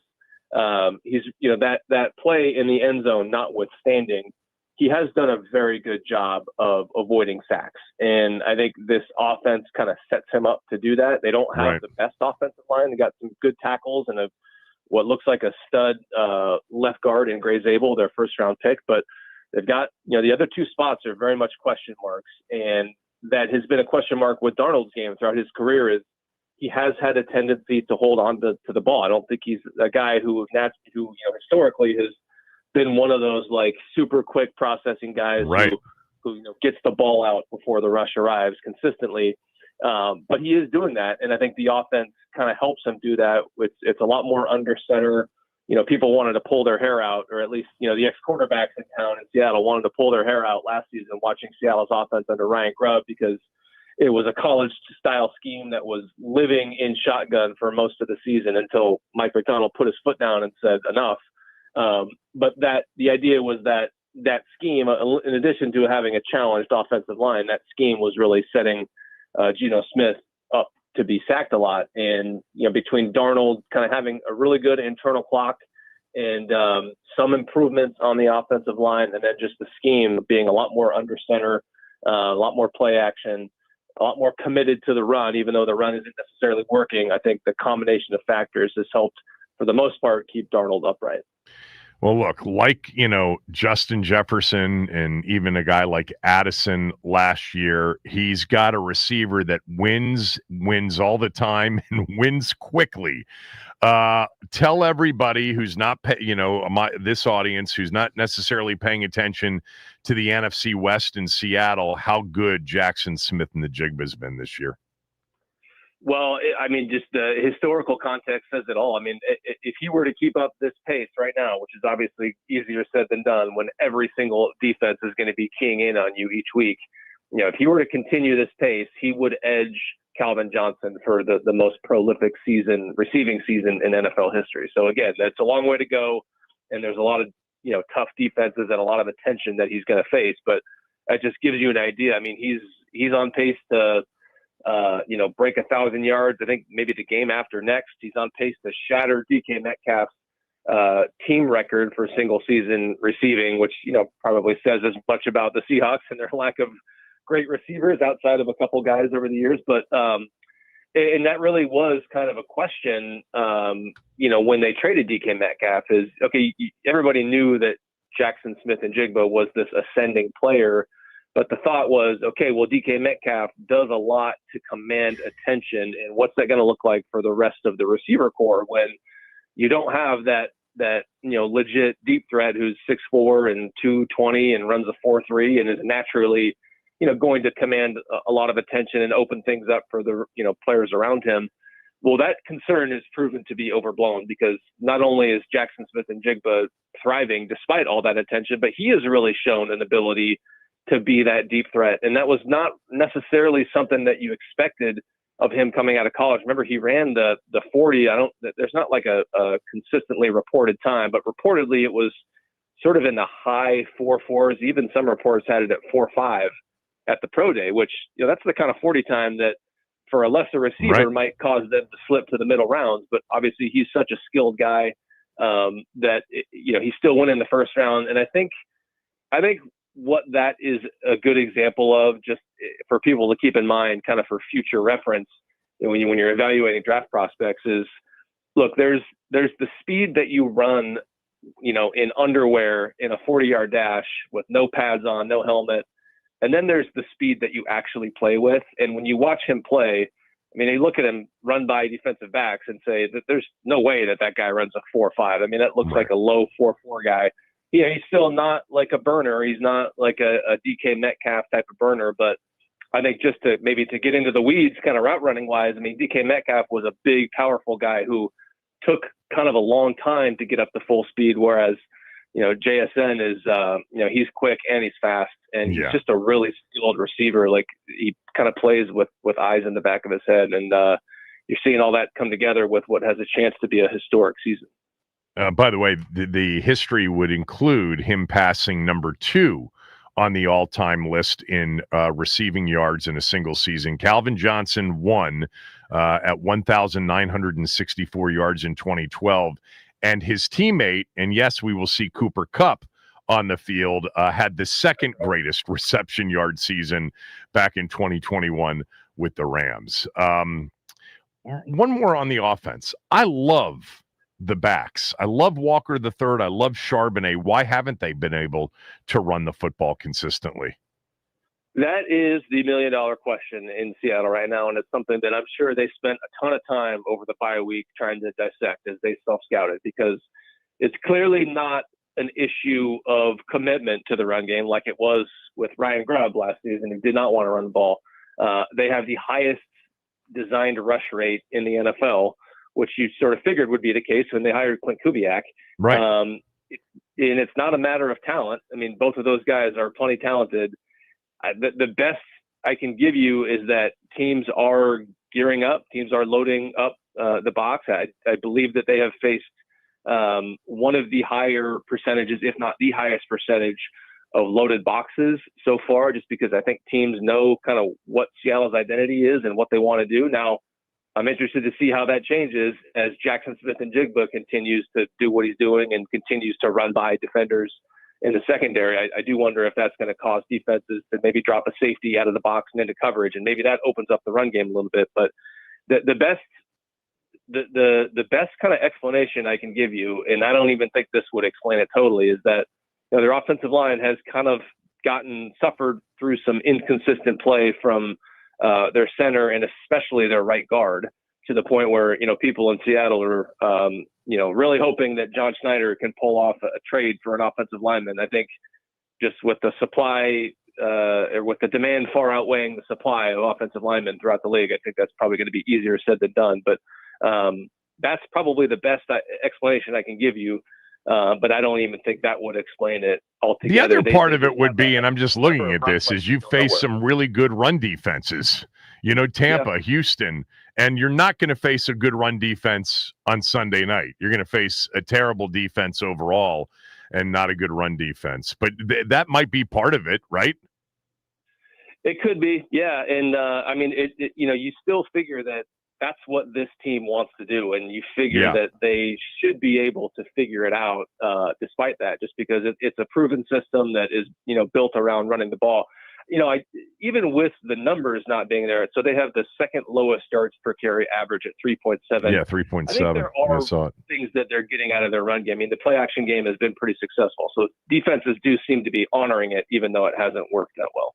he's, that play in the end zone notwithstanding, he has done a very good job of avoiding sacks. And I think this offense kind of sets him up to do that. They don't have the best offensive line. They got some good tackles and what looks like a stud left guard in Gray Zabel, their first-round pick. But they've got, the other 2 spots are very much question marks. And that has been a question mark with Darnold's game throughout his career is he has had a tendency to hold on to the ball. I don't think he's a guy who historically has been one of those like super quick processing guys right. who gets the ball out before the rush arrives consistently. But he is doing that, and I think the offense kind of helps him do that. It's a lot more under center. People wanted to pull their hair out, or at least, the ex-quarterbacks in town in Seattle wanted to pull their hair out last season watching Seattle's offense under Ryan Grubb, because it was a college-style scheme that was living in shotgun for most of the season until Mike McDonald put his foot down and said enough. But the idea was that scheme, in addition to having a challenged offensive line, that scheme was really setting Geno Smith up to be sacked a lot. And, between Darnold kind of having a really good internal clock and some improvements on the offensive line, and then just the scheme being a lot more under center, a lot more play action, a lot more committed to the run, even though the run isn't necessarily working. I think the combination of factors has helped, for the most part, keep Darnold upright. Well, look, like, Justin Jefferson and even a guy like Addison last year, he's got a receiver that wins all the time and wins quickly. Tell everybody who's not, this audience who's not necessarily paying attention to the NFC West in Seattle, how good Jackson Smith and the Jigba's been this year. Well, just the historical context says it all. If he were to keep up this pace right now, which is obviously easier said than done when every single defense is going to be keying in on you each week, if he were to continue this pace, he would edge Calvin Johnson for the most prolific receiving season in NFL history. So again, that's a long way to go, and there's a lot of tough defenses and a lot of attention that he's going to face. But that just gives you an idea. He's on pace to break 1,000 yards. I think maybe the game after next, he's on pace to shatter DK Metcalf's team record for single season receiving, which, probably says as much about the Seahawks and their lack of great receivers outside of a couple guys over the years. But, and that really was kind of a question, when they traded DK Metcalf is, okay, everybody knew that Jackson Smith and Jigba was this ascending player. But the thought was, okay, well, DK Metcalf does a lot to command attention, and what's that going to look like for the rest of the receiver core when you don't have that legit deep threat who's 6'4" and 220 and runs a 4.3 and is naturally, going to command a lot of attention and open things up for the players around him. Well, that concern is proven to be overblown, because not only is Jackson Smith and Jigba thriving despite all that attention, but he has really shown an ability to be that deep threat. And that was not necessarily something that you expected of him coming out of college. Remember, he ran the 40. There's not like a consistently reported time, but reportedly it was sort of in the high 4.4s. Even some reports had it at 4.5 at the pro day, which, that's the kind of 40 time that for a lesser receiver might cause them to slip to the middle rounds. But obviously he's such a skilled guy that, he still went in the first round. And I think what that is a good example of, just for people to keep in mind kind of for future reference, when you're evaluating draft prospects, is, look, there's the speed that you run, in underwear in a 40-yard dash with no pads on, no helmet. And then there's the speed that you actually play with. And when you watch him play, you look at him run by defensive backs and say that there's no way that guy runs a 4.5. That looks like a low 4.4 guy. Yeah, he's still not like a burner. He's not like a DK Metcalf type of burner. But I think just to get into the weeds kind of route running wise, DK Metcalf was a big, powerful guy who took kind of a long time to get up to full speed, whereas, JSN is, he's quick and he's fast, and he's just a really skilled receiver. Like, he kind of plays with eyes in the back of his head. And you're seeing all that come together with what has a chance to be a historic season. By the way, the history would include him passing number 2 on the all-time list in receiving yards in a single season. Calvin Johnson won at 1,964 yards in 2012. And his teammate, and yes, we will see Cooper Kupp on the field, had the second greatest reception yard season back in 2021 with the Rams. One more on the offense. I love the backs. I love Walker the third. I love Charbonnet. Why haven't they been able to run the football consistently? That is the million-dollar question in Seattle right now, and it's something that I'm sure they spent a ton of time over the bye week trying to dissect as they self-scouted, because it's clearly not an issue of commitment to the run game like it was with Ryan Grubb last season, who did not want to run the ball. They have the highest designed rush rate in the NFL, which you sort of figured would be the case when they hired Clint Kubiak. Right. And it's not a matter of talent. I mean, both of those guys are plenty talented. The best I can give you is that teams are gearing up. Teams are loading up the box. I believe that they have faced one of the higher percentages, if not the highest percentage, of loaded boxes so far, just because I think teams know kind of what Seattle's identity is and what they want to do. Now, I'm interested to see how that changes as Jackson Smith-Njigba continues to do what he's doing and continues to run by defenders in the secondary. I do wonder if that's going to cause defenses to maybe drop a safety out of the box and into coverage, and maybe that opens up the run game a little bit. But the best kind of explanation I can give you, and I don't even think this would explain it totally, is that their offensive line has kind of suffered through some inconsistent play from their center and especially their right guard, to the point where, people in Seattle are, really hoping that John Schneider can pull off a trade for an offensive lineman. I think just with the supply, or with the demand far outweighing the supply of offensive linemen throughout the league, I think that's probably going to be easier said than done. But that's probably the best explanation I can give you. But I don't even think that would explain it altogether. The other part of it would be, and I'm just looking at this, is you face some really good run defenses. Tampa, Houston, and you're not going to face a good run defense on Sunday night. You're going to face a terrible defense overall and not a good run defense. But that might be part of it, right? It could be, yeah. And I mean, you still figure that that's what this team wants to do, and you figure that they should be able to figure it out despite that, just because it's a proven system that is built around running the ball. Even with the numbers not being there, so they have the second lowest yards per carry average at 3.7. Yeah, 3.7. I think there are things that they're getting out of their run game. I mean, the play action game has been pretty successful, so defenses do seem to be honoring it, even though it hasn't worked that well.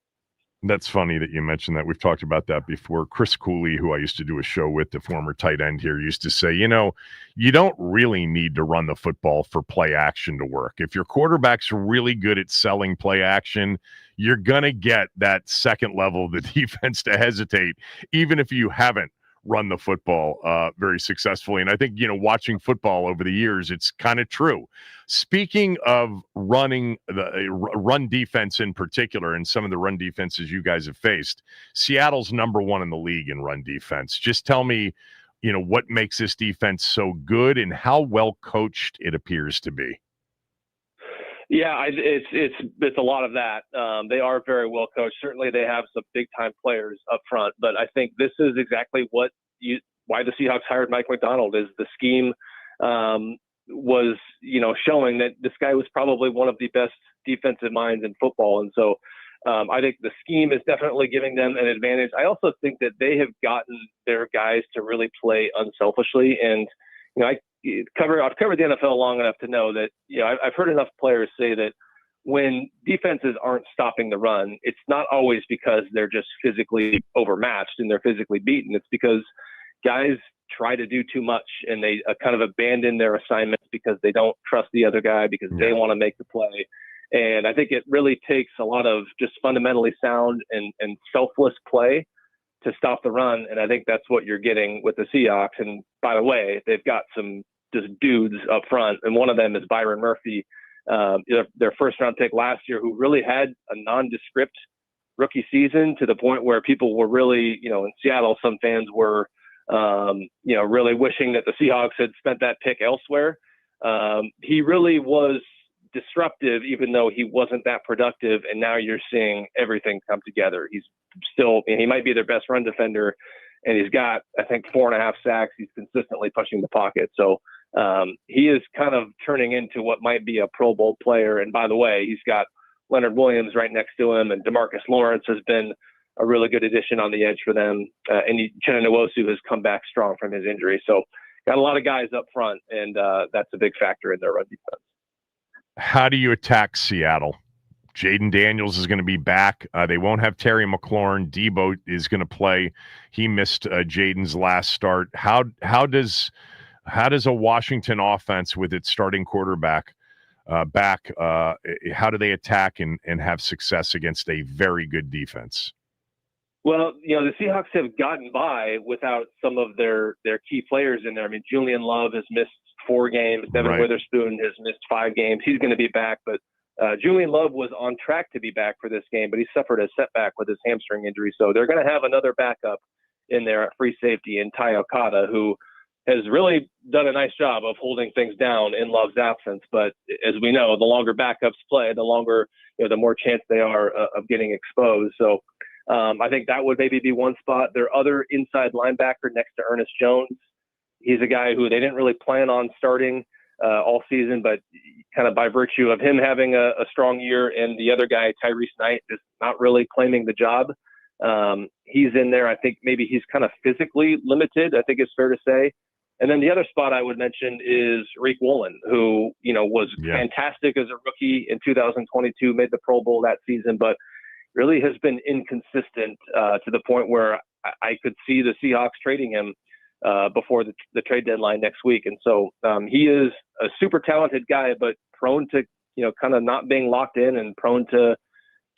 That's funny that you mentioned that. We've talked about that before. Chris Cooley, who I used to do a show with, the former tight end here, used to say, you don't really need to run the football for play action to work. If your quarterback's really good at selling play action, you're going to get that second level of the defense to hesitate, even if you haven't run the football very successfully. And I think, watching football over the years, it's kind of true. Speaking of running the run defense in particular, and some of the run defenses you guys have faced, Seattle's number one in the league in run defense. Just tell me, what makes this defense so good and how well coached it appears to be. Yeah, it's a lot of that. They are very well coached. Certainly, they have some big time players up front, but I think this is exactly why the Seahawks hired Mike Macdonald. Is the scheme was showing that this guy was probably one of the best defensive minds in football, and so I think the scheme is definitely giving them an advantage. I also think that they have gotten their guys to really play unselfishly, and I've covered the NFL long enough to know that, I've heard enough players say that when defenses aren't stopping the run, it's not always because they're just physically overmatched and they're physically beaten. It's because guys try to do too much and they kind of abandon their assignments because they don't trust the other guy, because they want to make the play. And I think it really takes a lot of just fundamentally sound and selfless play to stop the run. And I think that's what you're getting with the Seahawks. And by the way, they've got some just dudes up front, and one of them is Byron Murphy, their first round pick last year, who really had a nondescript rookie season, to the point where people were really, in Seattle, some fans were, really wishing that the Seahawks had spent that pick elsewhere. He really was disruptive, even though he wasn't that productive. And now you're seeing everything come together. He might be their best run defender, and he's got, I think, 4.5 sacks. He's consistently pushing the pocket. So he is kind of turning into what might be a Pro Bowl player. And by the way, he's got Leonard Williams right next to him, and DeMarcus Lawrence has been a really good addition on the edge for them. And Uchenna Nwosu has come back strong from his injury. So got a lot of guys up front, and that's a big factor in their run defense. How do you attack Seattle? Jaden Daniels is going to be back. They won't have Terry McLaurin. Debo is going to play. He missed Jaden's last start. How does a Washington offense with its starting quarterback back, how do they attack and have success against a very good defense? Well, the Seahawks have gotten by without some of their key players in there. I mean, Julian Love has missed 4 games. Devin Witherspoon has missed 5 games. He's going to be back, but Julian Love was on track to be back for this game, but he suffered a setback with his hamstring injury. So they're going to have another backup in there at free safety in Ty Okada, who has really done a nice job of holding things down in Love's absence. But as we know, the longer backups play, the longer, the more chance they are of getting exposed. So I think that would maybe be one spot. Their other inside linebacker next to Ernest Jones, he's a guy who they didn't really plan on starting all season, but kind of by virtue of him having a strong year and the other guy, Tyrese Knight, is not really claiming the job. He's in there. I think maybe he's kind of physically limited, I think it's fair to say. And then the other spot I would mention is Reek Woolen, who, was fantastic as a rookie in 2022, made the Pro Bowl that season, but really has been inconsistent to the point where I could see the Seahawks trading him before the trade deadline next week. And so he is a super talented guy, but prone to, kind of not being locked in and prone to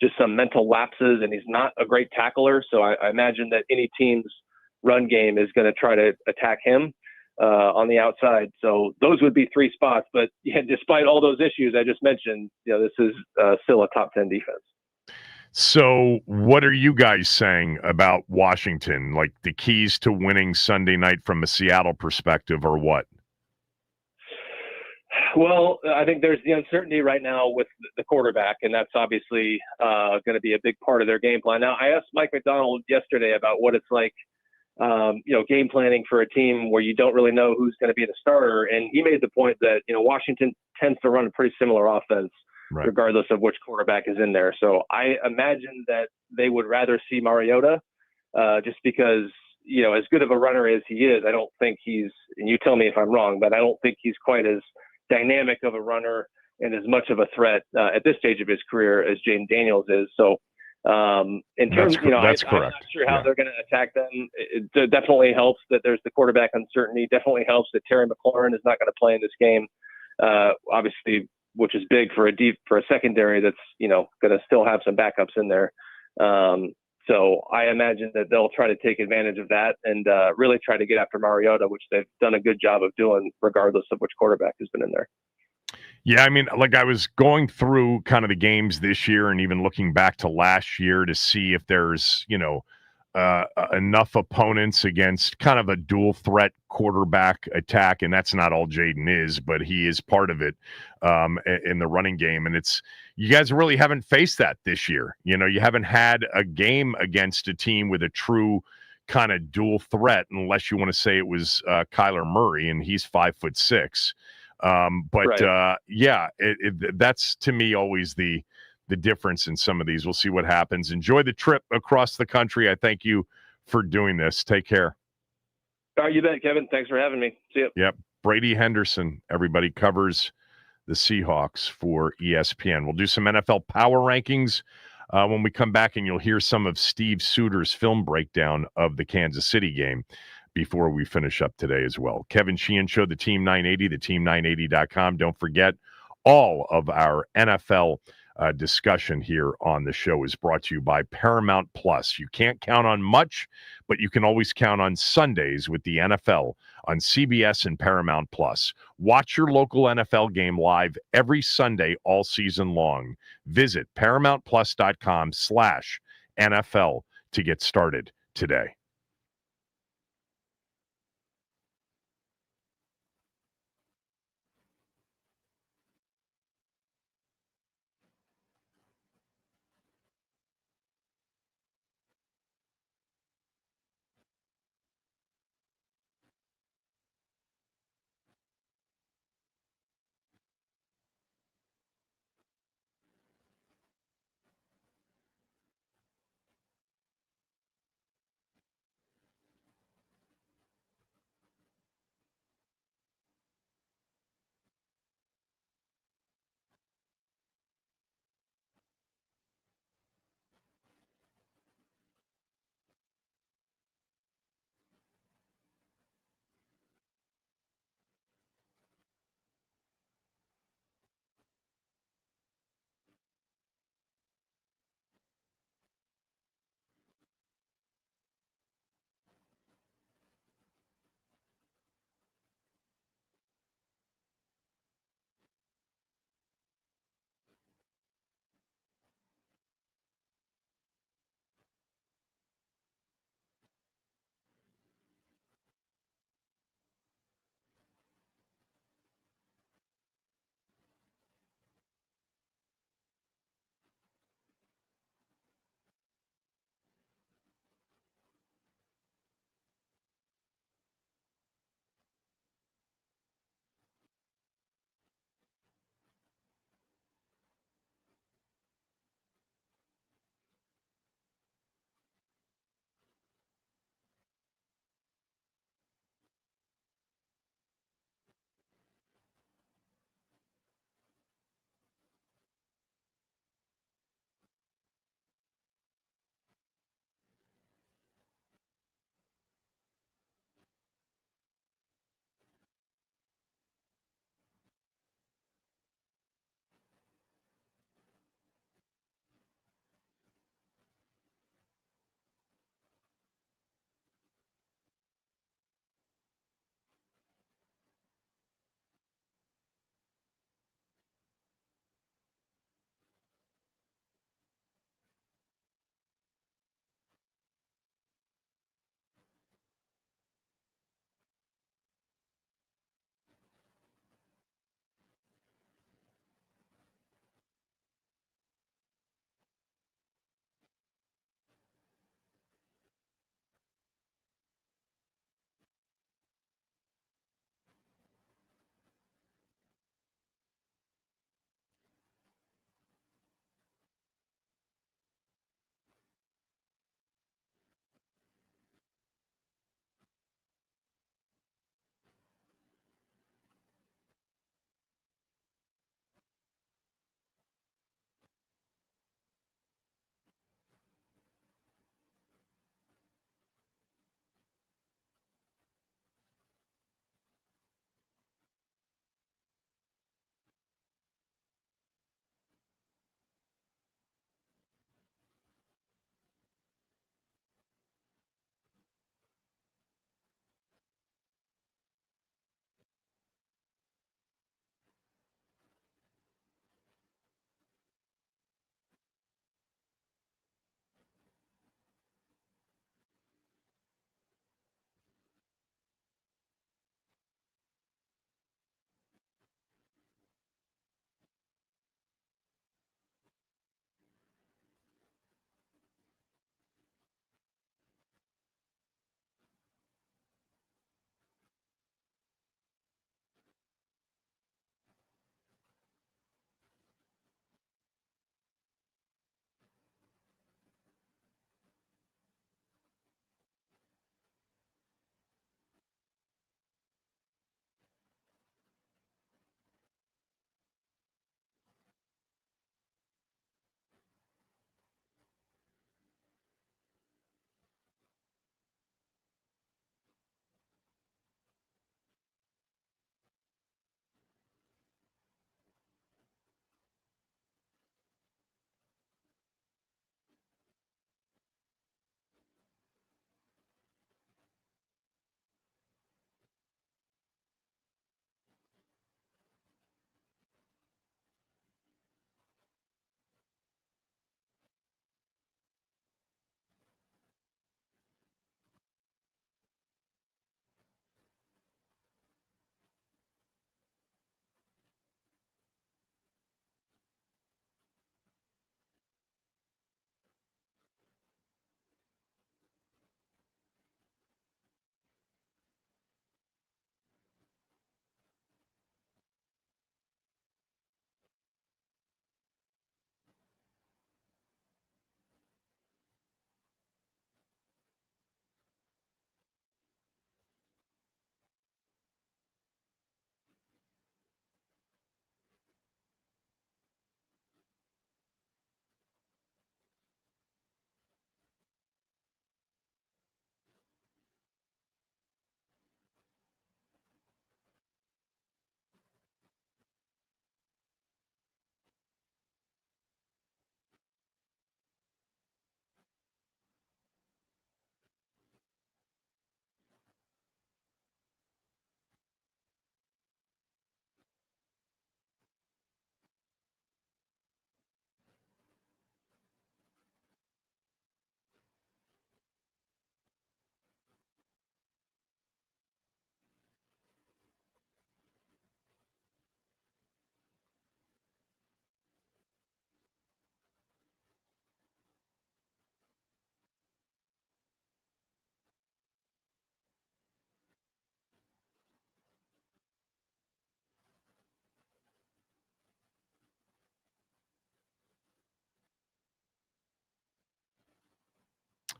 just some mental lapses. And he's not a great tackler. So I imagine that any team's run game is going to try to attack him on the outside. So those would be 3 spots. But despite all those issues I just mentioned, this is still a top 10 defense. So what are you guys saying about Washington? Like the keys to winning Sunday night from a Seattle perspective or what? Well, I think there's the uncertainty right now with the quarterback, and that's obviously going to be a big part of their game plan. Now, I asked Mike McDonald yesterday about what it's like, game planning for a team where you don't really know who's going to be the starter. And he made the point that, Washington tends to run a pretty similar offense, regardless of which quarterback is in there. So I imagine that they would rather see Mariota just because, as good of a runner as he is, I don't think he's, and you tell me if I'm wrong, but I don't think he's quite as dynamic of a runner and as much of a threat at this stage of his career as Jaden Daniels is. So in terms, I'm not sure how they're going to attack them. It definitely helps that there's the quarterback uncertainty. Definitely helps that Terry McLaurin is not going to play in this game. Obviously, which is big for a secondary that's, going to still have some backups in there. So I imagine that they'll try to take advantage of that and really try to get after Mariota, which they've done a good job of doing regardless of which quarterback has been in there. Yeah, I mean, like I was going through kind of the games this year and even looking back to last year to see if there's, enough opponents against kind of a dual threat quarterback attack. And that's not all Jaden is, but he is part of it in the running game. And you guys really haven't faced that this year. You haven't had a game against a team with a true kind of dual threat, unless you want to say it was Kyler Murray, and he's 5'6". That's to me always the difference in some of these. We'll see what happens. Enjoy the trip across the country. I thank you for doing this. Take care. You bet, Kevin. Thanks for having me. See you. Yep. Brady Henderson, everybody, covers the Seahawks for ESPN. We'll do some NFL power rankings when we come back, and you'll hear some of Steve Suter's film breakdown of the Kansas City game before we finish up today as well. Kevin Sheehan Show, the Team 980, the team980.com. Don't forget, all of our NFL discussion here on the show is brought to you by Paramount Plus. You can't count on much, but you can always count on Sundays with the NFL on CBS and Paramount Plus. Watch your local NFL game live every Sunday all season long. Visit ParamountPlus.com/NFL to get started today.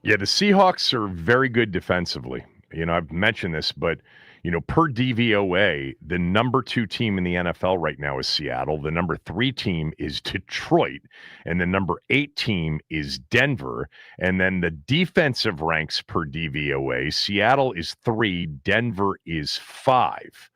Yeah, the Seahawks are very good defensively. I've mentioned this, but per DVOA, the number 2 team in the NFL right now is Seattle. The number 3 team is Detroit, and the number 8 team is Denver. And then the defensive ranks per DVOA, Seattle is 3, Denver is 5,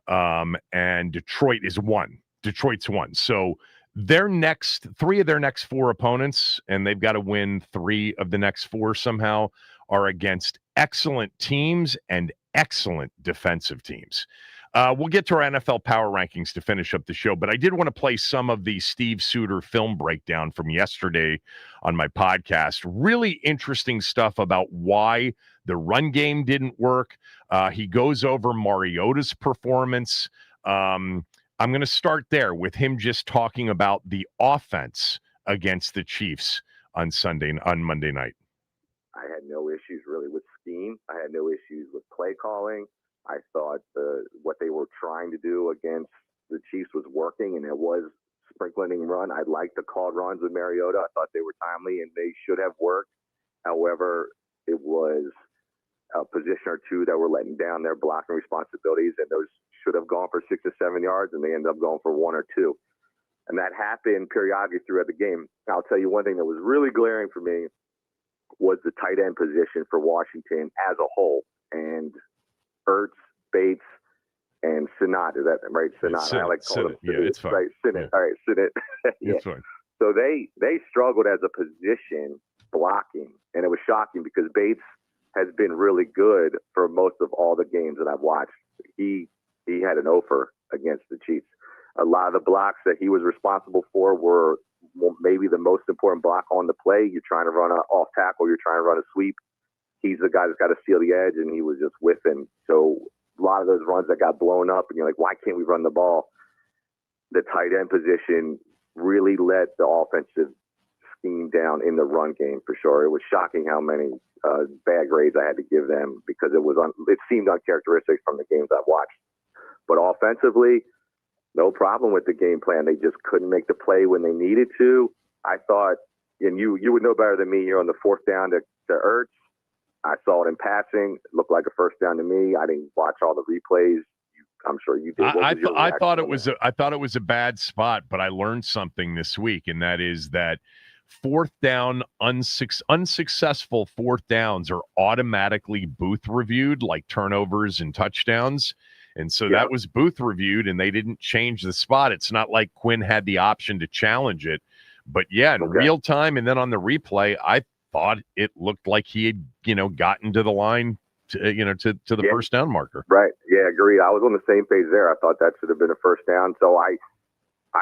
and Detroit is 1. Detroit's 1. So three of their next 4 opponents, and they've got to win 3 of the next 4 somehow, are against excellent teams and excellent defensive teams. We'll get to our NFL power rankings to finish up the show, but I did want to play some of the Steve Suter film breakdown from yesterday on my podcast. Really interesting stuff about why the run game didn't work. He goes over Mariota's performance. I'm going to start there with him just talking about the offense against the Chiefs on Monday night. I had no issues really with scheme. I had no issues with play calling. I thought what they were trying to do against the Chiefs was working, and it was sprinkling run. I liked the called runs with Mariota. I thought they were timely, and they should have worked. However, it was a position or two that were letting down their blocking responsibilities, and those should have gone for 6 or 7 yards, and they ended up going for 1 or 2. And that happened periodically throughout the game. I'll tell you one thing that was really glaring for me was the tight end position for Washington as a whole. And Ertz, Bates, and Sinat, is that right? Sinat. I like calling him. Yeah, it's fine. Right, Sinat. All right, Sinat. Yeah. It's fine. So they struggled as a position blocking, and it was shocking because Bates has been really good for most of all the games that I've watched. He had an offer against the Chiefs. A lot of the blocks that he was responsible for were maybe the most important block on the play. You're trying to run an off tackle, you're trying to run a sweep. He's the guy that's got to steal the edge, and he was just whiffing. So a lot of those runs that got blown up, and you're like, why can't we run the ball? The tight end position really let the offensive scheme down in the run game for sure. It was shocking how many bad grades I had to give them because it seemed uncharacteristic from the games I've watched. But offensively, no problem with the game plan. They just couldn't make the play when they needed to. I thought, and you would know better than me here on the 4th down to Ertz. I saw it in passing. It looked like a first down to me. I didn't watch all the replays. I'm sure you did. I thought it was a bad spot, but I learned something this week, and that is that 4th down, unsuccessful 4th downs are automatically booth reviewed, like turnovers and touchdowns. And so that was booth reviewed, and they didn't change the spot. It's not like Quinn had the option to challenge it. But, yeah, in real time and then on the replay, I thought it looked like he had, gotten to the line, to the first down marker. Right. Yeah, agreed. I was on the same page there. I thought that should have been a first down. So I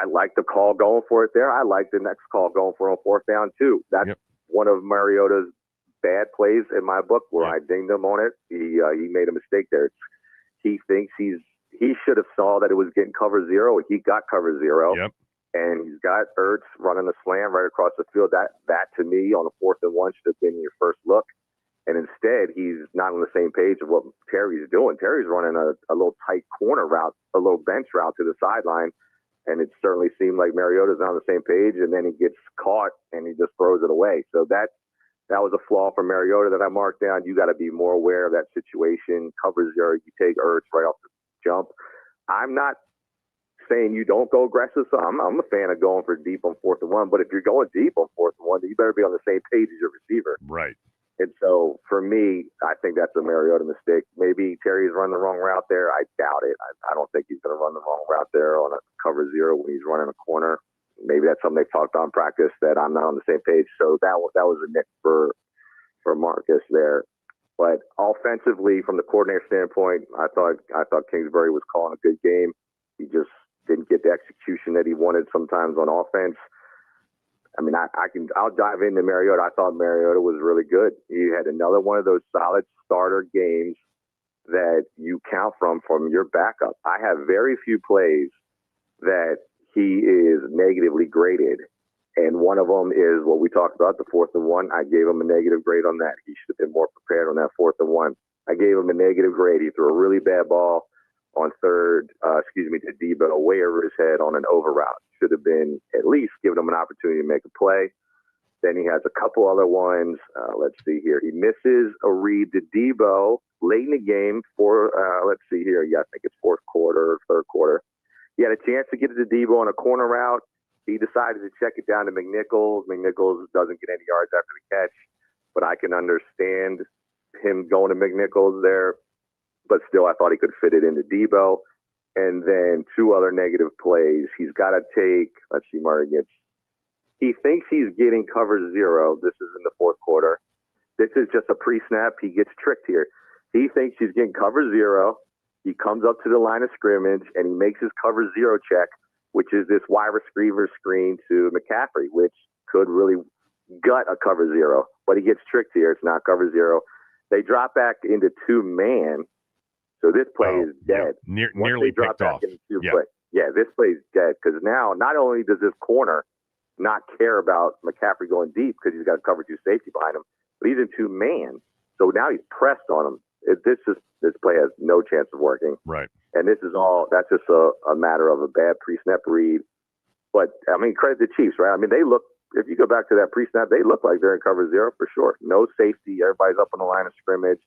like the call going for it there. I like the next call going for on 4th down, too. That's one of Mariota's bad plays in my book where I dinged him on it. He made a mistake there. He thinks he should have saw that it was getting cover 0. He got cover 0. Yep. And he's got Ertz running a slam right across the field. That to me on a 4th and 1 should have been your first look. And instead, he's not on the same page of what Terry's doing. Terry's running a little tight corner route, a little bench route to the sideline. And it certainly seemed like Mariota's not on the same page. And then he gets caught and he just throws it away. So that was a flaw for Mariota that I marked down. You got to be more aware of that situation. Cover 0, you take Ertz right off the jump. I'm not saying you don't go aggressive. So I'm a fan of going for deep on 4th and 1. But if you're going deep on 4th and 1, then you better be on the same page as your receiver. Right. And so for me, I think that's a Mariota mistake. Maybe Terry's run the wrong route there. I doubt it. I don't think he's going to run the wrong route there on a cover 0 when he's running a corner. Maybe that's something they've talked on practice that I'm not on the same page. So that was a nit for Marcus there. But offensively, from the coordinator standpoint, I thought Kingsbury was calling a good game. He just didn't get the execution that he wanted sometimes on offense. I mean, I'll dive into Mariota. I thought Mariota was really good. He had another one of those solid starter games that you count from your backup. I have very few plays that he is negatively graded. And one of them is what we talked about, the 4th and 1. I gave him a negative grade on that. He should have been more prepared on that 4th and 1. I gave him a negative grade. He threw a really bad ball on to Debo way over his head on an over route. Should have been at least giving him an opportunity to make a play. Then he has a couple other ones. Let's see here. He misses a read to Debo late in the game for, let's see here. Yeah, I think it's fourth quarter, third quarter. He had a chance to get it to Debo on a corner route. He decided to check it down to McNichols. McNichols doesn't get any yards after the catch, but I can understand him going to McNichols there. But still, I thought he could fit it into Debo. And then two other negative plays. He's got to take, let's see, Murray gets, he thinks he's getting cover zero. This is in the fourth quarter. This is just a pre-snap. He gets tricked here. He thinks he's getting cover zero. He comes up to the line of scrimmage, and he makes his cover zero check, which is this wide receiver screen to McCaffrey, which could really gut a cover zero. But he gets tricked here. It's not cover zero. They drop back into two-man. So this play is dead. Nearly picked off. Yeah, this play is dead because now not only does this corner not care about McCaffrey going deep because he's got a cover two safety behind him, but he's in two-man. So now he's pressed on him. This play has no chance of working. Right. And that's just a matter of a bad pre-snap read. But, I mean, credit the Chiefs, right? I mean, they look, if you go back to that pre-snap, they look like they're in cover zero for sure. No safety. Everybody's up on the line of scrimmage.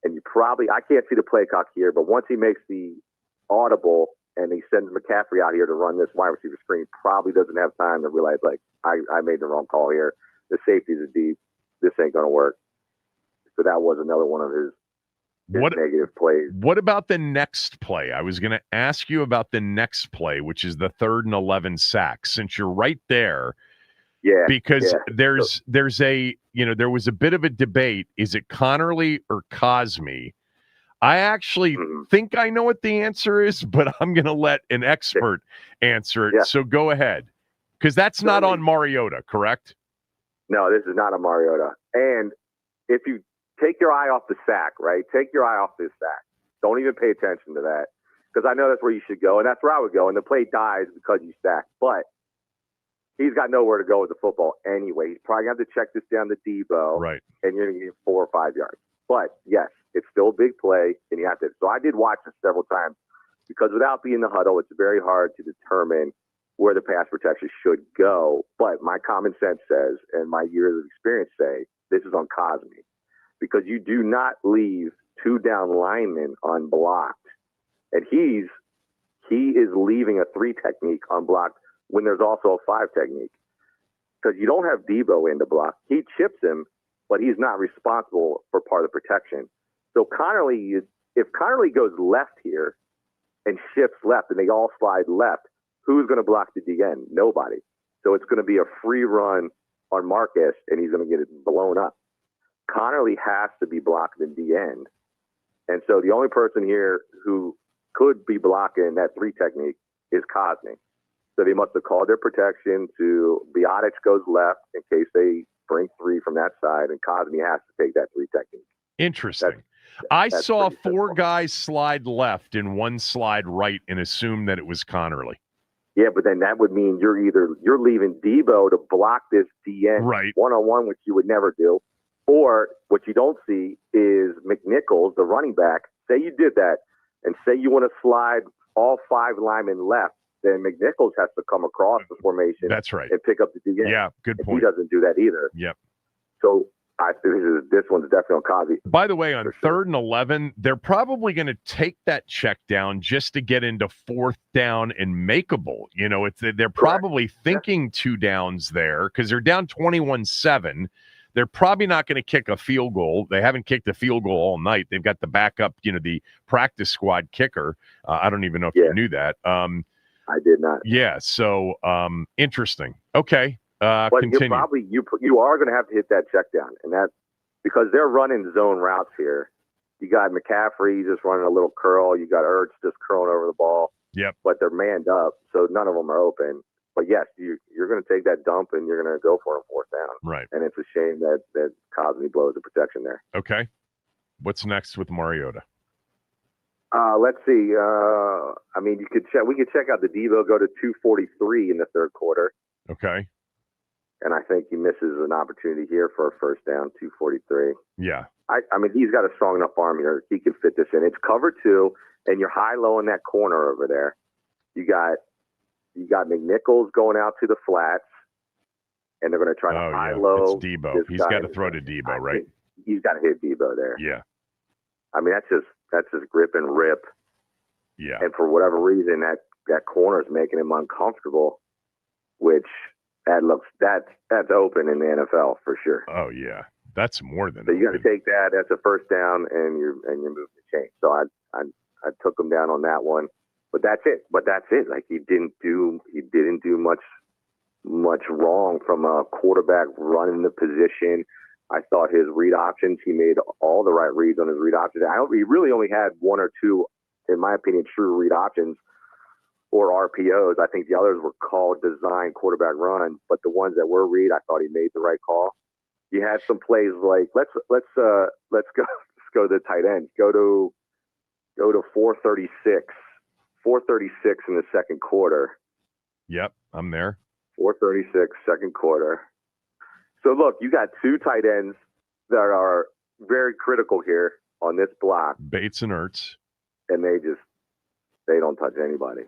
And you probably, I can't see the play clock here, but once he makes the audible and he sends McCaffrey out here to run this wide receiver screen, probably doesn't have time to realize, like, I made the wrong call here. The safeties are deep. This ain't going to work. So that was another one of his negative plays. What about the next play? I was going to ask you about the next play, which is the 3rd and 11 sack. Since you're right there, because there's a, there was a bit of a debate. Is it Connerly or Cosme? I actually think I know what the answer is, but I'm going to let an expert answer it. So go ahead, because that's not on Mariota, correct? No, this is not a Mariota. And if you take your eye off the sack, right? Take your eye off this sack. Don't even pay attention to that, because I know that's where you should go, and that's where I would go. And the play dies because you sacked, but he's got nowhere to go with the football anyway. He's probably going to have to check this down to Debo, right? And you're going to get 4 or 5 yards. But yes, it's still a big play, and you have to. So I did watch this several times because without being in the huddle, it's very hard to determine where the pass protection should go. But my common sense says, and my years of experience say, this is on Cosme, because you do not leave 2 down linemen unblocked, and he is leaving a 3 technique unblocked when there's also a 5 technique, because you don't have Debo in the block. He chips him, but he's not responsible for part of the protection. So Connerly, if Connerly goes left here and shifts left and they all slide left, who's going to block the DN? Nobody. So it's going to be a free run on Marcus, and he's going to get it blown up. Connerly has to be blocked in the end. And so the only person here who could be blocking that 3 technique is Cosme. So they must have called their protection to Biotics goes left in case they bring 3 from that side, and Cosme has to take that 3 technique. Interesting. I saw 4 guys slide left and 1 slide right and assumed that it was Connerly. Yeah, but then that would mean you're leaving Debo to block this DN one-on-one, which you would never do. Or what you don't see is McNichols, the running back. Say you did that, and say you want to slide all 5 linemen left, then McNichols has to come across the formation. That's right. And pick up the DN. Yeah, good point. He doesn't do that either. Yep. So I think this one's definitely on Cosme. By the way, on 3rd and 11, they're probably going to take that check down just to get into 4th down and makeable. They're probably thinking 2 downs there because they're down 21-7. They're probably not going to kick a field goal. They haven't kicked a field goal all night. They've got the backup, the practice squad kicker. I don't even know if you knew that. I did not. Yeah, so interesting. Okay, but continue. You are going to have to hit that check down, and that because they're running zone routes here. You got McCaffrey just running a little curl. You got Ertz just curling over the ball. Yep. But they're manned up, so none of them are open. But yes, you're going to take that dump and you're going to go for it 4th down. Right. And it's a shame that Cosme blows the protection there. Okay. What's next with Mariota? Let's see. I mean, we could check out the Debo go to 243 in the 3rd quarter. Okay. And I think he misses an opportunity here for a 1st down, 243. Yeah. I mean, he's got a strong enough arm here. He can fit this in. It's cover 2, and you're high-low in that corner over there. You got McNichols going out to the flats. and they're going to try to Yeah. high-low. It's Debo. this He's guy. got to throw to Debo, right? He's got to hit Debo there. Yeah. I mean, that's just grip and rip. Yeah. And for whatever reason, that corner is making him uncomfortable, which that's open in the NFL for sure. Oh yeah, that's more than. So you got to take that. That's a first down, and you're moving the chain. So I took him down on that one, but that's it. Like he didn't do much wrong from a quarterback running the position. I thought his read options, he made all the right reads on his read options. He really only had one or two, in my opinion, true read options or RPOs. I think the others were called design quarterback run, but the ones that were read, I thought he made the right call. You had some plays like let's go to the tight ends. Go to 436. 436 in the second quarter. Yep, I'm there. 436 second quarter. So look, you got two tight ends that are very critical here on this block. Bates and Ertz. And they don't touch anybody.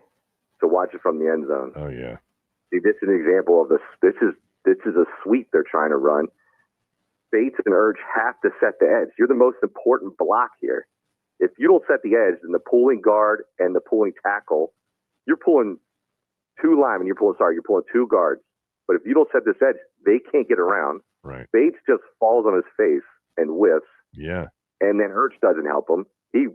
So watch it from the end zone. Oh yeah. See, this is an example of this. This is a sweep they're trying to run. Bates and Ertz have to set the edge. You're the most important block here. If you don't set the edge, then the pulling guard and the pulling tackle, you're pulling two linemen. You're pulling two guards. But if you don't set this edge, they can't get around. Right. Bates just falls on his face and whiffs. Yeah. And then Ertz doesn't help him. He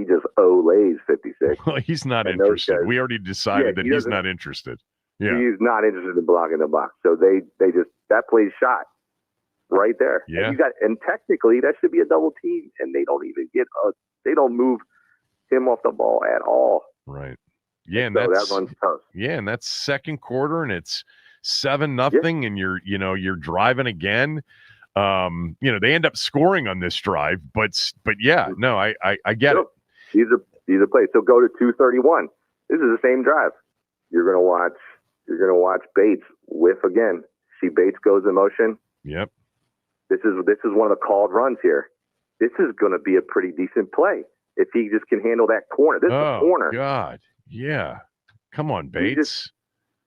just lays 56. Well, he's not and interested. guys, We already decided that he's not interested. Yeah. He's not interested in blocking the box. So they just, that play's shot right there. Yeah. And technically that should be a double team, and they don't even they don't move him off the ball at all. Right. Yeah. And so that's, that runs tough. Yeah. And that's second quarter, and it's 7-0, and you're driving again. They end up scoring on this drive, but yeah, no, I get it. These are plays. So go to 231. This is the same drive. You're gonna watch Bates whiff again. See Bates goes in motion. Yep. This is one of the called runs here. This is gonna be a pretty decent play if he just can handle that corner. This is a corner. God, yeah. Come on, Bates.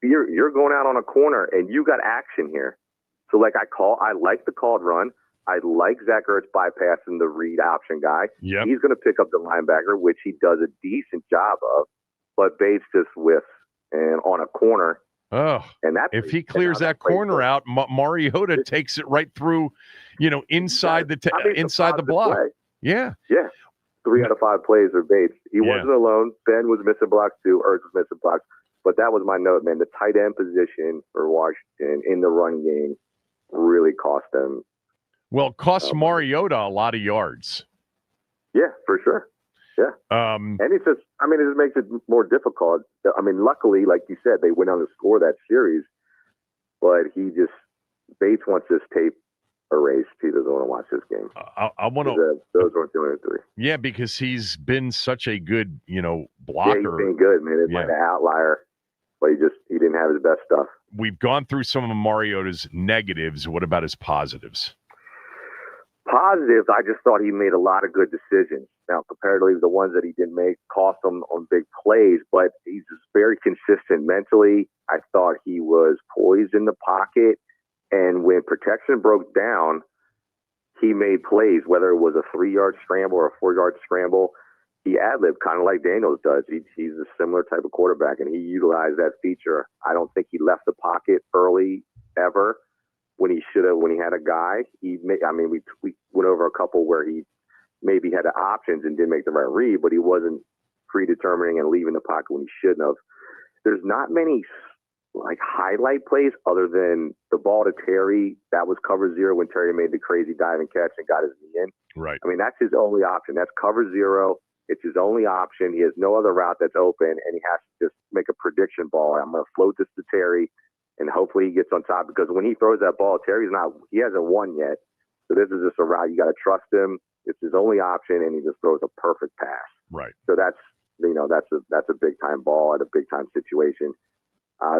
You're going out on a corner and you got action here. So I like the called run. I like Zach Ertz bypassing the read option guy. Yep. He's going to pick up the linebacker, which he does a decent job of. But Bates just whiffs and on a corner. Oh, and if he clears that corner out, Mariota takes it right through, inside the block. Play. Yeah. Yeah. 3 out of 5 plays are Bates. He wasn't alone. Ben was missing blocks too. Ertz was missing blocks. But that was my note, man. The tight end position for Washington in the run game really cost them. Well, it cost Mariota a lot of yards. Yeah, for sure. Yeah. And it just makes it more difficult. I mean, luckily, like you said, they went on to score that series, but Bates wants this tape erased. He doesn't want to watch this game. I want to. Those weren't doing it to me. Yeah, because he's been such a good, blocker. Yeah, he's been good, man. It's like an outlier, but he didn't have his best stuff. We've gone through some of Mariota's negatives. What about his positives? Positives, I just thought he made a lot of good decisions. Now, comparatively, the ones that he didn't make cost him on big plays, but he's just very consistent mentally. I thought he was poised in the pocket, and when protection broke down, he made plays, whether it was a 3-yard scramble or a 4-yard scramble. He ad-libbed kind of like Daniels does. He's a similar type of quarterback, and he utilized that feature. I don't think he left the pocket early ever when he should have. When he had a guy, we went over a couple where he maybe had the options and didn't make the right read, but he wasn't predetermining and leaving the pocket when he shouldn't have. There's not many highlight plays other than the ball to Terry. That was cover 0 when Terry made the crazy diving catch and got his knee in. Right. I mean, that's his only option. That's cover 0. It's his only option. He has no other route that's open, and he has to just make a prediction ball. I'm going to float this to Terry, and hopefully he gets on top, because when he throws that ball, he hasn't won yet. So this is just a route. You got to trust him. It's his only option, and he just throws a perfect pass. Right. So that's a big time ball at a big time situation.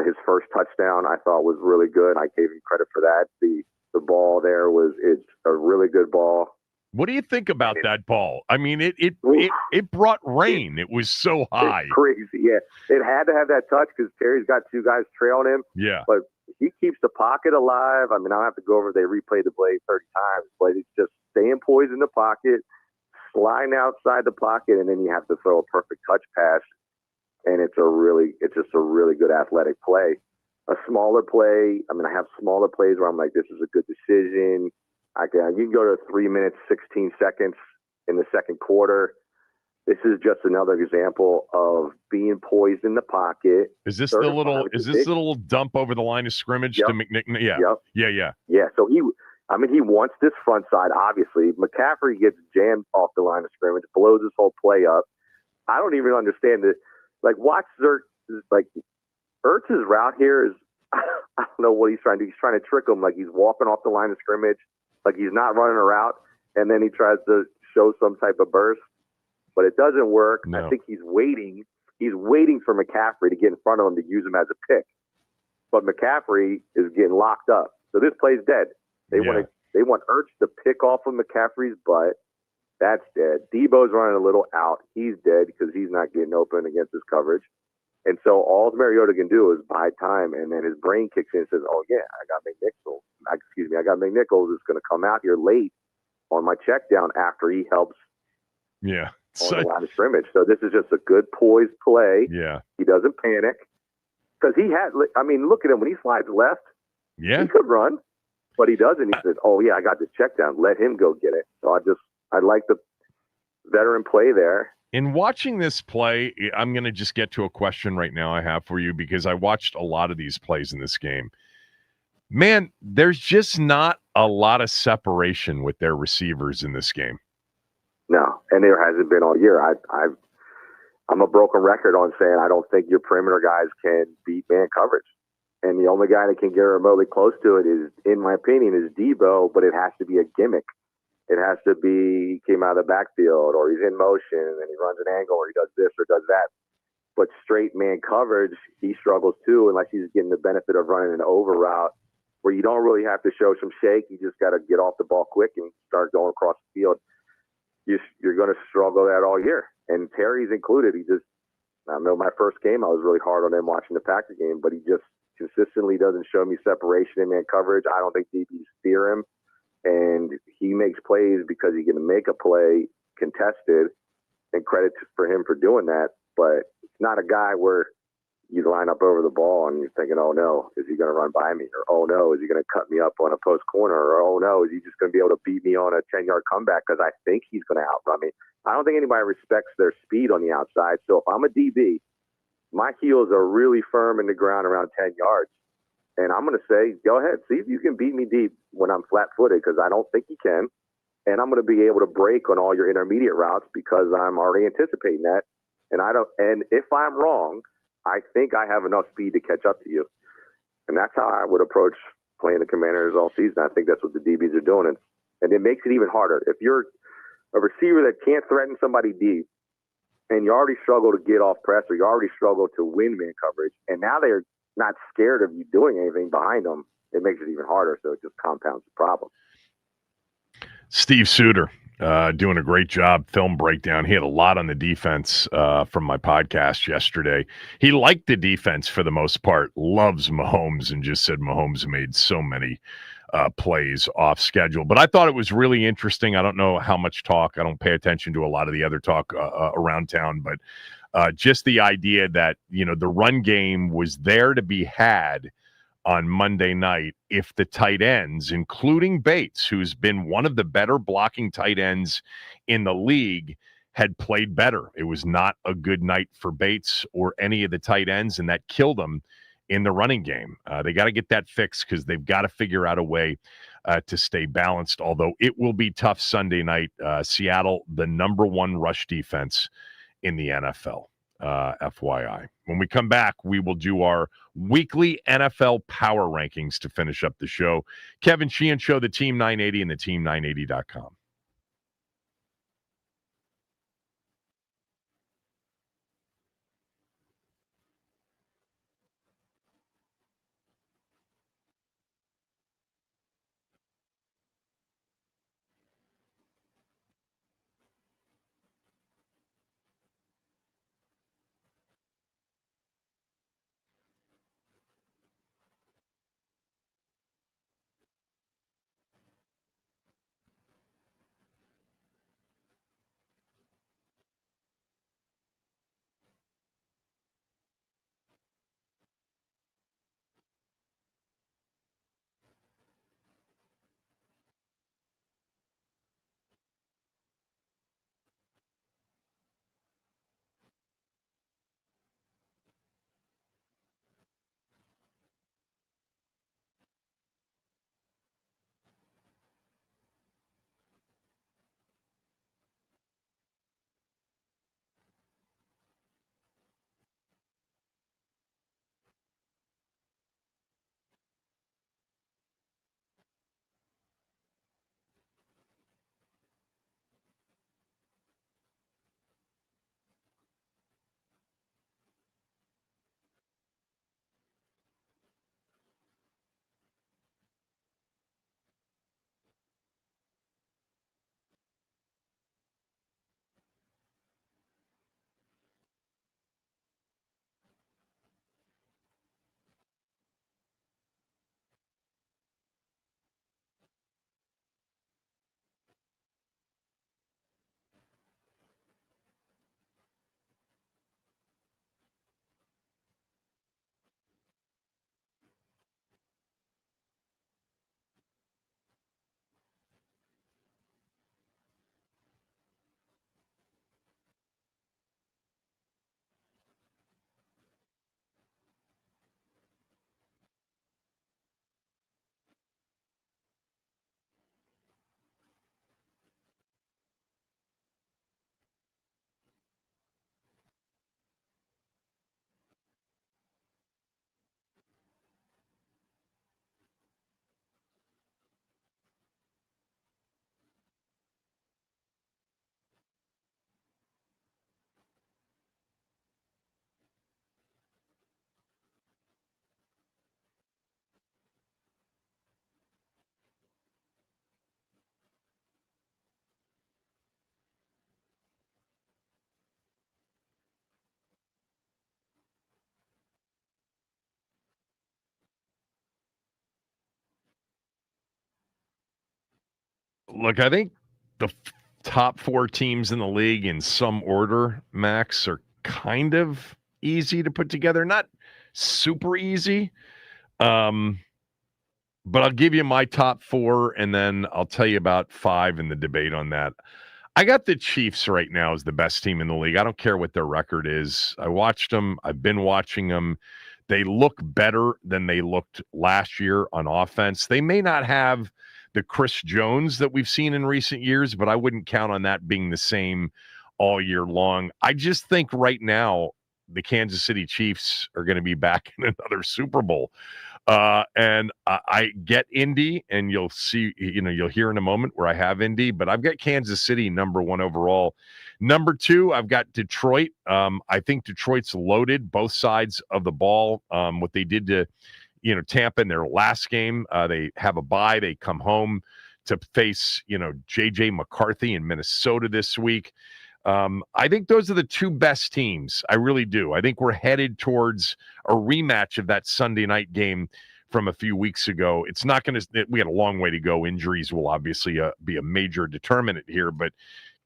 His first touchdown I thought was really good. I gave him credit for that. The ball there it's a really good ball. What do you think about that ball? I mean, it brought rain. It was so high. It's crazy. Yeah. It had to have that touch because Terry's got 2 guys trailing him. Yeah. But he keeps the pocket alive. I mean, I don't have to go over, they replay the play 30 times, but it's just staying poised in the pocket, sliding outside the pocket, and then you have to throw a perfect touch pass. And it's just a really good athletic play. A smaller play, I mean, I have smaller plays where I'm like, this is a good decision. You can go to 3 minutes, 16 seconds in the second quarter. This is just another example of being poised in the pocket. Is this the little dump over the line of scrimmage to McNick? Yeah. Yep. Yeah. So he wants this front side, obviously. McCaffrey gets jammed off the line of scrimmage, blows his whole play up. I don't even understand it. Like, watch Ertz's route here is, I don't know what he's trying to do. He's trying to trick him, like he's walking off the line of scrimmage, like he's not running a route, and then he tries to show some type of burst. But it doesn't work. No. I think he's waiting. He's waiting for McCaffrey to get in front of him to use him as a pick. But McCaffrey is getting locked up. So this play's dead. They want Ertz to pick off of McCaffrey's butt. That's dead. Debo's running a little out. He's dead because he's not getting open against his coverage. And so all Mariota can do is buy time, and then his brain kicks in and says, oh, yeah, I got McNichols is going to come out here late on my check down after he helps on the line of scrimmage. So this is just a good poised play. Yeah. He doesn't panic because look at him. When he slides left, he could run, but he doesn't. He says, oh, yeah, I got the check down. Let him go get it. So I like the veteran play there. In watching this play, I'm going to just get to a question right now I have for you because I watched a lot of these plays in this game. Man, there's just not a lot of separation with their receivers in this game. No, and there hasn't been all year. I'm a broken record on saying I don't think your perimeter guys can beat man coverage. And the only guy that can get remotely close to it is, in my opinion, is Debo, but it has to be a gimmick. It has to be he came out of the backfield or he's in motion and he runs an angle or he does this or does that. But straight man coverage, he struggles too unless he's getting the benefit of running an over route where you don't really have to show some shake. You just got to get off the ball quick and start going across the field. You're going to struggle that all year. And Terry's included. I know my first game, I was really hard on him watching the Packers game, but he just consistently doesn't show me separation in man coverage. I don't think DBs fear him. And he makes plays because he's going to make a play contested, and credit for him for doing that. But it's not a guy where you line up over the ball and you're thinking, oh no, is he going to run by me? Or oh no, is he going to cut me up on a post corner? Or oh no, is he just going to be able to beat me on a 10-yard comeback because I think he's going to outrun me? I don't think anybody respects their speed on the outside. So if I'm a DB, my heels are really firm in the ground around 10 yards. And I'm going to say, go ahead, see if you can beat me deep when I'm flat-footed, because I don't think you can. And I'm going to be able to break on all your intermediate routes because I'm already anticipating that. And if I'm wrong, I think I have enough speed to catch up to you. And that's how I would approach playing the Commanders all season. I think that's what the DBs are doing. And it makes it even harder. If you're a receiver that can't threaten somebody deep, and you already struggle to get off press, or you already struggle to win man coverage, and now they're not scared of you doing anything behind them, it makes it even harder. So it just compounds the problem. Steve Suter doing a great job. Film breakdown. He had a lot on the defense from my podcast yesterday. He liked the defense for the most part, loves Mahomes, and just said Mahomes made so many plays off schedule. But I thought it was really interesting. I don't know how much talk. I don't pay attention to a lot of the other talk around town, but just the idea that, the run game was there to be had on Monday night if the tight ends, including Bates, who's been one of the better blocking tight ends in the league, had played better. It was not a good night for Bates or any of the tight ends, and that killed them in the running game. They got to get that fixed because they've got to figure out a way to stay balanced, although it will be tough Sunday night. Seattle, the number one rush defense in the NFL, FYI. When we come back, we will do our weekly NFL power rankings to finish up the show. Kevin Sheehan Show, the Team 980 and the team980.com. Look, I think the top 4 teams in the league in some order, Max, are kind of easy to put together. Not super easy. But I'll give you my top 4, and then I'll tell you about 5 in the debate on that. I got the Chiefs right now as the best team in the league. I don't care what their record is. I watched them. I've been watching them. They look better than they looked last year on offense. They may not have the Chris Jones that we've seen in recent years, but I wouldn't count on that being the same all year long. I just think right now the Kansas City Chiefs are going to be back in another Super Bowl. And I get Indy, and you'll see, you'll hear in a moment where I have Indy, but I've got Kansas City number 1 overall. Number 2, I've got Detroit. I think Detroit's loaded both sides of the ball. What they did to, Tampa in their last game, they have a bye. They come home to face, J.J. McCarthy in Minnesota this week. I think those are the 2 best teams. I really do. I think we're headed towards a rematch of that Sunday night game from a few weeks ago. It's not going to, we got a long way to go. Injuries will obviously be a major determinant here, but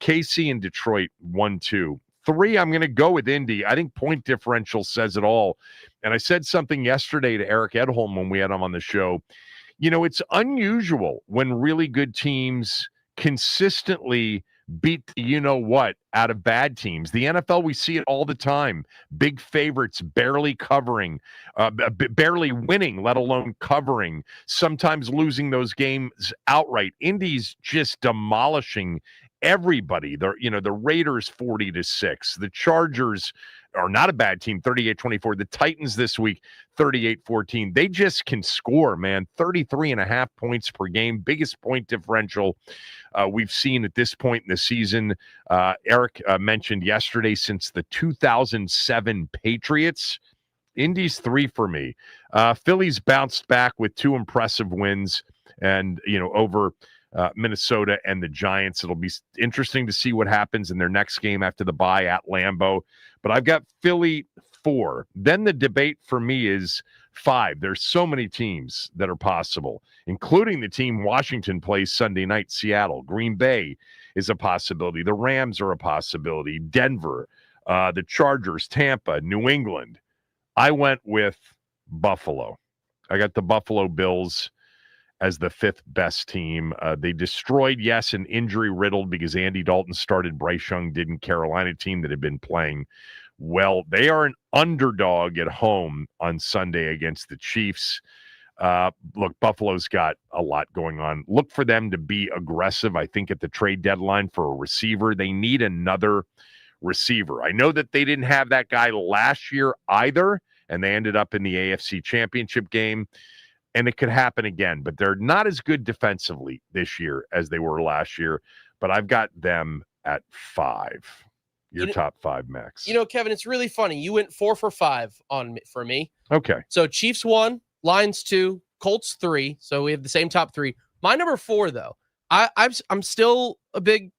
KC and Detroit 1-2. 3, I'm going to go with Indy. I think point differential says it all. And I said something yesterday to Eric Edholm when we had him on the show. It's unusual when really good teams consistently beat out of bad teams. The NFL, we see it all the time. Big favorites barely covering, barely winning, let alone covering, sometimes losing those games outright. Indy's just demolishing everybody. The Raiders 40-6. The Chargers are not a bad team, 38-24. The Titans this week, 38-14. They just can score, man. 33.5 points per game. Biggest point differential we've seen at this point in the season. Eric mentioned yesterday, since the 2007 Patriots. Indy's 3 for me. Philly's bounced back with 2 impressive wins, and over Minnesota and the Giants. It'll be interesting to see what happens in their next game after the bye at Lambeau. But I've got Philly 4. Then the debate for me is 5. There's so many teams that are possible, including the team Washington plays Sunday night, Seattle. Green Bay is a possibility. The Rams are a possibility. Denver, the Chargers, Tampa, New England. I went with Buffalo. I got the Buffalo Bills as the 5th best team. They destroyed, an injury-riddled, because Andy Dalton started, Bryce Young didn't, Carolina team that had been playing well. They are an underdog at home on Sunday against the Chiefs. Look, Buffalo's got a lot going on. Look for them to be aggressive, I think, at the trade deadline for a receiver. They need another receiver. I know that they didn't have that guy last year either, and they ended up in the AFC Championship game. And it could happen again, but they're not as good defensively this year as they were last year. But I've got them at 5. Your top 5, Max. Kevin, it's really funny. You went 4 for 5 for me. Okay. So Chiefs 1, Lions 2, Colts 3. So we have the same top 3. My number 4, though, I'm still a big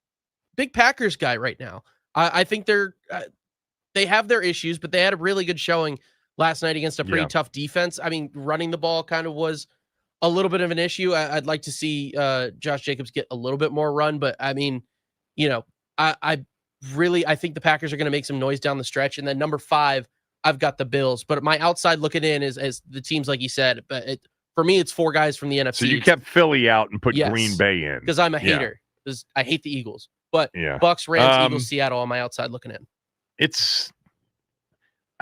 Packers guy right now. I think they have their issues, but they had a really good showing last night against a pretty tough defense. I mean, running the ball kind of was a little bit of an issue. I'd like to see Josh Jacobs get a little bit more run, but I mean, I think the Packers are going to make some noise down the stretch. And then number 5, I've got the Bills. But my outside looking in is the teams, like you said. But for me, it's 4 guys from the NFC. So you kept Philly out and put Green Bay in. Because I'm a hater. Because I hate the Eagles. But Bucks, Rams, Eagles, Seattle on my outside looking in.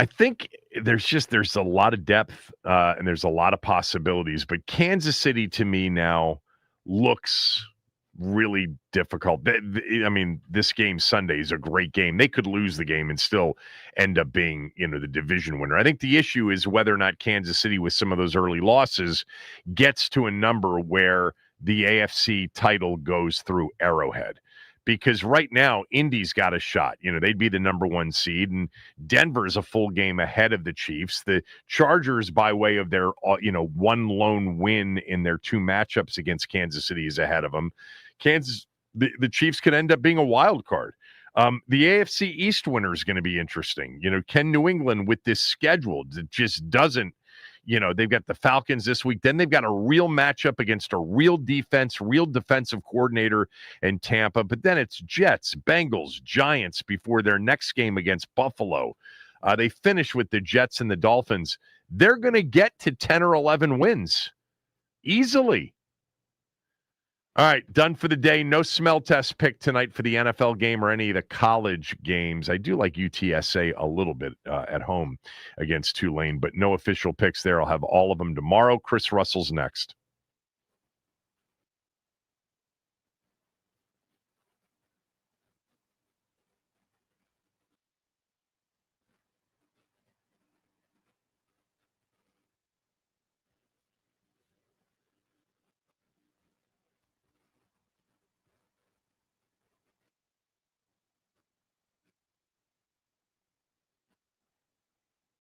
I think there's a lot of depth and there's a lot of possibilities, but Kansas City to me now looks really difficult. I mean, this game Sunday is a great game. They could lose the game and still end up being, the division winner. I think the issue is whether or not Kansas City, with some of those early losses, gets to a number where the AFC title goes through Arrowhead. Because right now, Indy's got a shot. They'd be the number 1 seed, and Denver's a full game ahead of the Chiefs. The Chargers, by way of their, one lone win in their 2 matchups against Kansas City, is ahead of them. The Chiefs could end up being a wild card. The AFC East winner is going to be interesting. Can New England, with this schedule that just doesn't, they've got the Falcons this week. Then they've got a real matchup against a real defense, real defensive coordinator in Tampa. But then it's Jets, Bengals, Giants before their next game against Buffalo. They finish with the Jets and the Dolphins. They're going to get to 10 or 11 wins easily. All right, done for the day. No smell test pick tonight for the NFL game or any of the college games. I do like UTSA a little bit at home against Tulane, but no official picks there. I'll have all of them tomorrow. Chris Russell's next.